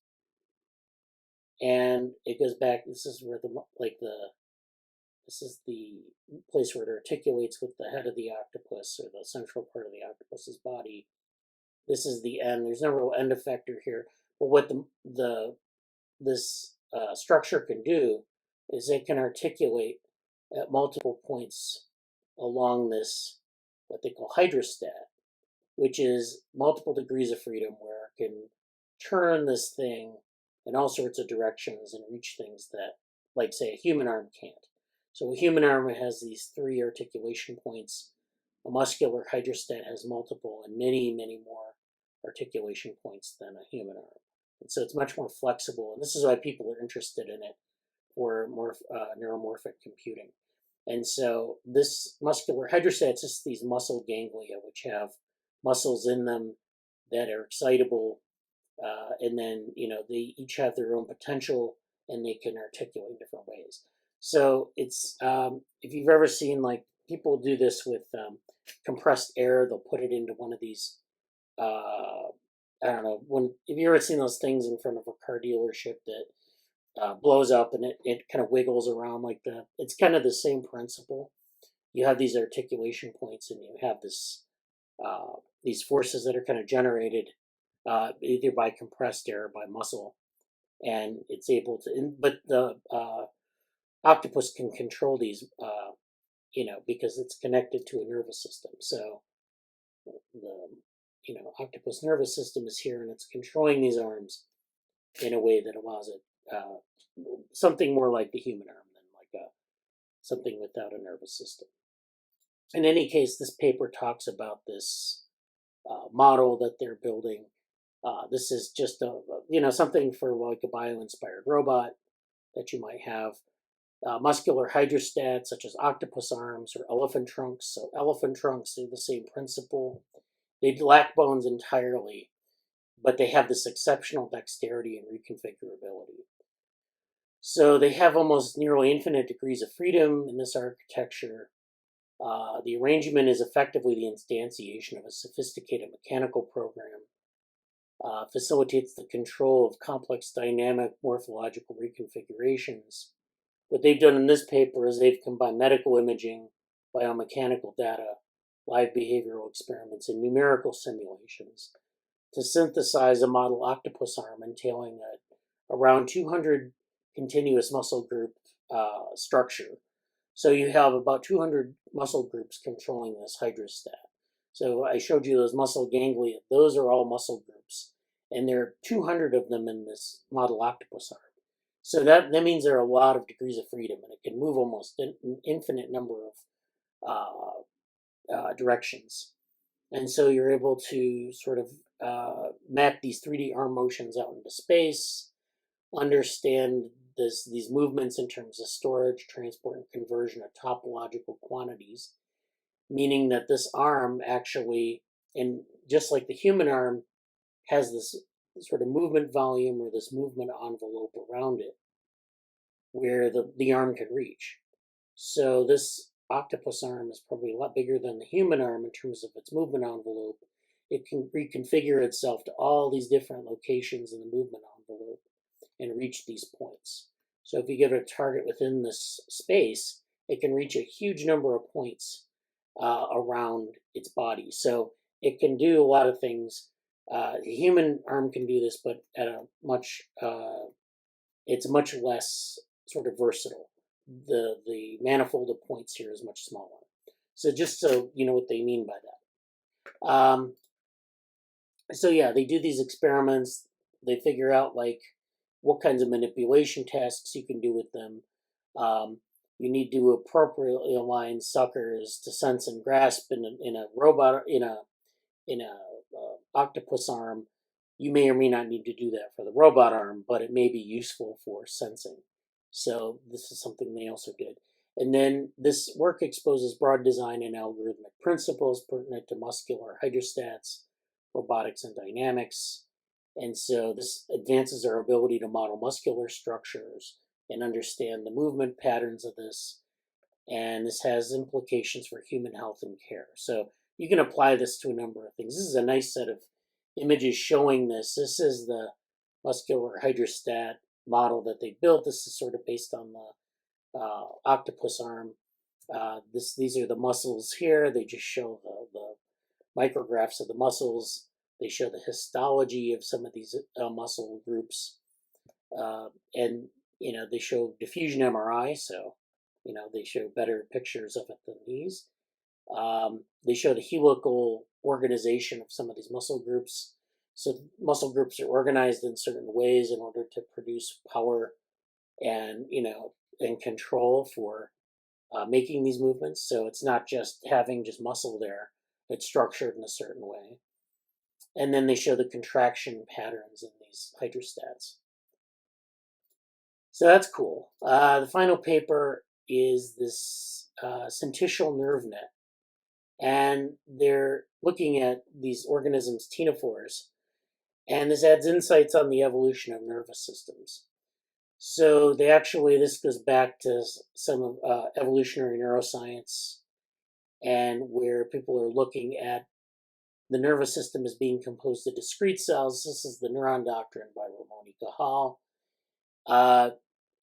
and it goes back. This is where this is the place where it articulates with the head of the octopus, or the central part of the octopus's body. This is the end. There's no real end effector here, but what this structure can do is it can articulate at multiple points along this, what they call hydrostat, which is multiple degrees of freedom, where it can turn this thing in all sorts of directions and reach things that, like, say, a human arm can't. So a human arm has these 3 articulation points. A muscular hydrostat has multiple and many, many more articulation points than a human arm. And so it's much more flexible. And this is why people are interested in it for neuromorphic computing. And so this muscular hydrostat is just these muscle ganglia, which have muscles in them that are excitable. And then, they each have their own potential and they can articulate in different ways. So it's, if you've ever seen, like, people do this with compressed air, they'll put it into one of these, I don't know, have you ever seen those things in front of a car dealership that blows up and it kind of wiggles around like that? It's kind of the same principle. You have these articulation points and you have these forces that are kind of generated either by compressed air or by muscle, and it's able to. But the octopus can control these, because it's connected to a nervous system. So the octopus nervous system is here, and it's controlling these arms in a way that allows it something more like the human arm than like something without a nervous system. In any case, this paper talks about this model that they're building. This is just something for like a bio-inspired robot that you might have. Muscular hydrostats such as octopus arms or elephant trunks. So elephant trunks are the same principle. They lack bones entirely, but they have this exceptional dexterity and reconfigurability. So they have almost nearly infinite degrees of freedom in this architecture. The arrangement is effectively the instantiation of a sophisticated mechanical program. Facilitates the control of complex dynamic morphological reconfigurations. What they've done in this paper is they've combined medical imaging, biomechanical data, live behavioral experiments, and numerical simulations to synthesize a model octopus arm entailing around 200 continuous muscle group structure. So you have about 200 muscle groups controlling this hydrostat. So I showed you those muscle ganglia. Those are all muscle groups. And there are 200 of them in this model octopus arm. So that means there are a lot of degrees of freedom, and it can move almost an infinite number of directions. And so you're able to sort of map these 3D arm motions out into space, understand these movements in terms of storage, transport, and conversion of topological quantities, meaning that this arm actually, and just like the human arm, has this sort of movement volume or this movement envelope around it where the arm can reach. So this octopus arm is probably a lot bigger than the human arm in terms of its movement envelope. It can reconfigure itself to all these different locations in the movement envelope and reach these points. So if you give it a target within this space, it can reach a huge number of points around its body. So it can do a lot of things. The human arm can do this, but at a it's much less sort of versatile. The manifold of points here is much smaller. So just so you know what they mean by that. So yeah, they do these experiments. They figure out like what kinds of manipulation tasks you can do with them. You need to appropriately align suckers to sense and grasp in a robot in a octopus arm. You may or may not need to do that for the robot arm, but it may be useful for sensing. So this is something they also did. And then this work exposes broad design and algorithmic principles pertinent to muscular hydrostats, robotics, and dynamics. And so this advances our ability to model muscular structures and understand the movement patterns of this. And this has implications for human health and care. So you can apply this to a number of things. This is a nice set of images showing this. This is the muscular hydrostat model that they built. This is sort of based on the octopus arm. These are the muscles here. They just show the micrographs of the muscles. They show the histology of some of these muscle groups. And, they show diffusion MRI. So, they show better pictures of it than these. They show the helical organization of some of these muscle groups. So muscle groups are organized in certain ways in order to produce power and and control for making these movements. So it's not just having just muscle there; it's structured in a certain way. And then they show the contraction patterns in these hydrostats. So that's cool. The final paper is this syncytial nerve net, and they're looking at these organisms, ctenophores, and this adds insights on the evolution of nervous systems. So this goes back to some of evolutionary neuroscience, and where people are looking at the nervous system as being composed of discrete cells. This is the neuron doctrine by Ramon Cajal.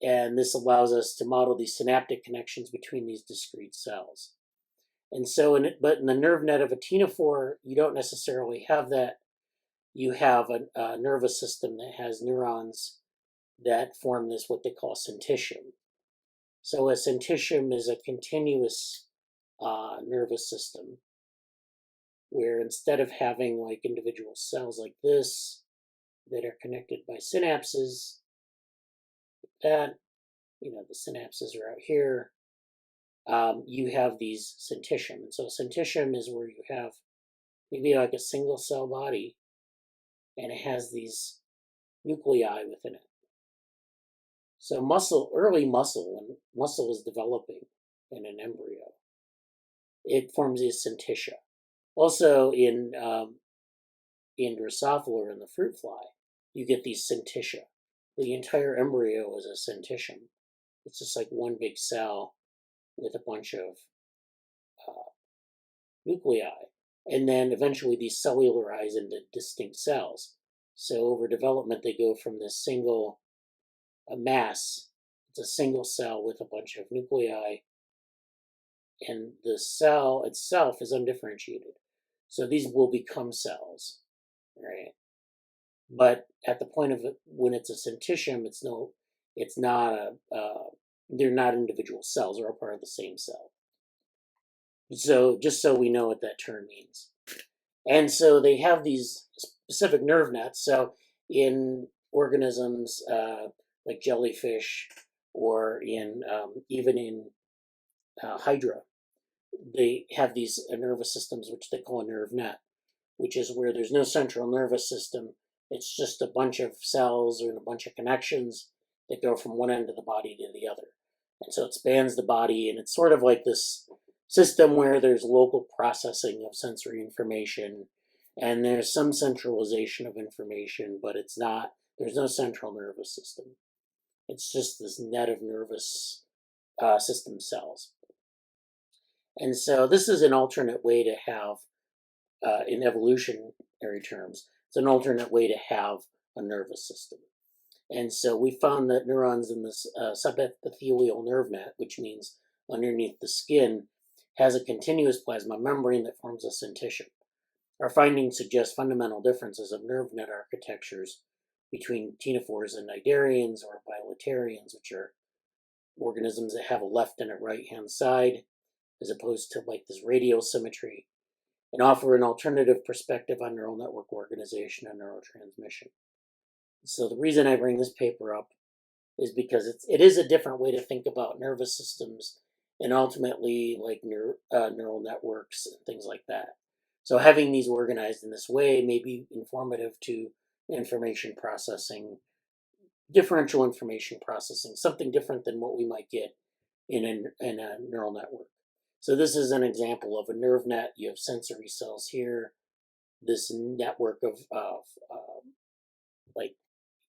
And this allows us to model these synaptic connections between these discrete cells. And so, but in the nerve net of a ctenophore, you don't necessarily have that. You have a nervous system that has neurons that form this, what they call a syncytium. So a syncytium is a continuous nervous system, where instead of having like individual cells like this that are connected by synapses, that, the synapses are out here, you have these syncytium. And so a syncytium is where you have maybe like a single cell body, and it has these nuclei within it. So early muscle, when muscle is developing in an embryo, it forms these syncytia. Also in Drosophila, in the fruit fly, you get these syncytia. The entire embryo is a syncytium. It's just like one big cell with a bunch of nuclei. And then eventually these cellularize into distinct cells. So over development, they go from this single mass, it's a single cell with a bunch of nuclei, and the cell itself is undifferentiated. So these will become cells, right? But at the point of it, when it's a syncytium, they're not individual cells, they're all part of the same cell. So just so we know what that term means. And so they have these specific nerve nets. So in organisms like jellyfish, or even in hydra, they have these nervous systems which they call a nerve net, which is where there's no central nervous system. It's just a bunch of cells and a bunch of connections that go from one end of the body to the other. And so it spans the body, and it's sort of like this system where there's local processing of sensory information, and there's some centralization of information, but there's no central nervous system. It's just this net of nervous system cells. And so this is an alternate way to have, in evolutionary terms, it's an alternate way to have a nervous system. And so we found that neurons in this subepithelial nerve net, which means underneath the skin, has a continuous plasma membrane that forms a syncytium. Our findings suggest fundamental differences of nerve net architectures between ctenophores and cnidarians, or bilaterians, which are organisms that have a left and a right-hand side, as opposed to like this radial symmetry, and offer an alternative perspective on neural network organization and neurotransmission. So the reason I bring this paper up is because it is a different way to think about nervous systems, and ultimately like neural networks and things like that. So having these organized in this way may be informative to information processing, differential information processing, something different than what we might get in a neural network. So this is an example of a nerve net. You have sensory cells here, this network of like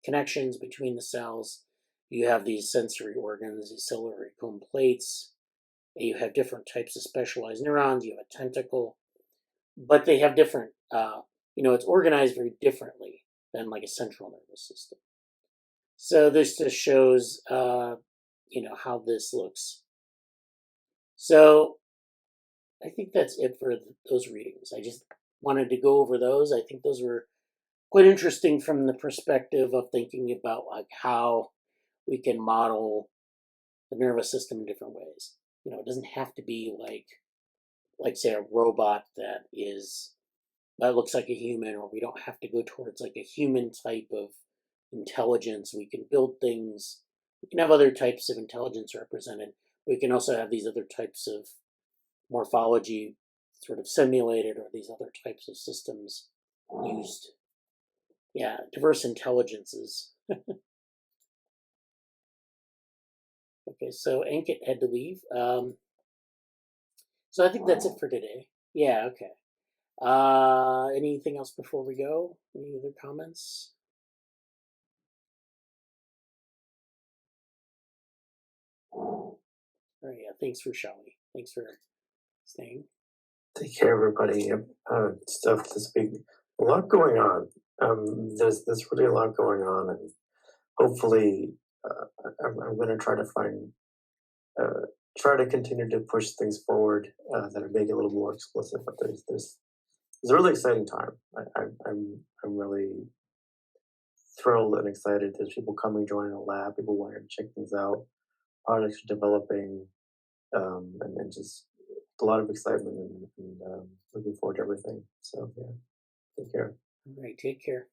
connections between the cells. You have these sensory organs, these ciliary cone plates. You have different types of specialized neurons. You have a tentacle, but they have different, it's organized very differently than like a central nervous system. So this just shows, how this looks. So I think that's it for those readings. I just wanted to go over those. I think those were quite interesting from the perspective of thinking about like how we can model the nervous system in different ways. It doesn't have to be like say a robot that is that looks like a human, or we don't have to go towards like a human type of intelligence. We can build things. We can have other types of intelligence represented. We can also have these other types of morphology sort of simulated, or these other types of systems used. Yeah, diverse intelligences. Okay, so Ankit had to leave. So I think that's it for today. Yeah, okay. Anything else before we go? Any other comments? All right, yeah, thanks for Shali. Thanks for staying. Take care, everybody. Stuff this week. A lot going on. There's really a lot going on, and hopefully, I'm going to try to try to continue to push things forward that are making it a little more explicit. But there's a really exciting time. I'm really thrilled and excited. There's people coming, joining the lab, people wanting to check things out, projects are developing, and just a lot of excitement and looking forward to everything. So yeah, take care. All right, take care.